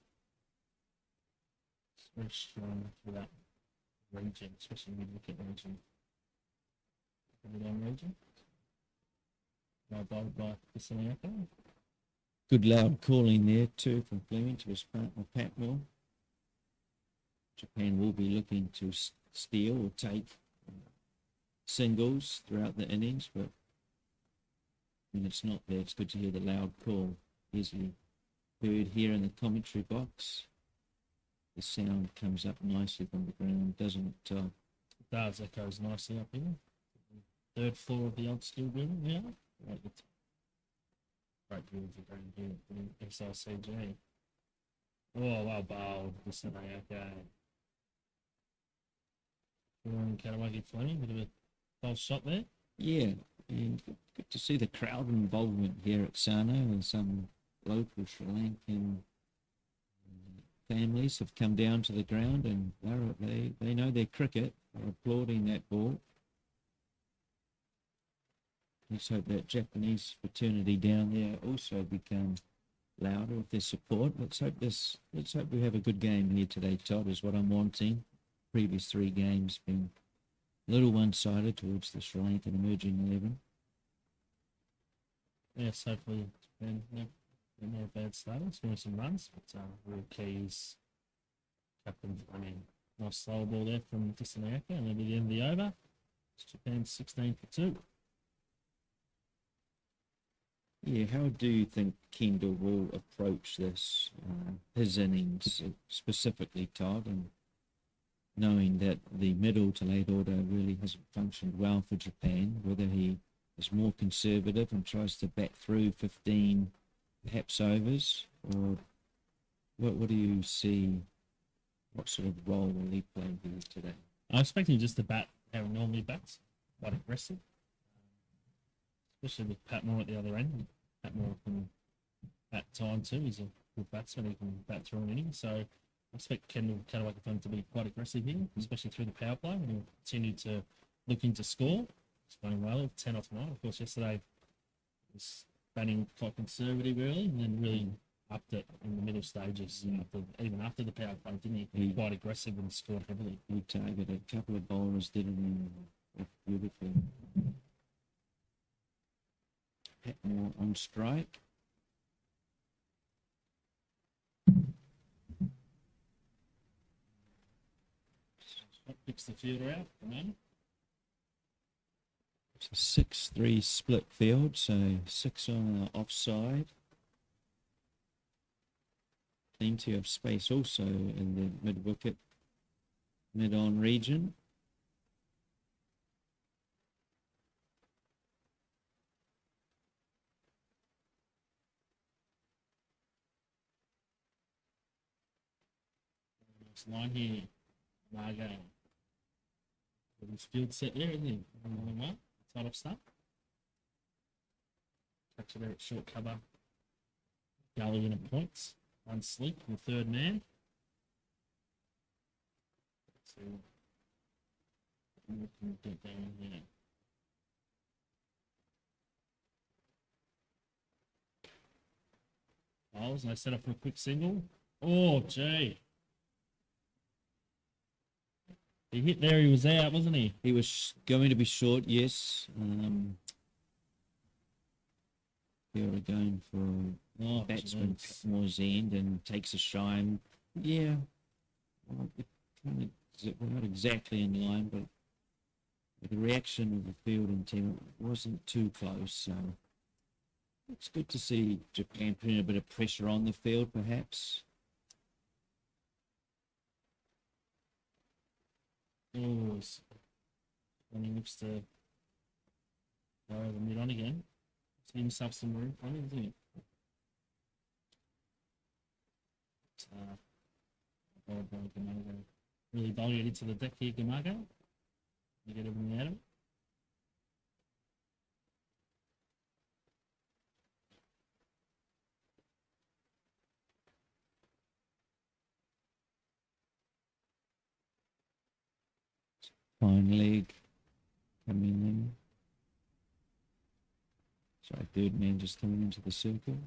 It's very strong for that region, especially mid-wicket region. The mid-on region. Now bowled by Kisaniaka. Good loud calling there too from Fleming to his partner Patmore. Japan will be looking to steal or take singles throughout the innings, but when it's not there, it's good to hear the loud call. Easily heard here in the commentary box. The sound comes up nicely from the ground, doesn't it? It does, echoes nicely up here. 3rd floor of the old school building now. Great building for going here in SRCG. Oh, well bowled. Kisaniaka. Katawaki Fleming, bit of a false shot there. Yeah, and good to see the crowd involvement here at Sano, and some local Sri Lankan families have come down to the ground, and they know their cricket. They're applauding that ball. Let's hope that Japanese fraternity down there also become louder with their support. Let's hope we have a good game here today, Todd, is what I'm wanting. Previous 3 games been a little one-sided towards the Sri Lankan emerging 11. Yes, hopefully Japan no bad starters, doing some runs, but real key is captain. Nice slow ball there from Kisaniaka, and then at the end of the over, it's Japan 16 for 2. Yeah, how do you think Kendall will approach this, his innings specifically, Todd, and knowing that the middle to late order really hasn't functioned well for Japan, whether he is more conservative and tries to bat through 15 perhaps overs, or what do you see? What sort of role will he play here today? I expect him just to bat how he normally bats, quite aggressive, especially with Patmore at the other end. Patmore can bat time too. He's a good batsman. He can bat through an inning. So I expect Katawaki Fleming to be quite aggressive here, especially through the power play, and he'll continue to looking to score. He's playing well, 10 off 9. Of course, yesterday he was batting quite conservative early, and then really upped it in the middle stages, even after the power play, didn't he? He was quite aggressive and scored heavily. He targeted a couple of bowlers, didn't he? Beautifully. Patmore on strike. That picks the fielder out at the moment. It's a 6-3 split field, so 6 on the offside. Plenty of space also in the mid-wicket, mid-on region. Nice line here. Margo. His field set there, isn't he? Well, side off start. Catch it there at short cover. Gully in at points. One sleep from the third man. Let's see what we can get down here. Bowls, and they set up for a quick single. Oh, gee. He hit there, he was out, wasn't he? He was going to be short, yes. Fielder going for batsman towards the end and takes a shine. Yeah, well, it kind of we're not exactly in line, but the reaction of the fielding team wasn't too close. So it's good to see Japan putting a bit of pressure on the field, perhaps. Oh, when he looks to go over mid on again. He's giving himself some room for him, isn't he? Really bowling it into the deck here, Gamago. You get everything out of it. Fine leg coming in. Sorry, third man just coming into the circle.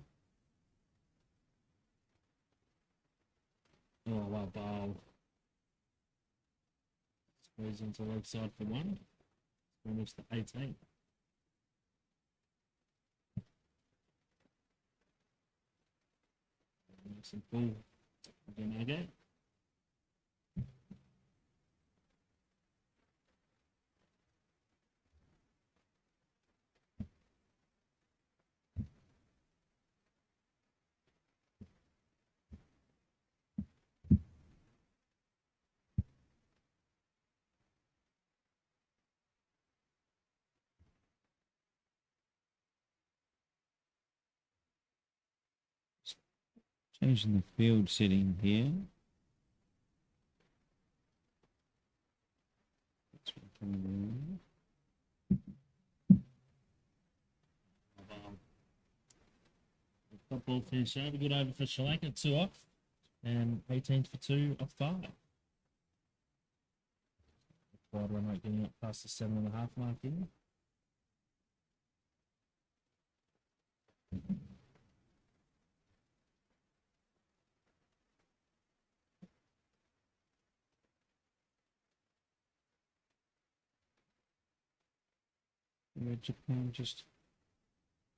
Oh, wow, bowl. Squeeze into leg side for one. Almost to 18. Nice and full. Gamago. Changing the field setting here. That's what coming in. Top ball finish over. Good over for Sri Lanka. 2 off. And 18 for 2 off 5. Wide run rate getting up past the 7.5 mark in. Japan just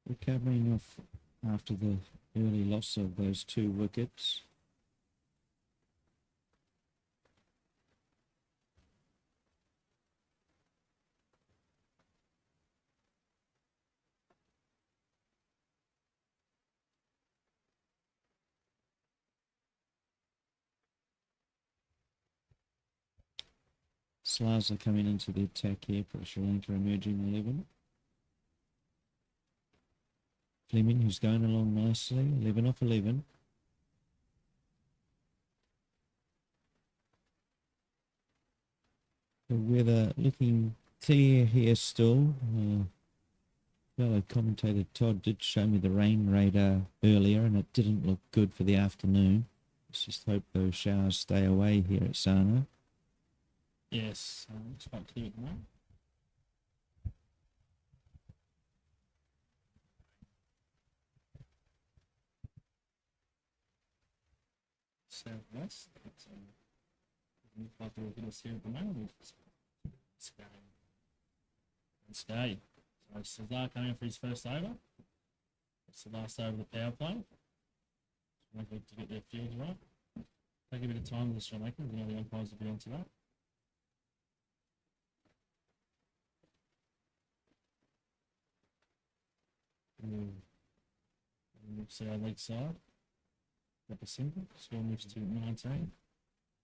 recovering off after the early loss of those 2 wickets. Slaza coming into the attack here for Sri Lanka emerging 11. Fleming, who's going along nicely, 11 off 11. The weather looking clear here still. Fellow commentator Todd did show me the rain radar earlier and it didn't look good for the afternoon. Let's just hope those showers stay away here at Sano. Yes, it's quite clear at the moment. Southwest. It's like we're going to see at the moment. Skye. So Cesar coming in for his first over. It's the last over of the power play. Make to get their fields right. Take a bit of time with the Sri Lankans. You know the umpires will be on to that. So our leg side. Got the single. Score moves to 19.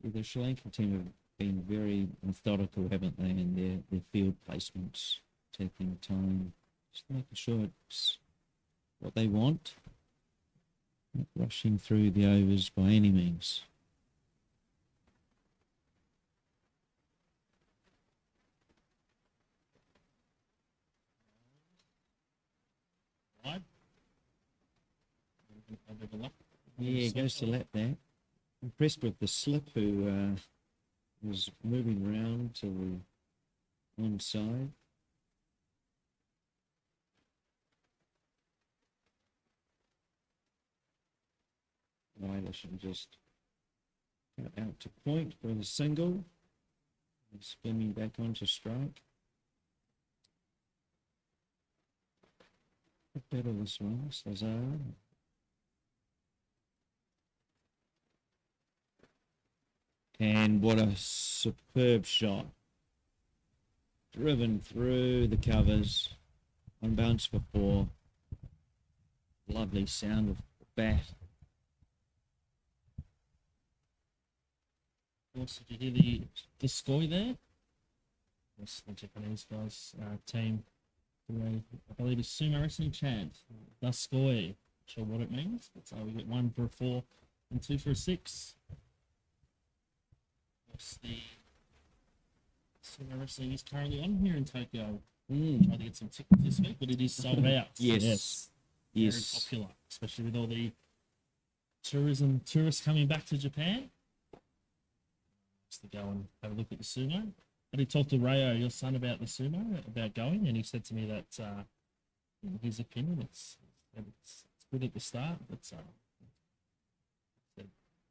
The Sri Lankan team have been very methodical, haven't they, in their field placements, taking time, just making sure it's what they want, not rushing through the overs by any means. Wide. Yeah, goes to lap there. Impressed with the slip who was moving around to the onside. Ryder should just cut out to point for the single. And spinning back onto strike. Better this one, Slazar. And what a superb shot. Driven through the covers. On bounce for 4. Lovely sound of the bat. Also, did you hear the score there? Yes, the Japanese guys team. I believe it's sumo wrestling chant. The score. Not sure what it means. But we get 1 for a 4 and 2 for a 6. Yes, the sumo wrestling is currently on here in Tokyo. Trying to get some tickets this week, but it is sold out. Yes. Very popular, especially with all the tourists coming back to Japan. Just to go and have a look at the sumo. But he talked to Rayo, your son, about the sumo, about going, and he said to me that, in his opinion, it's good at the start, but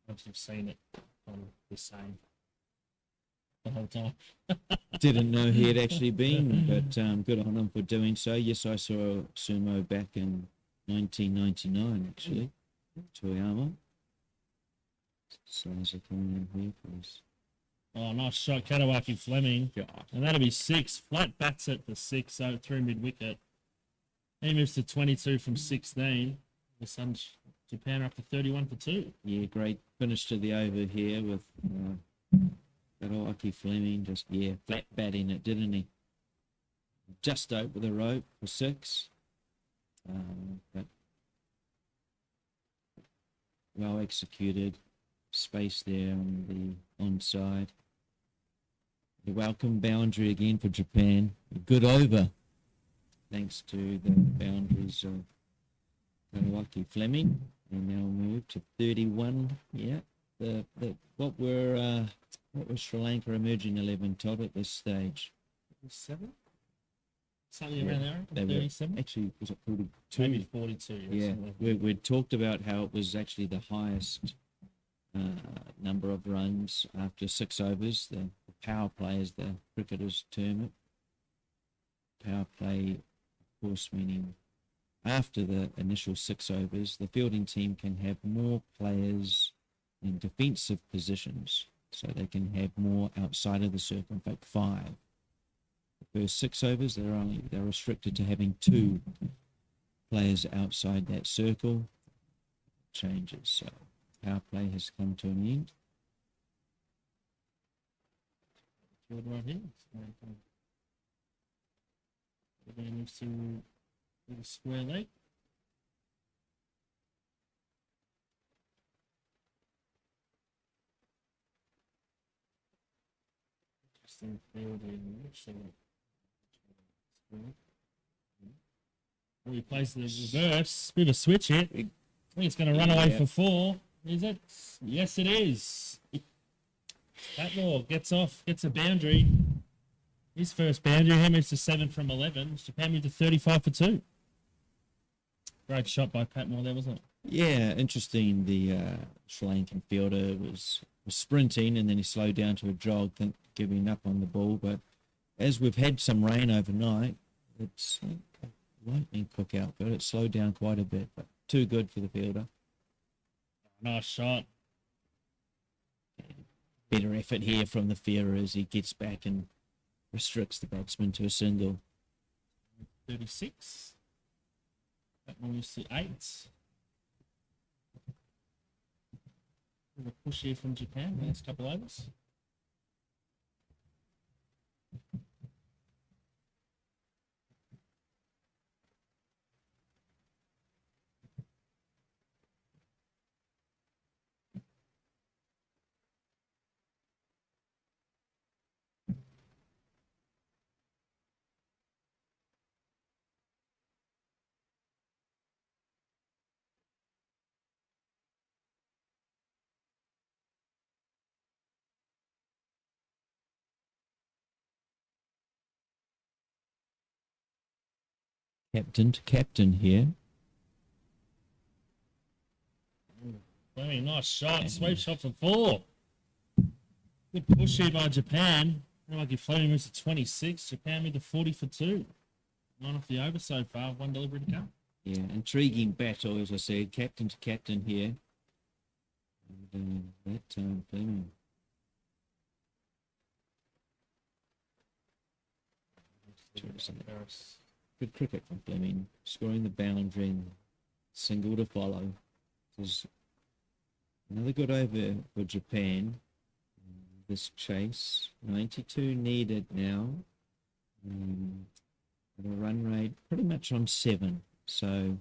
once you've seen it, kind of the same the whole time. Didn't know he had actually been, but good on him for doing so. Yes, I saw sumo back in 1999, actually, Toyama. So as a coming in here, please. Oh, nice shot, Katawaki Fleming. God. And that'll be 6. Flat bats it for 6, so through mid-wicket. He moves to 22 from 16. The Suns, Japan are up to 31 for 2. Yeah, great finish to the over here with Katawaki Fleming. Just, flat batting it, didn't he? Just over the rope for 6. But well executed. Space there on the onside. The welcome boundary again for Japan. A good over, thanks to the boundaries of Katawaki Fleming. And now move to 31. Yeah, what was Sri Lanka emerging 11, Todd, at this stage? 7? Something around there. They were 37? actually, was it 42? Maybe 42. Yeah, we talked about how it was actually the highest number of runs after 6 overs. The power play, as the cricketers term it. Power play, of course, meaning after the initial 6 overs, the fielding team can have more players in defensive positions, so they can have more outside of the circle. In fact, 5. The first 6 overs, they're restricted to having 2 players outside that circle. Changes, so power play has come to an end. Right here. We're going to move to the square leg. Interesting fielding. Well, he plays the reverse. Bit of a switch here. I think it's going to run away for 4. Is it? Yes, it is. Patmore gets off, gets a boundary. His first boundary. He moves to 7 from 11. Japan moved to 35 for 2. Great shot by Patmore there, wasn't it? Yeah, interesting. The Sri Lankan fielder was sprinting and then he slowed down to a jog, giving up on the ball. But as we've had some rain overnight, it's like a lightning cookout, but it slowed down quite a bit. But too good for the fielder. Nice shot. Better effort here from the fielder as he gets back and restricts the batsman to a single. 36. That moves to 8. A push here from Japan, last couple overs. Captain to captain here. Very nice shot. Sweep shot for 4. Good push here by Japan. Like if Fleming moves to 26, Japan made to 40 for 2. 9 off the over so far. 1 delivery to go. Yeah, intriguing battle, as I said. Captain to captain here. And that time, Fleming. Good cricket from Fleming. Scoring the boundary and single to follow. This is another good over for Japan. This chase. 92 needed now. At a run rate pretty much on 7. So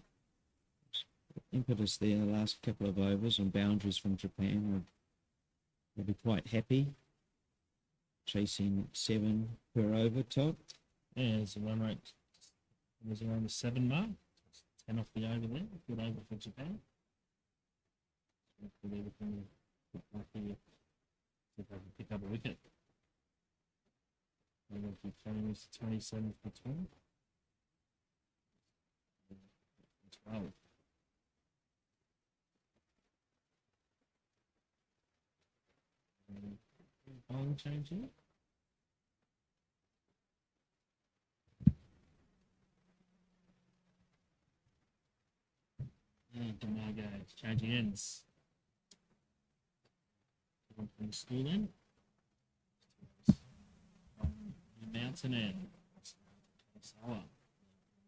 impetus there the last couple of overs and boundaries from Japan will be quite happy. Chasing 7 per over top. Yeah, there's a run rate. It was around the 7 mark. 10 off the over there. Good over for Japan. Pick up a wicket. And if Fleming is 27 for 20. 12. Bowling change here. And Demago changing ends. From the school end. The mountain end.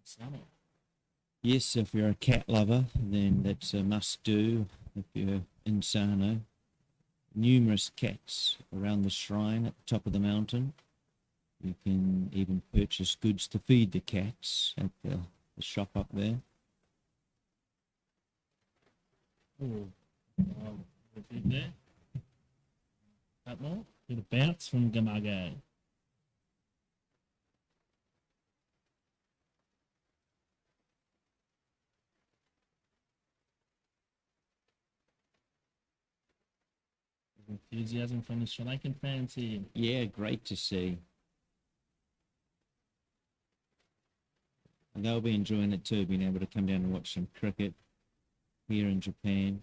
Sano. Yes, if you're a cat lover, then that's a must-do. If you're in Sano, numerous cats around the shrine at the top of the mountain. You can even purchase goods to feed the cats at the shop up there. Oh, there. That more. Get a bounce from Gamago. Enthusiasm from the Sri Lankan fans here. Yeah, great to see. And they'll be enjoying it too, being able to come down and watch some cricket here in Japan.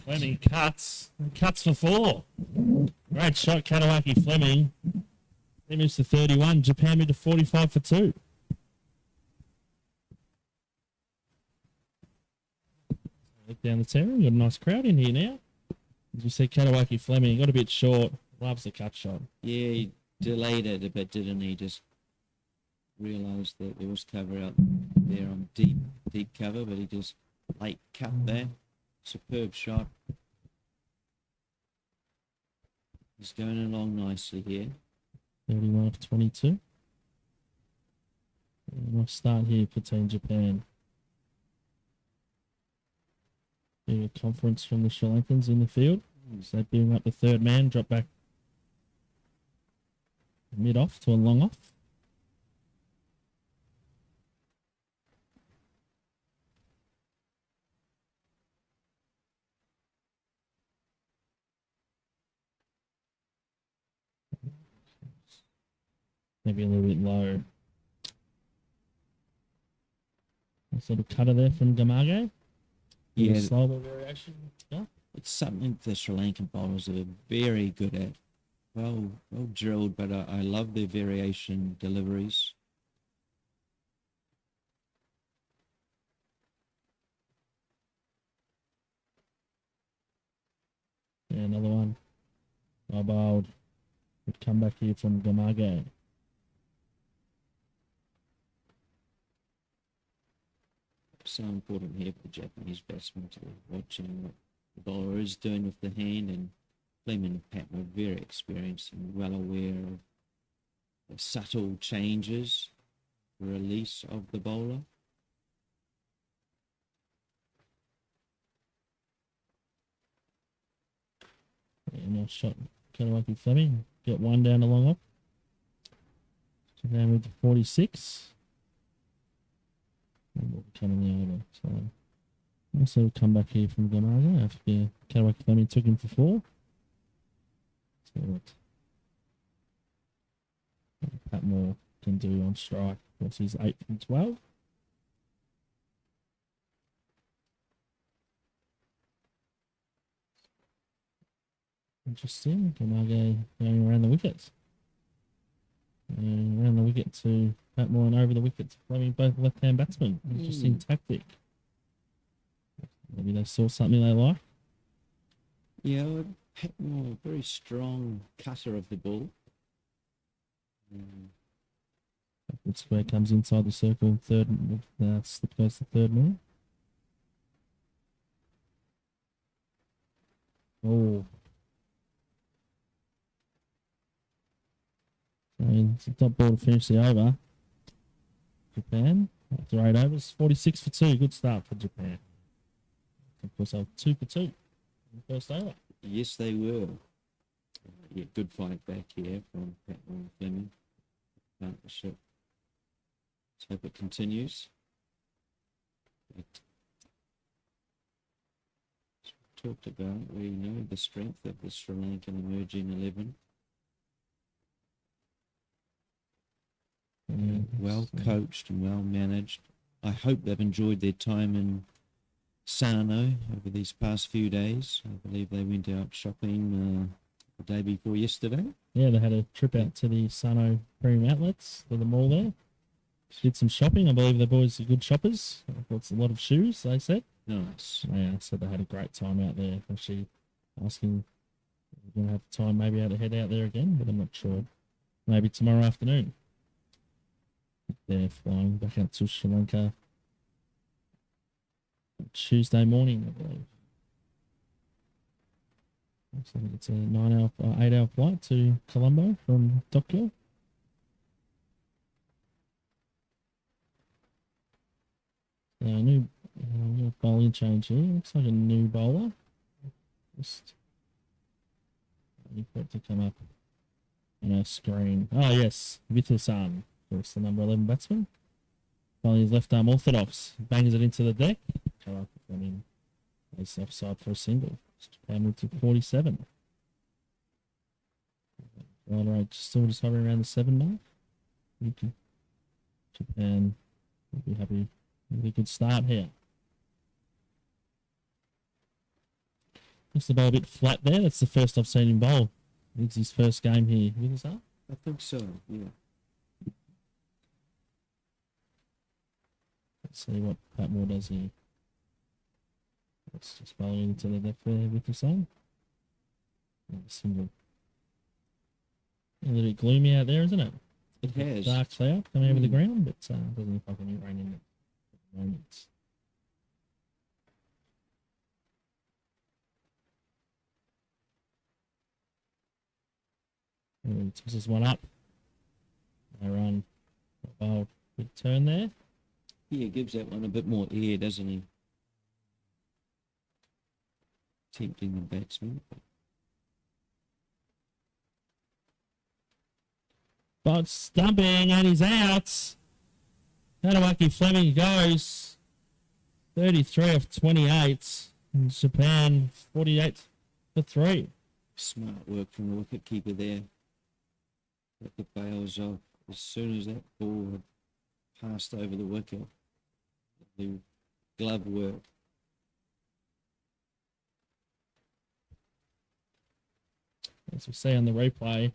Fleming cuts for 4. Great shot, Katawaki Fleming. He moves to 31. Japan moved to 45 for 2. Look down the terrace. Got a nice crowd in here now. As you see, Katawaki Fleming got a bit short. Loves the cut shot. Yeah, he delayed it a bit, didn't he? Just realised that there was cover out there on deep cover, but he just late cut there. Superb shot. He's going along nicely here. 31 for 22. Nice start here for Team Japan. A conference from the Sri Lankans in the field. So being up the third man, drop back mid off to a long off. Maybe a little bit low. Nice little cutter there from Gamago. Yeah, Slow variation. Yeah. it's something the Sri Lankan bowlers are very good at. Well drilled, but I love their variation deliveries. Yeah, another one. Well bowled. Would come back here from Gamago. so important here for the Japanese batsman to watching what the bowler is doing with the hand, and Fleming and Patton are very experienced and well aware of the subtle changes, the release of the bowler. Yeah, nice shot. Kanawaki Fleming. Get one down the long off. Japan with the 46. And we'll be coming over. So also come back here from Gamaga after Kanawaki Fleming took him for 4. So what Patmore can do on strike. What's his 8 from 12? Interesting. Gamaga going around the wicket. And around the wicket to Patmore and over the wicket to Fleming, both left-hand batsmen. Interesting tactic. Maybe they saw something they like. Yeah, Patmore, very strong cutter of the ball. Backward square comes inside the circle. Third, slip goes to third man. Oh. It's a top ball to finish the over. Japan, after 8 overs, 46 for 2. Good start for Japan. Of course, they were 2 for 2 in the first over. Yes, they were. Yeah, good fight back here from Patmore and Fleming. Partnership. Let's hope it continues. But, as we talked about, we know the strength of the Sri Lankan emerging 11. Well coached and well managed. I hope they've enjoyed their time in Sano over these past few days. I believe they went out shopping the day before yesterday. Yeah, they had a trip out to the Sano Premium Outlets, to the mall there. Did some shopping. I believe the boys are good shoppers. Bought a lot of shoes, they said. Nice. Yeah, so they had a great time out there. Actually asking if we're going to have time maybe to head out there again, but I'm not sure. Maybe tomorrow afternoon. They're flying back out to Sri Lanka Tuesday morning, I believe. So I think it's a 8-hour flight to Colombo from Tokyo. So a new bowling change here. Looks like a new bowler. Just waiting for it to come up on our screen. Oh yes, Vithu-san. It's the number 11 batsman. Bowling his left arm orthodox. Bangs it into the deck. I mean, it's offside for a single. Japan moved to 47. Bowler rate still just hovering around the 7 mark. Japan will be happy with a good start here. Looks the ball a bit flat there. That's the first I've seen him bowl. It's his first game here. With us up? I think so, yeah. Let's see what Patmore does here. Let's just bowl into the left there with the sun. Single. A little bit gloomy out there, isn't it? It has. Dark cloud coming over the ground, but doesn't look like any rain in it at the moment. And he tosses one up. They run. Bowl. Good turn there. Yeah, gives that one a bit more air, doesn't he? Tempting the batsman. But stumping and he's out. Kanawaki Fleming goes 33 of 28. And Japan 48 for 3. Smart work from the wicketkeeper there. Let the bails off as soon as that ball had passed over the wicket. The glove work. As we see on the replay,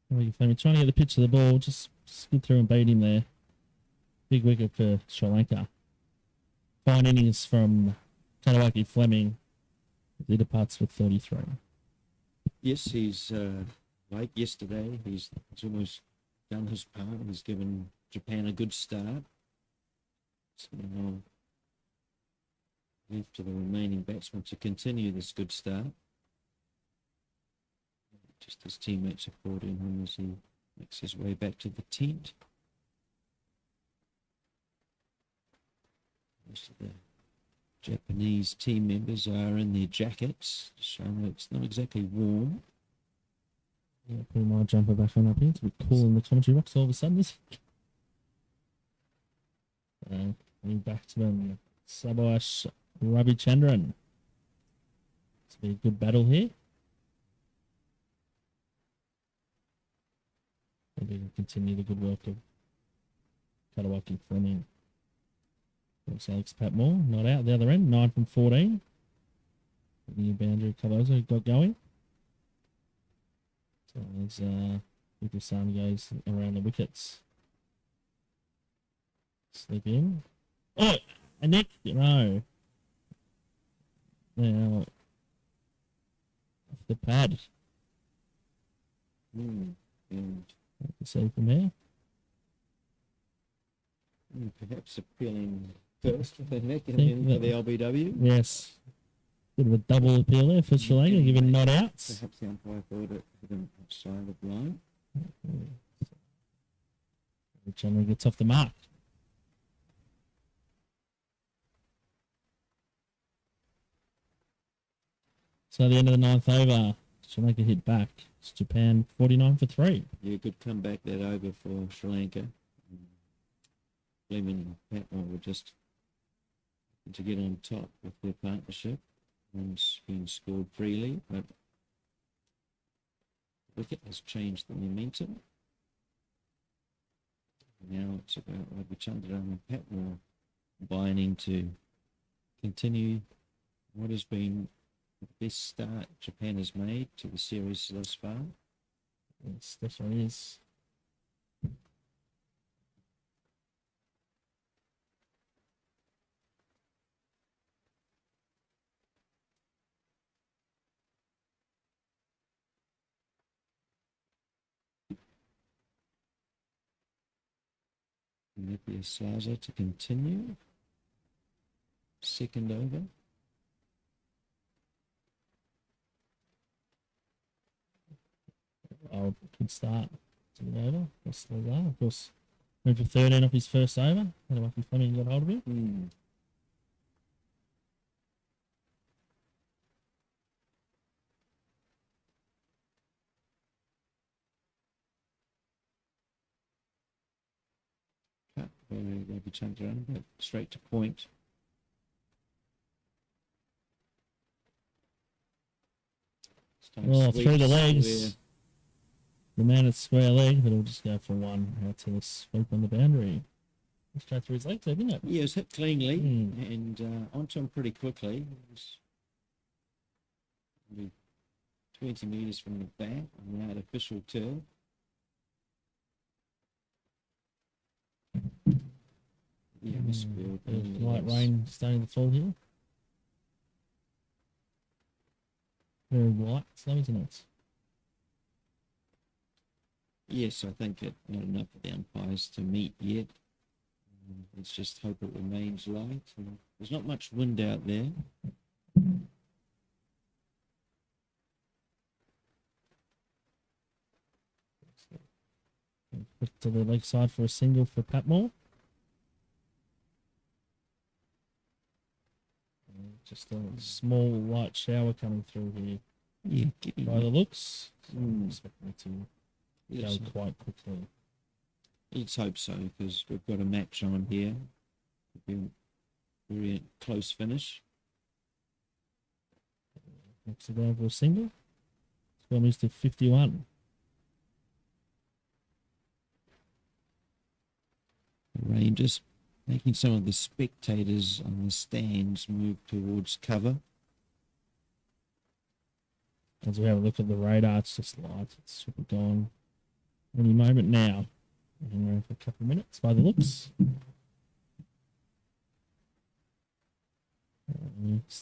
Fleming trying to get the pitch of the ball, just skid through and beat him there. Big wicket for Sri Lanka. Fine innings from Kanawaki Fleming. He departs with 33. Yes, he's like yesterday. He's almost done his part. He's given Japan a good start. So left to the remaining batsmen to continue this good start. Just his teammates supporting him as he makes his way back to the tent. Most of the Japanese team members are in their jackets, showing that it's not exactly warm. Yeah, putting my jumper back on up here. It's a bit cool in the commentary box all of a sudden. New batsman, Sabash Ravichandran. It's been a good battle here. Maybe we'll continue the good work of Katawaki Fleming. Looks Alex Patmore, not out the other end, 9 from 14. The new boundary Calozo got going. So as Sano goes around the wickets. Slip in. Oh, a nick. No. Now, off the pad. And See from there. perhaps appealing first with the neck and Think then for that- the LBW. Yes. Bit of a double appeal there for Sri Lanka, giving not outs. Perhaps the umpire thought it didn't outside the line. Generally gets off the mark. So at the end of the 9th over, Sri Lanka hit back. It's Japan 49 for 3. Yeah, good comeback that over for Sri Lanka. Fleming and Patmore were just to get on top with their partnership. One's been scored freely, but the wicket has changed the momentum. Now it's about Ravichandran and Patmore combining to continue what has been the best start Japan has made to the series thus far. Yes, definitely is. Nipia Slaza to continue. Second over. Oh, good start to the over. That's the goal. Of course, went for 13 off his first over. Katawaki Fleming got hold of him. Cut by Ravichandran, but straight to point. Well, through the legs. The man at square leg, but he'll just go for one out to the sweep on the boundary. Straight through his legs, didn't it? Yeah, it was hit cleanly and onto him pretty quickly. It was maybe 20 metres from the bat on the artificial turn. Yeah, misfield. Light rain starting to fall here. Very light, slow, isn't it? Yes, I think not enough for the umpires to meet yet. Let's just hope it remains light. There's not much wind out there. Put to the leg side for a single for Patmore. Just a small light shower coming through here. Yeah, By the looks, Mm. expecting it to Yes, go quite quickly. let's hope so, because we've got a match on here. It'll be a very close finish. Next to down for a single. Score moves to 51. Rangers making some of the spectators on the stands move towards cover. As we have a look at the radar, it's just light. It's super gone any moment now. Hang around for a couple of minutes by the looks.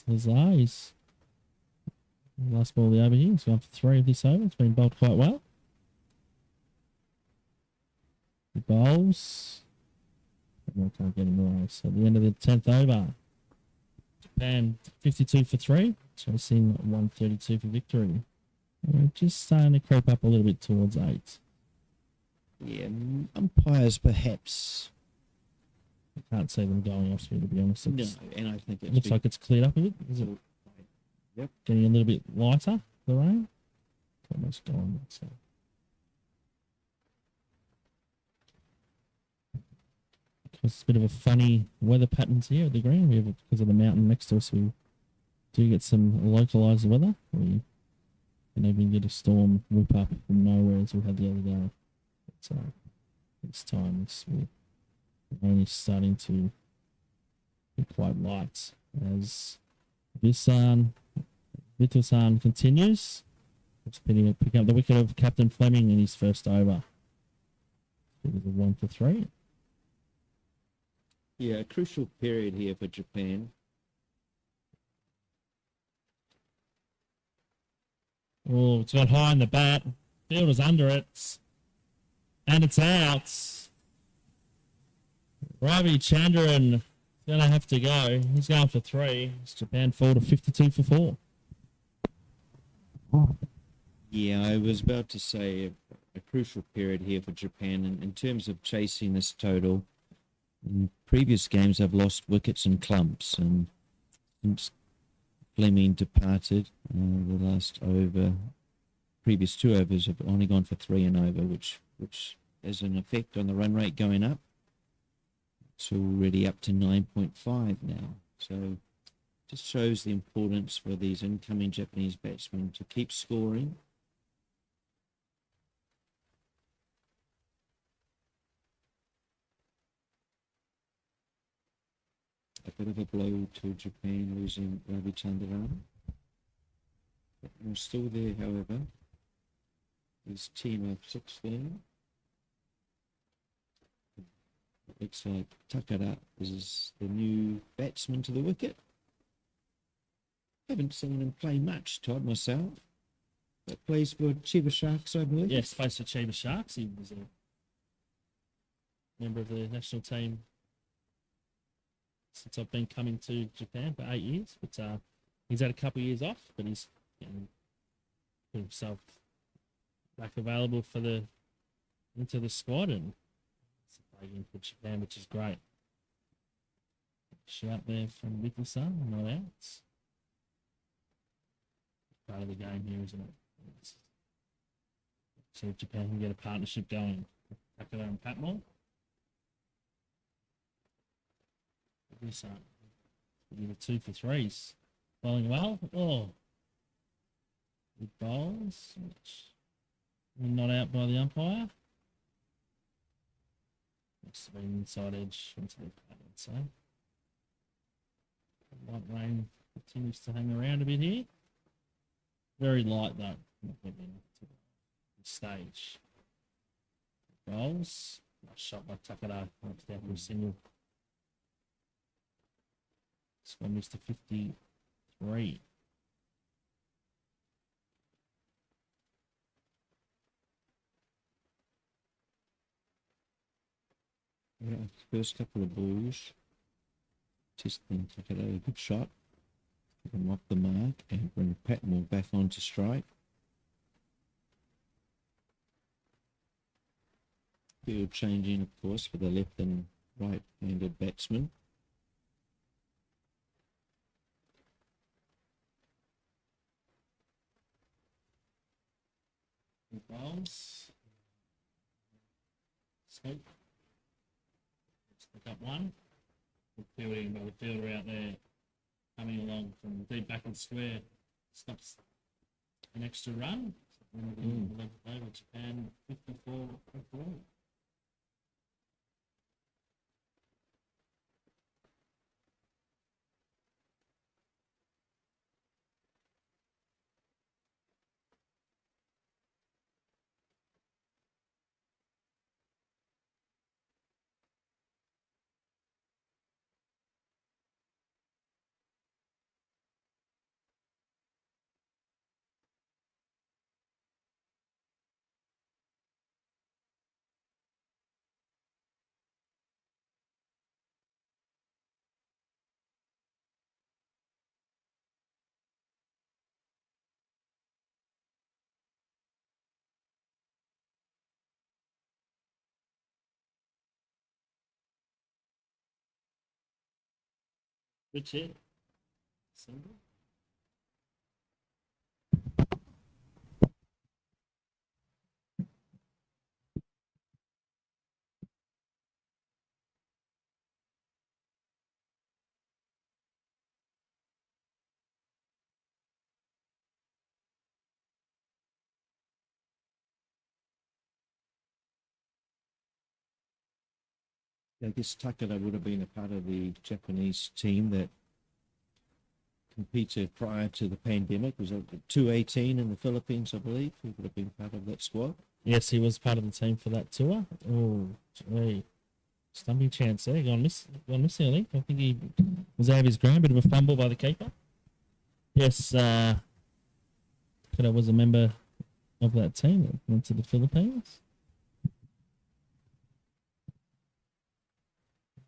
Lazar, he's last ball of the over here. He's gone for 3 of this over. It's been bowled quite well. He bowls. I can't get him away. So at the end of the 10th over, Japan 52 for 3. Chasing 132 for victory. Just starting to creep up a little bit towards 8. Yeah, umpires perhaps. I can't see them going off here, to be honest. No, and I think It looks like it's cleared up a bit. Is it Yep. getting a little bit lighter, the rain? It's almost gone. So. It's a bit of a funny weather patterns here at the green. We have, because of the mountain next to us, we do get some localised weather. We can even get a storm whip up from nowhere as we had the other day. But, this time we're only starting to be quite light as Vittelson continues. It's picking up the wicket of Captain Fleming in his first over. It was a 1 for 3. Yeah, a crucial period here for Japan. Oh, it's got high in the bat. Fielder's under it. And it's out. Ravi Chandran is going to have to go. He's going for 3. It's Japan fall to 52 for 4. Yeah, I was about to say a crucial period here for Japan in terms of chasing this total. In previous games, they've lost wickets and clumps, and since Fleming departed, the last over, previous 2 overs have only gone for 3 and over, which has an effect on the run rate going up. It's already up to 9.5 now, so just shows the importance for these incoming Japanese batsmen to keep scoring. A bit of a blow to Japan losing Ravi Chandran. But we're still there, however. His team of 16. It looks like Takara is the new batsman to the wicket. Haven't seen him play much, Todd, myself. That plays for Chiba Sharks, I believe. Yes, plays for Chiba Sharks. He was a member of the national team since I've been coming to Japan for 8 years. But he's had a couple of years off, but he's put himself back available for into the squad and playing for Japan, which is great. Shout there from Vittelson, not out. Part of the game here, isn't it? So if Japan can get a partnership going, Takara and Patmore. This the 2 for 3s. Bowling well. Oh. Good bowls. Not out by the umpire. Must have been inside edge into the pat, I'd say. Light rain continues to hang around a bit here. Very light though. Not getting to the stage. Bowls. Nice shot by Takara. Knocks down for a single. Score moves to 53. Yeah, first couple of balls. Just then Takara, a good shot. Put him off the mark and bring Patmore back onto strike. Field changing, of course, for the left and right-handed batsman. Bowls. Scope. Let's pick up one. Good fielding by the fielder out there. Coming along from deep back and square. Stops an extra run. Over Japan 54. Good hit. Single. I guess Takada would have been a part of the Japanese team that competed prior to the pandemic. Was it 218 in the Philippines, I believe? He would have been part of that squad. Yes, he was part of the team for that tour. Oh, gee. Stumping chance there. Gone miss early. I think he was out of his ground. Bit of a fumble by the keeper. Yes, Takada was a member of that team that went to the Philippines.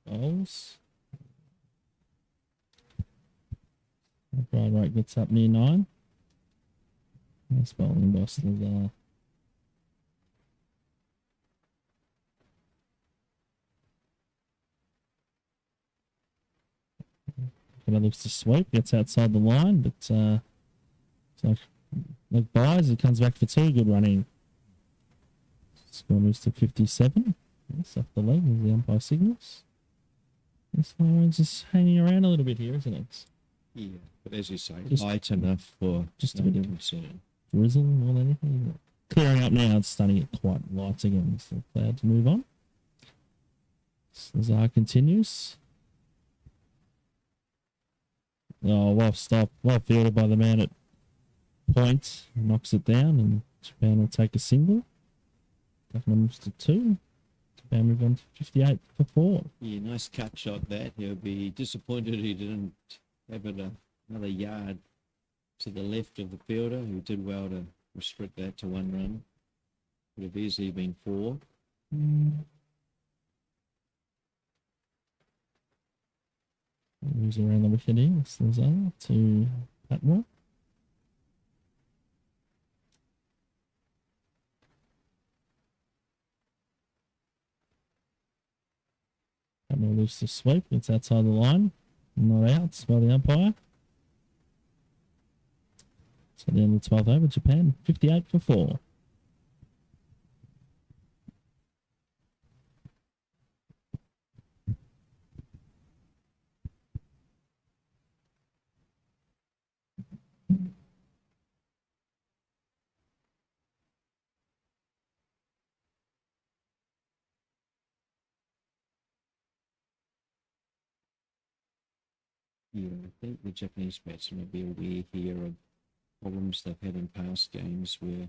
Bowls. Brian Wright gets up near 9. Nice bowling by Slazar. Takada looks to sweep, gets outside the line, but so like buys, it comes back for 2. Good running. Score moves to 57. That's off the leg as the umpire signals. This one's just hanging around a little bit here, isn't it? Yeah, but as you say, Just- light enough for just a no bit of- concern. Drizzle more than anything. Clearing up now, it's starting to get quite light again. So the clouds move on. Slazar continues. Oh, well stopped. Well fielded by the man at point. Knocks it down, and Japan will take a single. That moves to 2. Japan move on to 58 for 4. Yeah, nice cut shot that. He'll be disappointed he didn't have it another yard to the left of the fielder, who did well to restrict that to 1 run. Could have easily been 4. Moves around the wicket here. Slazar to Patmore. Patmore loses the sweep. It's outside the line. Not out by the umpire. So the end of the 12th over, Japan 58 for 4. Yeah, I think the Japanese batsmen will be aware here of problems they've had in past games where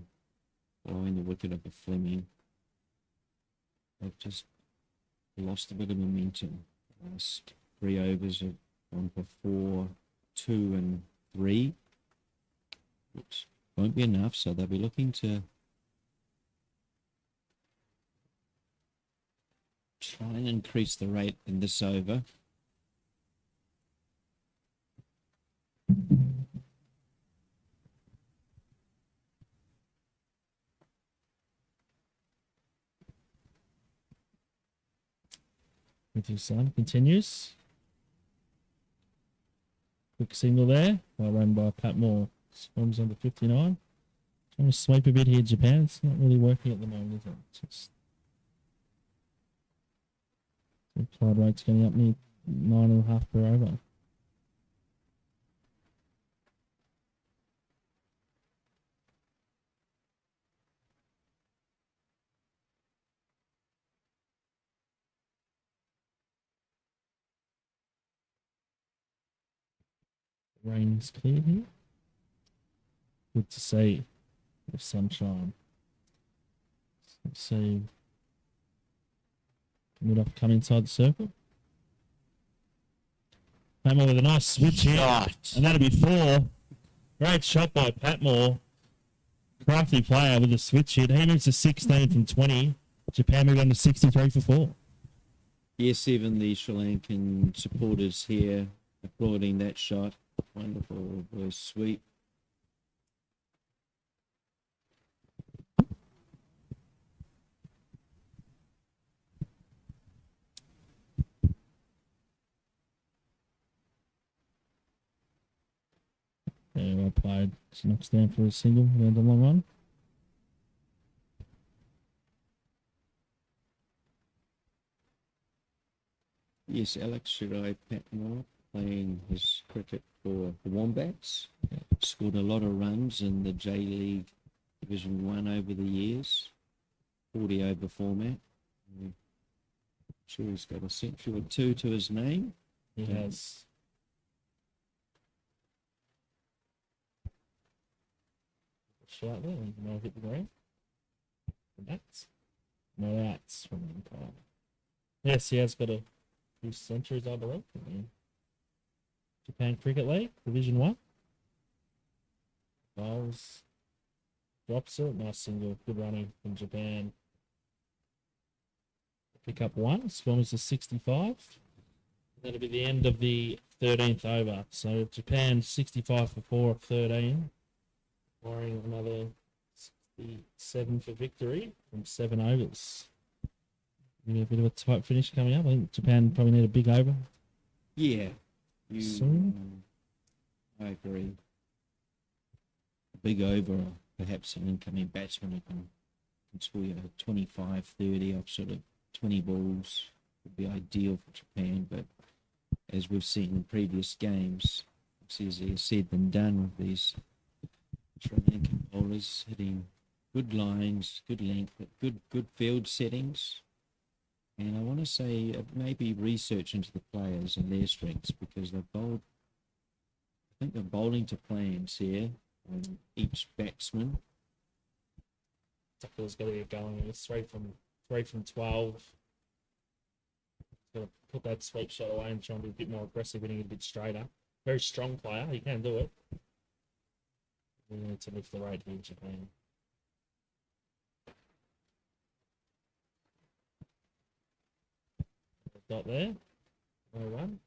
blowing the wicket of a Fleming, they've just lost a bit of momentum. Last 3 overs have gone for 4, 2 and 3, which won't be enough, so they'll be looking to try and increase the rate in this over. With his son continues. Quick single there. Well run by Patmore. Swarms on to 59. Trying to sweep a bit here, Japan. It's not really working at the moment, is it? Just the applied rate's getting up near 9.5 per over. Rain's cleared here. Good to see the sunshine. Let's see. Mid off come inside the circle. Patmore with a nice switch here. And that'll be 4. Great shot by Patmore. Crafty player with a switch hit. He moves to 16 from 20. Japan move on to 63 for 4. Yes, even the Sri Lankan supporters here applauding that shot. Wonderful reverse sweep. Yeah, well played. She knocks down for a single around the long run. Yes, Alex Shirai Patmore playing his cricket for the Wombats. Scored a lot of runs in the J League Division 1 over the years. 40 over format. I'm sure he's got a century or two to his name. He has. Shot there. He might hit the ground. That's no outs from the umpire. Yes, he has got a few centuries, I believe. In the Japan Cricket League, Division 1. Bowls. Drops it. Nice single. Good running from Japan. Pick up one. Score is to 65. That'll be the end of the 13th over. So Japan 65 for 4 of 13. Scoring another 67 for victory from 7 overs. Maybe a bit of a tight finish coming up. I think Japan probably need a big over. Yeah. Soon. I agree. A big over, or perhaps an incoming batsman who can score you 25, 30 off sort of 20 balls would be ideal for Japan. But as we've seen in previous games, it's easier said than done with these Sri Lankan bowlers hitting good lines, good length, but good field settings. And I want to say maybe research into the players and their strengths, because they've bowled, I think they're bowling to plans here on each batsman. Tucker's got to get going. It's 3 from 12. Got to put that sweep shot away and try and be a bit more aggressive, hitting it a bit straighter. Very strong player. He can do it. We need to lift the rate here in Japan. Dot there. No run.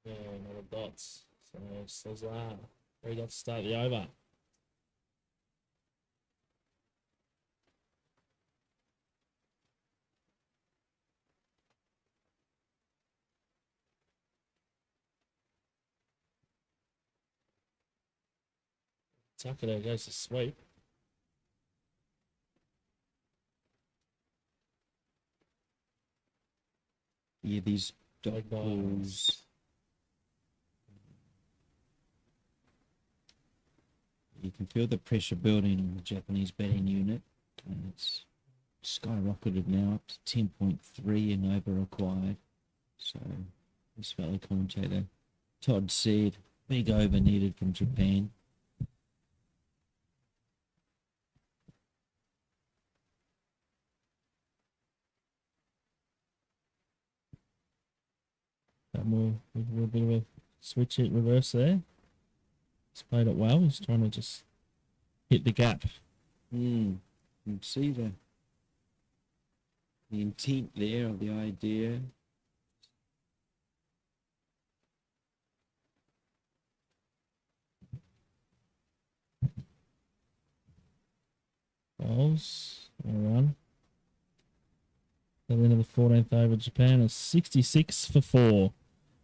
Yeah, another dots. So Cesar. 3 dots to start the over. Tucker there goes to sweep. Yeah, these dot Big balls. You can feel the pressure building on the Japanese batting unit. And it's skyrocketed now up to 10.3 and over required. So, this fellow commentator, Todd, said big over needed from Japan. A bit of a switch hit reverse there. He's played it well. He's trying to just hit the gap. You can see the intent there of the idea. Bowls. No run. The win of the 14th over. Japan is 66 for 4.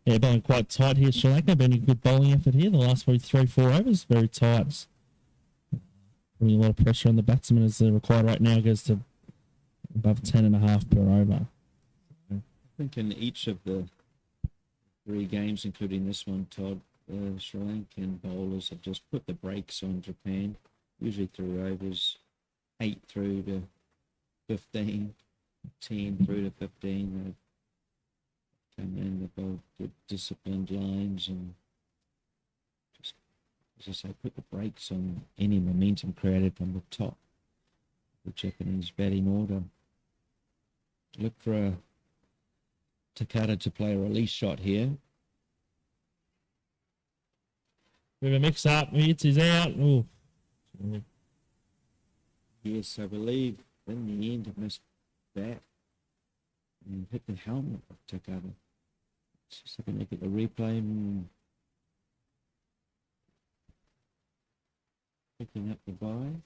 Yeah, bowling quite tight here. Sri Lanka been a good bowling effort here. The last probably 3-4 overs, very tight. Putting a lot of pressure on the batsman as the required rate now goes to above 10.5 per over. I think in each of the 3 games, including this one, Todd, the Sri Lankan bowlers have just put the brakes on Japan, usually through overs 8 through to 15, 10 through to 15. They've come in, they've bowled good disciplined lines and just, as I say, put the brakes on any momentum created from the top. The Japanese batting order. Look for a Takada to play a release shot here. We have a mix up. Hits is out. Ooh. Yes, I believe in the end he missed that and hit the helmet of Takada. Just have a look at the replay. Picking up the bye.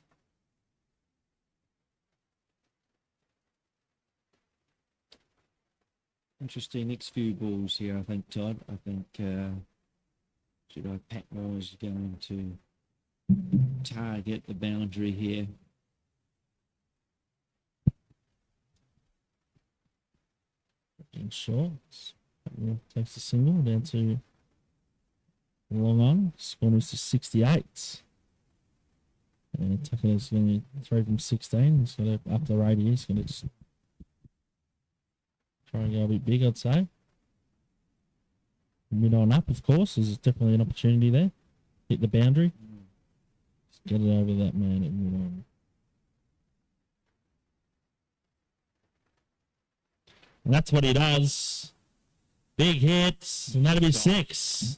Interesting next few balls here, I think, Todd. I think Judo Patmore is going to target the boundary here. In short, takes the single down to long on. Score moves to 68. And Tucker's going to throw from 16. He's got to up the radius. He's going to just try and go a bit big, I'd say. Mid on up, of course. There's definitely an opportunity there. Hit the boundary. Just get it over that man at mid on. And that's what he does. Big hits, and that'll be 6.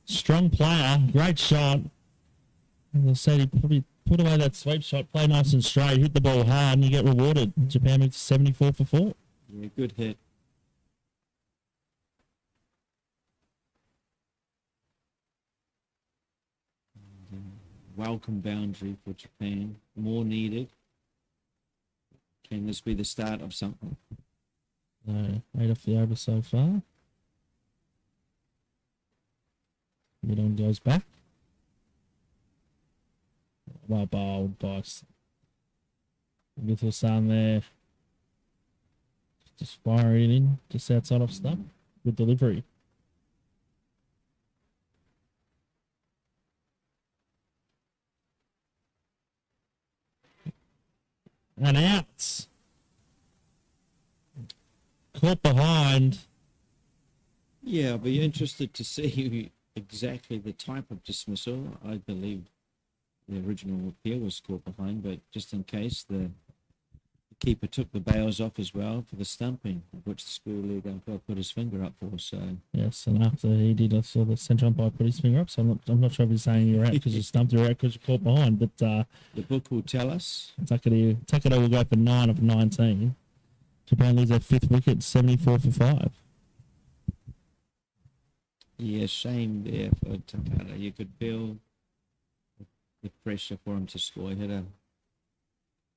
Strong player, great shot. As I said, he probably put away that sweep shot, play nice and straight, hit the ball hard, and you get rewarded. Japan moves to 74 for 4. Yeah, good hit. Welcome boundary for Japan. More needed. Can this be the start of something? 8 off the over so far. Mid on goes back. Well bowled by Little Sun there. Just fire it in, just outside off stump. Good delivery. And out. Caught behind. Yeah, I'll be interested to see exactly the type of dismissal. I believe the original appeal was caught behind, but just in case, the keeper took the bails off as well for the stumping, which the school league umpire put his finger up for. So yes, and after he did, I saw the centre umpire put his finger up. So I'm not sure if he's saying you're out because you stumped, you're out because you caught behind. But the book will tell us. Takeda will go for 9 of 19. Japan lose their 5th wicket, 74 for 5. Yeah, shame there for Takada. You could feel the pressure for him to score. He had a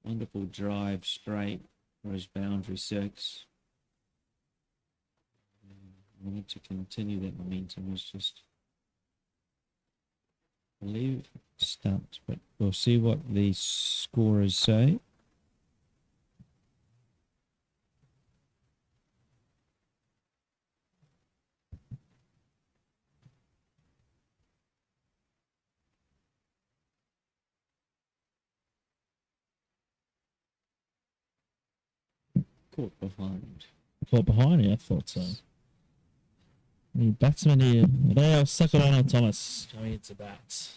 wonderful drive straight for his boundary 6. Wanted to continue that momentum. Was just, I believe, stumped. But we'll see what the scorers say. Caught behind. Caught behind, yeah, I thought so. The batsman here, Reo Sakurano Thomas, going into bat.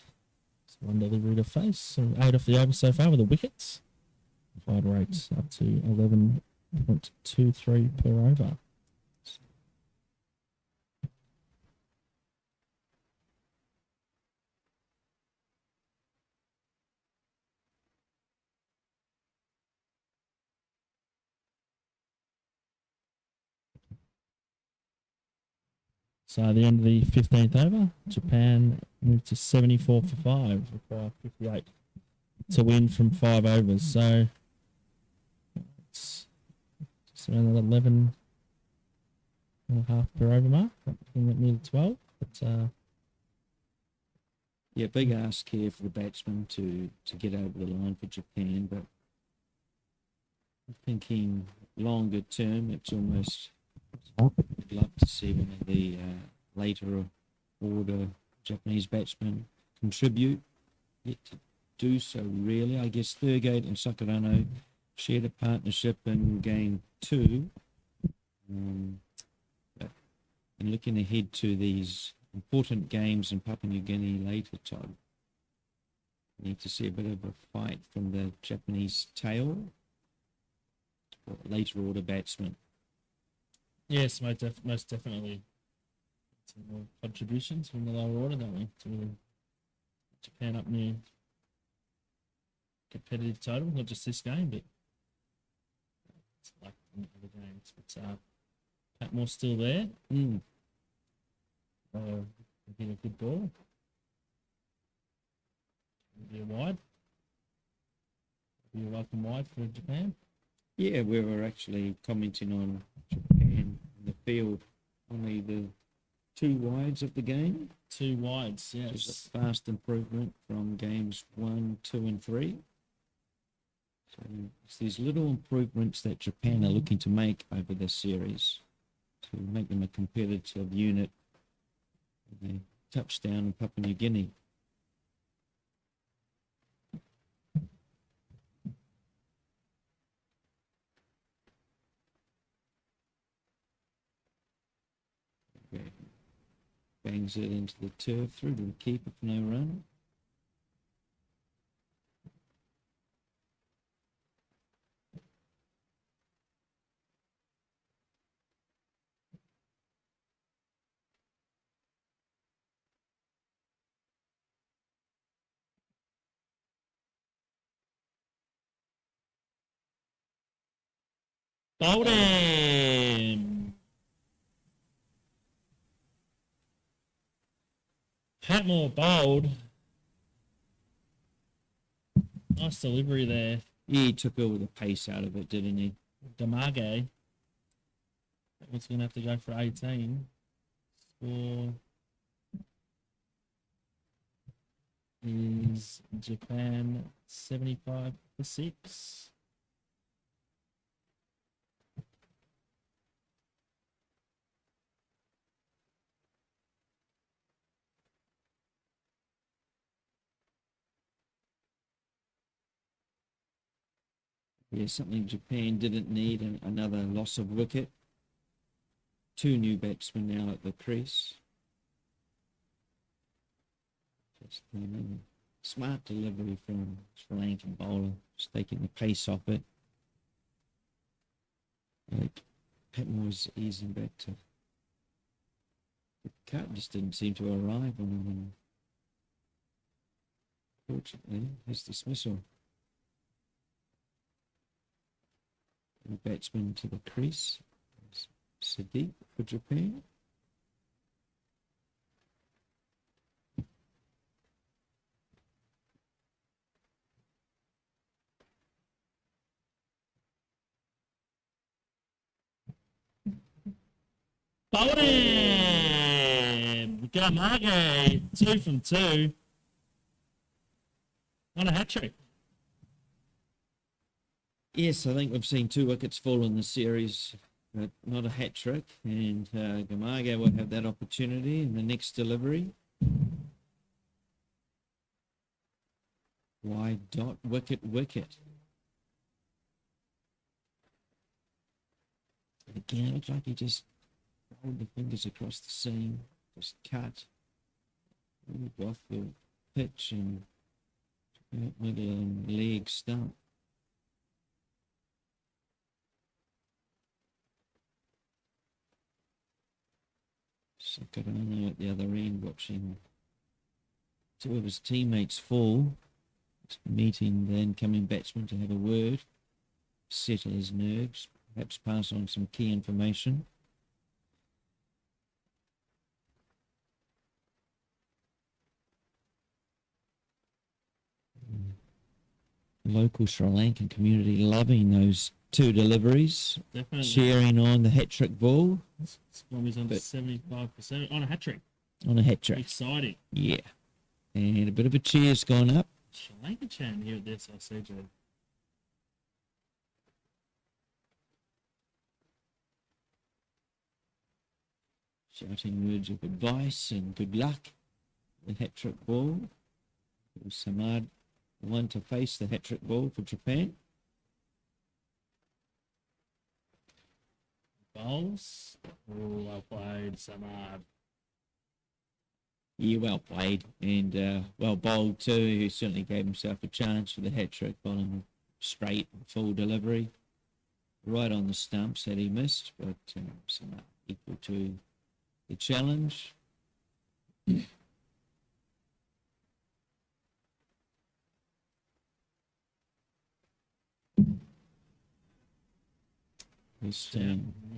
One delivery to face, so 8 off the over so far with the wickets. Wide rates up to 11.23 per over. So at the end of the 15th over, Japan moved to 74 for 5, require 58 to win from 5 overs. So it's just around that 11.5 per over mark, looking at near the 12. But yeah, big ask here for the batsman to get over the line for Japan, but I'm thinking longer term, it's almost, I'd love to see one of the later order Japanese batsmen contribute, yet to do so really. I guess Thurgate and Sakurano shared a partnership in game 2. But in looking ahead to these important games in Papua New Guinea later, Todd, we need to see a bit of a fight from the Japanese tail or later order batsmen. yes, most definitely. Some more contributions from the lower order, don't we? To Japan up near competitive total, not just this game, but it's like in other games. But Patmore's still there. Mm. Get a good ball. Be a wide. Be a welcome wide for Japan. Yeah, we were actually commenting on Japan in the field. Only the 2 wides of the game. 2 wides, Which is yes. a fast improvement from games 1, 2, and 3. So it's these little improvements that Japan are looking to make over this series to make them a competitive unit. They touchdown in Papua New Guinea. Okay. Bangs it into the turf through to the keeper for no run. Bowled him! Patmore bowled. Nice delivery there. Yeah, he took all the pace out of it, didn't he? Damage. What's going to have to go for 18. Score is Japan 75 for 6. Yeah, something Japan didn't need, another loss of wicket. 2 new batsmen now at the crease. Just smart delivery from Sri Lankan bowler, just taking the pace off it. Like Patmore's easing back to the cut, just didn't seem to arrive on him. Fortunately, his dismissal. The batsman to the crease. Sadiq for Japan. Bowled him! Damage, 2 from 2. On a hat trick. Yes, I think we've seen 2 wickets fall in the series, but not a hat trick. And Gamage will have that opportunity in the next delivery. Wide dot, wicket. Again, it looked like he just rolled the fingers across the seam, just cut, moved off the pitch and middle and leg stump. Sakarano at the other end watching 2 of his teammates fall, meeting the incoming batsman to have a word, settle his nerves, perhaps pass on some key information. Local Sri Lankan community loving those 2 deliveries, Definitely. cheering on the hat trick ball. Squammies on 75% on a hat trick. On a hat trick. Exciting. Yeah. And a bit of a cheer's gone up. Sri Lanka chant here at this, SCG. Shouting words of advice and good luck. The hat trick ball. Samad, the one to face the hat trick ball for Japan. Bowls. Oh, well played, Samad. Yeah, well played and well bowled too. He certainly gave himself a chance for the hat trick, bowling straight, full delivery, right on the stumps that he missed, but Samad equal to the challenge. Just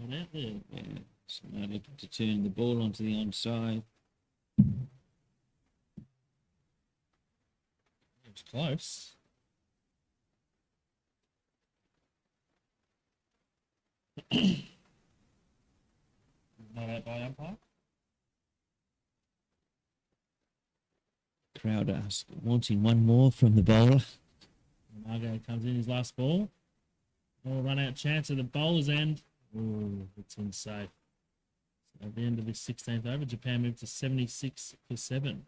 Not out there. Yeah, so now looking to turn the ball onto the onside. It was close. Not out by umpire. Crowd wanting one more from the bowler. Margo comes in his last ball. All run out chance at the bowler's end. Ooh, it's in safe. So at the end of this 16th over, Japan moved to 76 for 7.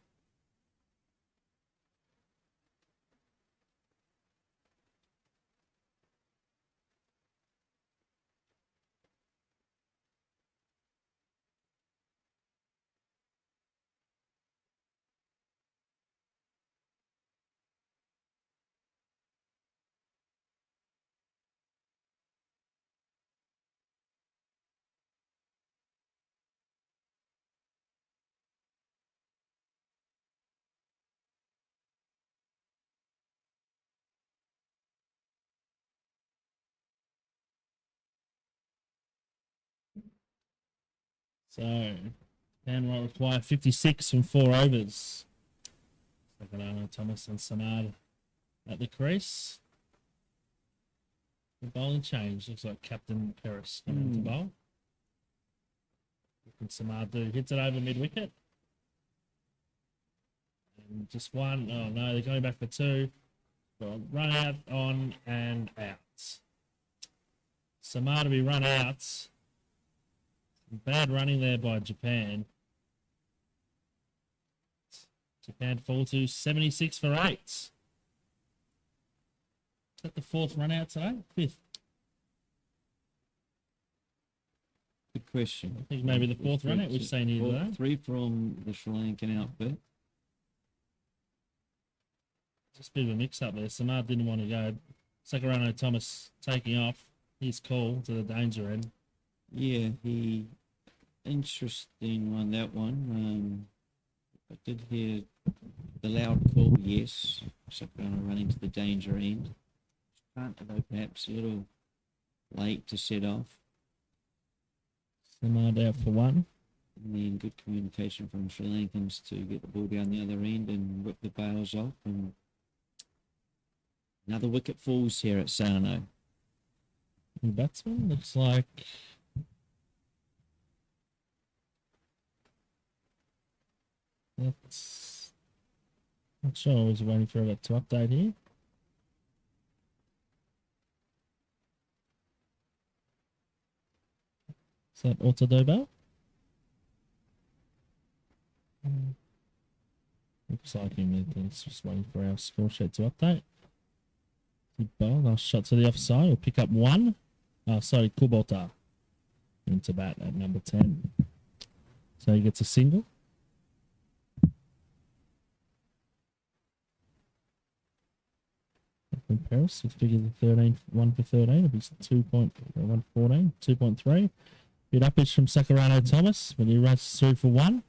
So, Japan will require 56 from 4 overs. Sakadano, Thomas and Samad at the crease. The bowling change. Looks like Captain Paris coming to bowl. What can Samad do? Hits it over mid-wicket. And just one. Oh, no, they're going back for 2. Well, run out, on, and out. Samad to be run out. Bad running there by Japan. Japan fall to 76 for 8. Is that the 4th run out today? 5th. Good question. I think maybe the 4th run out we've seen here today. 3 from the Sri Lankan outfit. Just a bit of a mix-up there. Samad didn't want to go. Sakarano Thomas taking off. His call to the danger end. Yeah, interesting one, that one. I did hear the loud call, yes. Sakurano running to the danger end. Although perhaps a little late to set off. Samad out for 1. And then good communication from Sri Lankans to get the ball down the other end and whip the bails off. And another wicket falls here at Sano. The batsman looks like that's not sure. I was waiting for it to update here. Is that Ortodobo? Looks like him. It's just waiting for our score sheet to update. Good ball. Nice shot to the offside. We'll pick up 1. Sorry, Kubota into bat at number 10. So he gets a single. In Paris, we figure the 13, 1 for 13. It'll be 114, 2.3. Bit uppish from Sakarano Thomas, but he runs through for 1.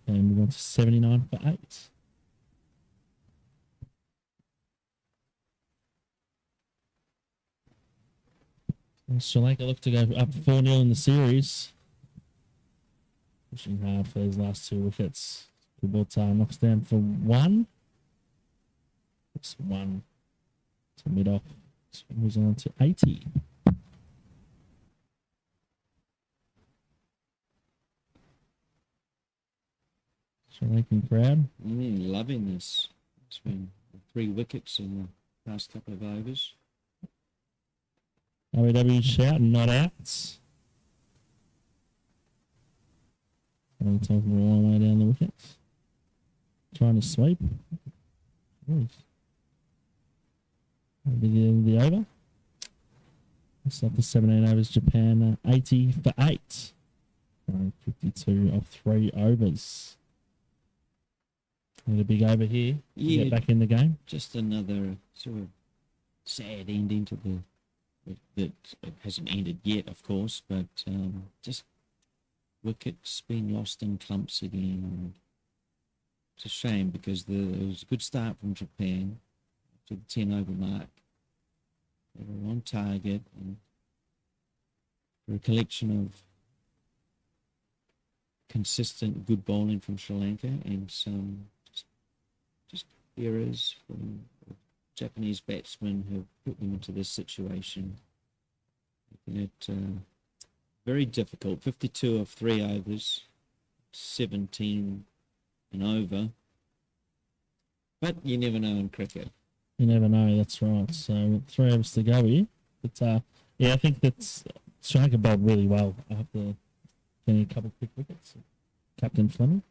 And we on to 79 for 8. Sri Lanka look to go up 4-0 in the series. Pushing hard for these last 2 wickets. Kubota knocks down for 1. It's 1 to mid-off. So moves on to 80. Sri Lankan crowd. Loving this. It's been 3 wickets in the past couple of overs. OEW shout, not outs. And taking the long way down the wickets. Trying to sweep. Maybe the over. It's up to 17 overs. Japan 80 for 8. 52 of 3 overs. And a big over here. Yeah, Get back in the game. just another sort of sad ending to the that it hasn't ended yet, of course, but just wickets being lost in clumps again. It's a shame because it was a good start from Japan to the 10 over mark. They were on target and a collection of consistent good bowling from Sri Lanka and some just errors from Japanese batsmen who put them into this situation. Making it very difficult. 52 of 3 overs, 17 and over. But you never know in cricket. You never know, that's right. So 3 overs to go here. But yeah, I think that's Sri Lanka bowled really well after getting a couple of quick wickets. Captain Fleming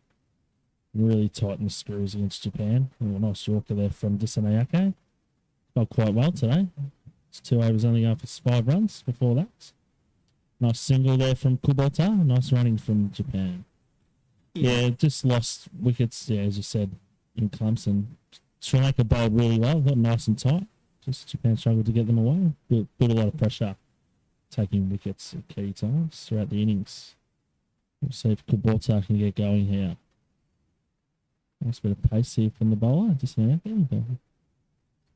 really tightened the screws against Japan. Oh, nice Yorker there from Dissanayake. Bowled quite well today. It's 2 overs only going for 5 runs before that. Nice single there from Kubota. Nice running from Japan. Yeah, just lost wickets, yeah, as you said, in clumps. And Sri Lanka bowled really well, got nice and tight. Just Japan struggled to get them away. Built a lot of pressure, taking wickets at key times throughout the innings. We'll see if Kubota can get going here. Nice bit of pace here from the bowler. Just an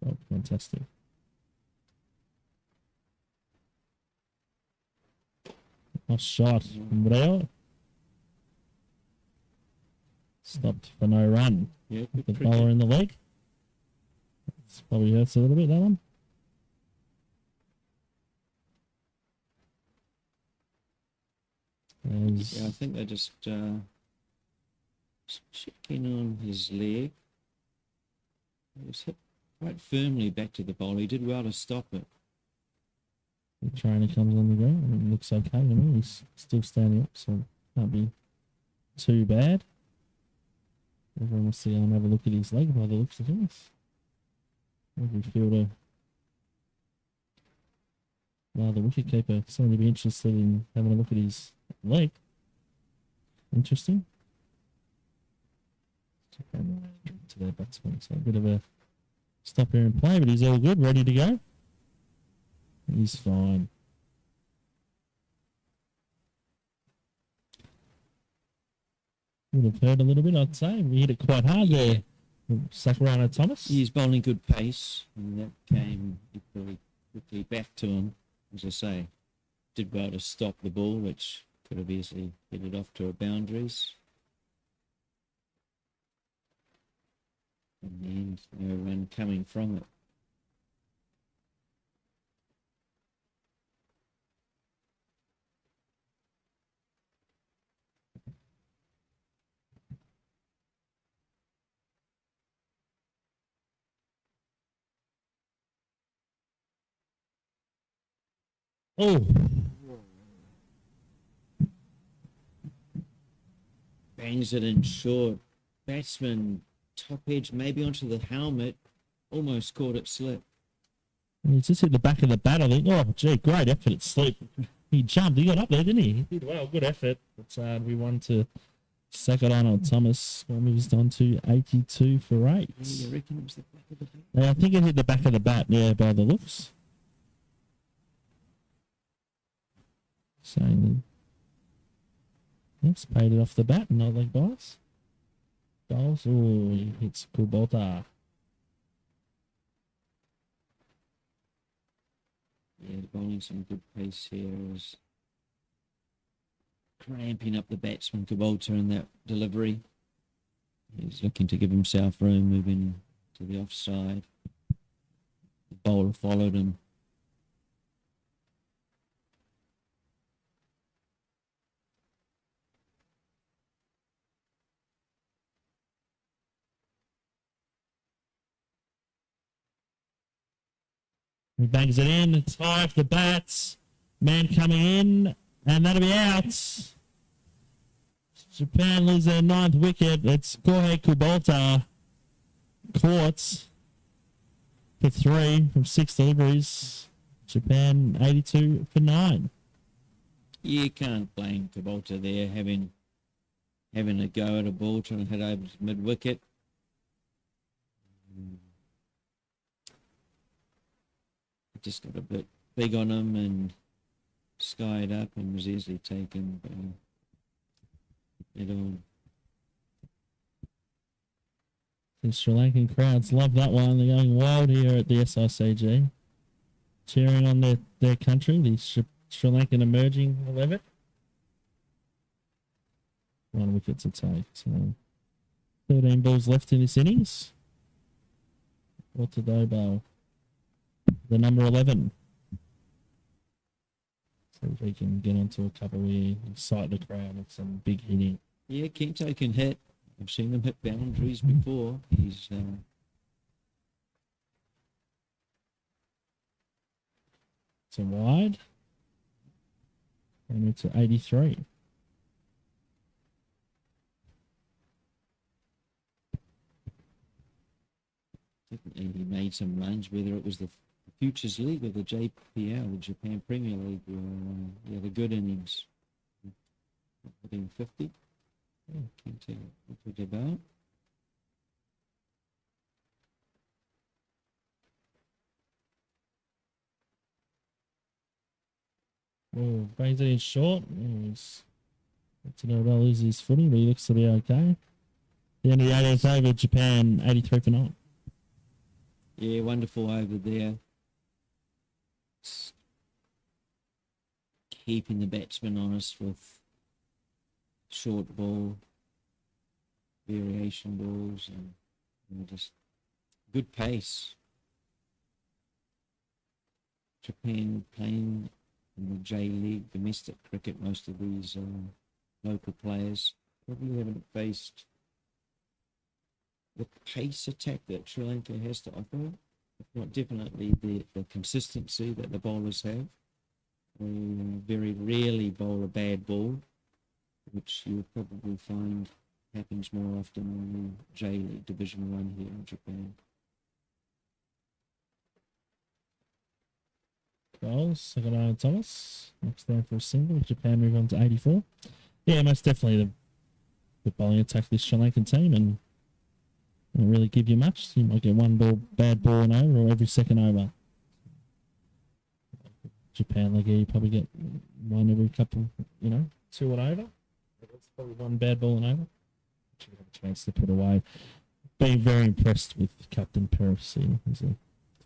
oh, fantastic. Nice shot from Reo. Stopped for no run. Yeah, the bowler in the leg. It's probably hurts a little bit, that one. Yeah, I think they just checking on his leg. It was hit quite firmly back to the bowler. He did well to stop it. The trainer comes on the ground and it looks okay to me. He's still standing up, so can't be too bad. Everyone wants to go and have a look at his leg by the looks of things. Every fielder, the wicketkeeper, seemed to be interested in having a look at his leg. Interesting. To their batsman, so a bit of a stop here and play, but he's all good, ready to go. He's fine. Would have hurt a little bit, I'd say. We hit it quite hard there. Sakurana Thomas. He's bowling good pace, and that came equally quickly back to him. As I say, did well to stop the ball, which could have easily hit it off to our boundaries. In the end, no run coming from it. Oh, bangs it in short. Batsman top edge, maybe onto the helmet. Almost caught it slip. he just hit the back of the bat, I think. Oh, gee, great effort at slip. He jumped. He got up there, didn't he? He did well. Good effort. But we won to Sakurana Thomas. Well, moved on to 82 for 8. You reckon it was the back of the bat? Yeah, I think it hit the back of the bat, yeah, by the looks. Saying yes, paid it off the bat, not like bowls. Bowls, oh, he hits Kubota. Yeah, bowling some good pace here. Was cramping up the batsman Kubota in that delivery. He's looking to give himself room, moving to the offside. The bowler followed him. He bangs it in. It's high off the bats. Man coming in, and that'll be out. Japan lose their 9th wicket. It's Kohei Kubota caught for 3 from 6 deliveries. Japan 82 for 9. You can't blame Kubota there, having a go at a ball, trying to head over to mid-wicket. Just got a bit big on him and skied up and was easily taken by it all. The Sri Lankan crowds love that one. They're going wild here at the SICG, cheering on their country, the Sri Lankan emerging 11. 1 wicket to take. So 13 balls left in this innings. Ortodobo, the number 11. So if we can get onto a couple here, excite the crowd with some big hitting. Yeah, Kento can hit. I've seen him hit boundaries before. He's It's a wide. And it's 83. definitely he made some runs, whether it was the Futures League or the JPL, the Japan Premier League, were the good innings. Hitting 50. Kento Ortodobo. Oh, brings it in short. Ortodobo loses his footing, but he looks to be okay. The end of the 18th over, Japan 83 for 9. Yeah, wonderful over there. Keeping the batsman honest with short ball, variation balls, and just good pace. Japan playing in the J League, domestic cricket, most of these local players probably haven't faced the pace attack that Sri Lanka has to offer, if not definitely the consistency that the bowlers have. They very rarely bowl a bad ball, which you'll probably find happens more often in the J League Division 1 here in Japan. Goals, Sakura Thomas. Next down for a single. Japan move on to 84. Yeah, most definitely the bowling attack this Sri Lankan team, and don't really give you much. You might get one bad ball and over, or every second over. Japan League, you probably get one every couple, 2 and over. That's probably one bad ball and over, which you have a chance to put away. Being very impressed with Captain Paris. He's a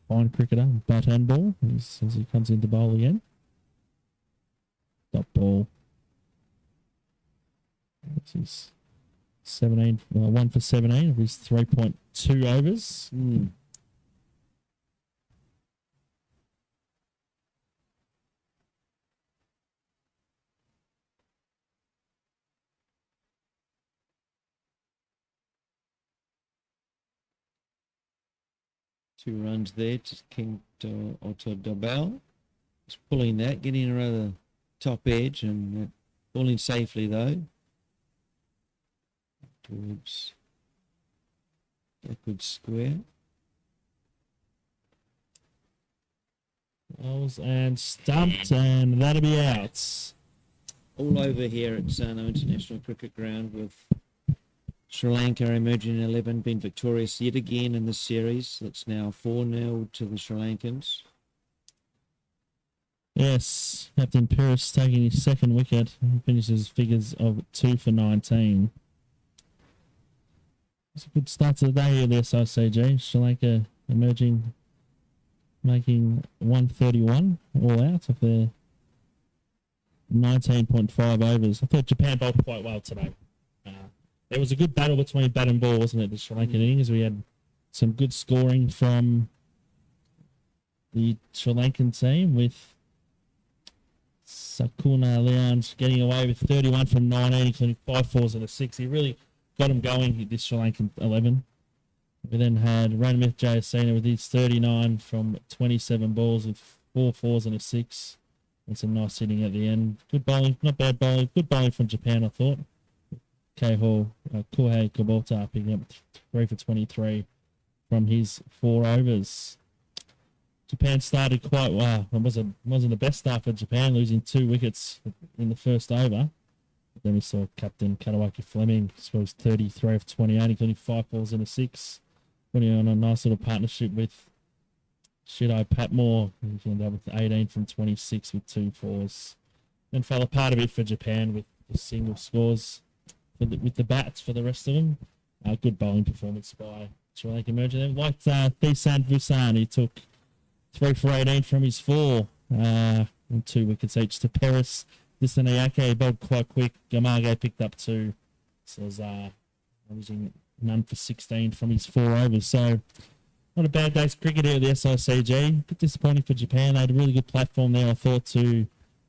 fine cricketer, bat and ball as he comes into bowl again. Dot ball. This is 17, 1 for 17 of his 3.2 overs. 2 runs there to Kento Ortodobo. He's pulling that, getting around the top edge and falling safely though. Towards backward square. Balls and stumped, and that'll be out. All over here at Sano International Cricket Ground with Sri Lanka emerging 11, been victorious yet again in this series. It's now 4-0 to the Sri Lankans. Yes, Captain Paris taking his second wicket. He finishes figures of 2 for 19. It's a good start to the day here at the SICG. Sri Lanka emerging, making 131 all out of their 19.5 overs. I thought Japan bowled quite well today. There was a good battle between bat and ball, wasn't it, the Sri Lankan innings? We had some good scoring from the Sri Lankan team with Sakuna Leon getting away with 31 from 19, including 5 fours and a 6. He really got him going, this Sri Lankan 11. We then had Ranamith Jayasena with his 39 from 27 balls with 4 fours and a 6. And some nice hitting at the end. Good bowling, not bad bowling. Good bowling from Japan, I thought. Kohei Kubota picking up 3 for 23 from his 4 overs. Japan started quite well. It wasn't the best start for Japan, losing 2 wickets in the first over. But then we saw Captain Katawaki Fleming scores 33 of 28, including 5 balls and a 6. Putting on a nice little partnership with Shido Patmore. He ended up with 18 from 26 with 2 fours. Then fell apart a bit for Japan with the single scores with the bats for the rest of them. Good bowling performance by Sri Lanka emerging. Like Thisan Vusan, he took 3 for 18 from his 4. and 2 wickets each to Peris. Dissanayake bowled quite quick. Gamage picked up 2. So averaging none for 16 from his 4 overs. So not a bad day's cricket here at the SICG. A bit disappointing for Japan. They had a really good platform there, I thought, to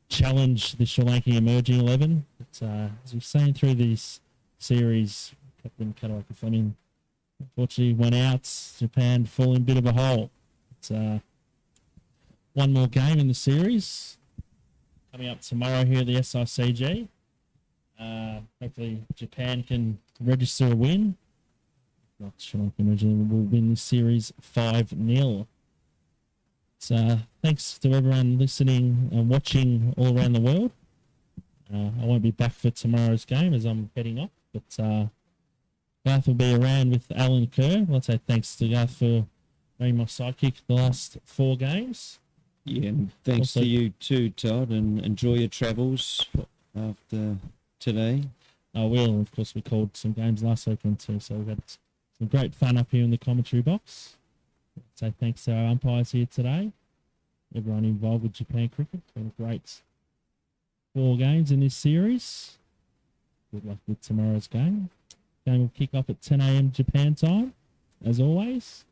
challenge the Sri Lankan emerging 11. But as we've seen through this series, Captain Kataraka Fleming unfortunately went out. Japan fall in a bit of a hole. It's one more game in the series coming up tomorrow here at the SICG. Hopefully Japan can register a win. Not Sri Lanka originally will win this series 5-0. So thanks to everyone listening and watching all around the world. I won't be back for tomorrow's game as I'm heading off, but Garth will be around with Alan Kerr. I'll say thanks to Garth for being my sidekick the last 4 games. Yeah, and thanks Also, to you too, Todd, and enjoy your travels after today. I will. Of course, we called some games last weekend too, so we've had some great fun up here in the commentary box. So thanks to our umpires here today, everyone involved with Japan cricket. It's been a great 4 games in this series. Good luck with tomorrow's game. Game will kick off at 10 a.m. Japan time, as always.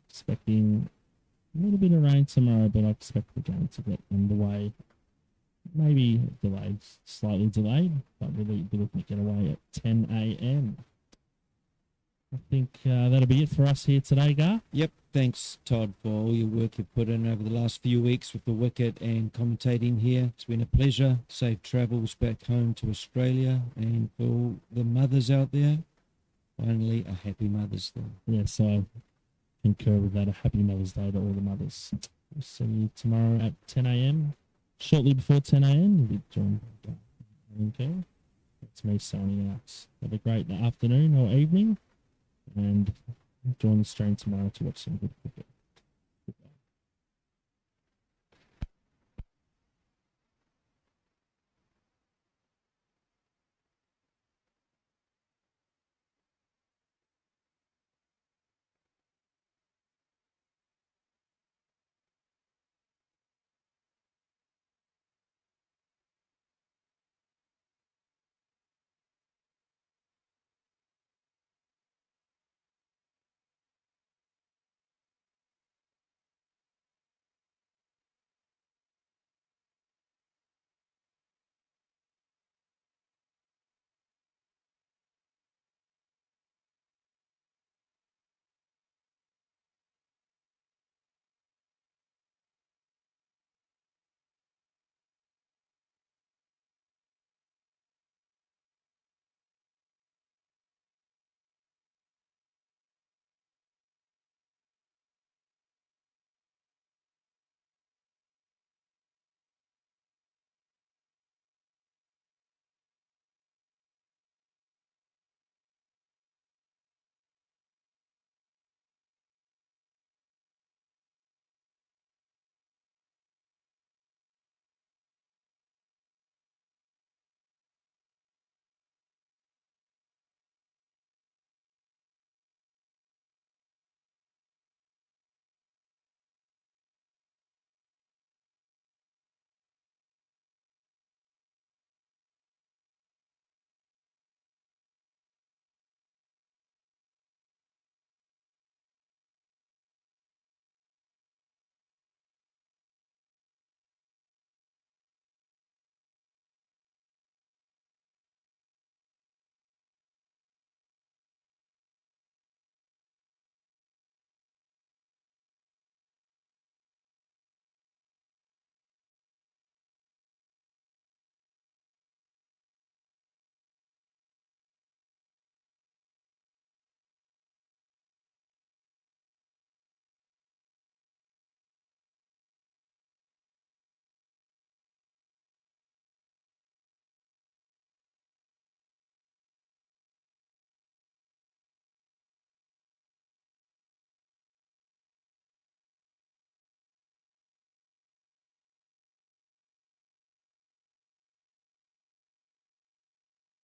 Expecting a little bit of rain tomorrow, but I expect the game to get underway. Maybe delayed, slightly delayed, but we'll be looking to get away at 10 a.m. I think that'll be it for us here today, Gar. Yep, thanks, Todd, for all your work you've put in over the last few weeks with the wicket and commentating here. It's been a pleasure. Safe travels back home to Australia, and for all the mothers out there, finally a happy Mother's Day. Yes, I concur with that. A happy Mother's Day to all the mothers. We'll see you tomorrow at 10 a.m. Shortly before 10 a.m., we'll be joined by Alan Kerr. It's me signing out. Have a great afternoon or evening, and join the stream tomorrow to watch some good cricket.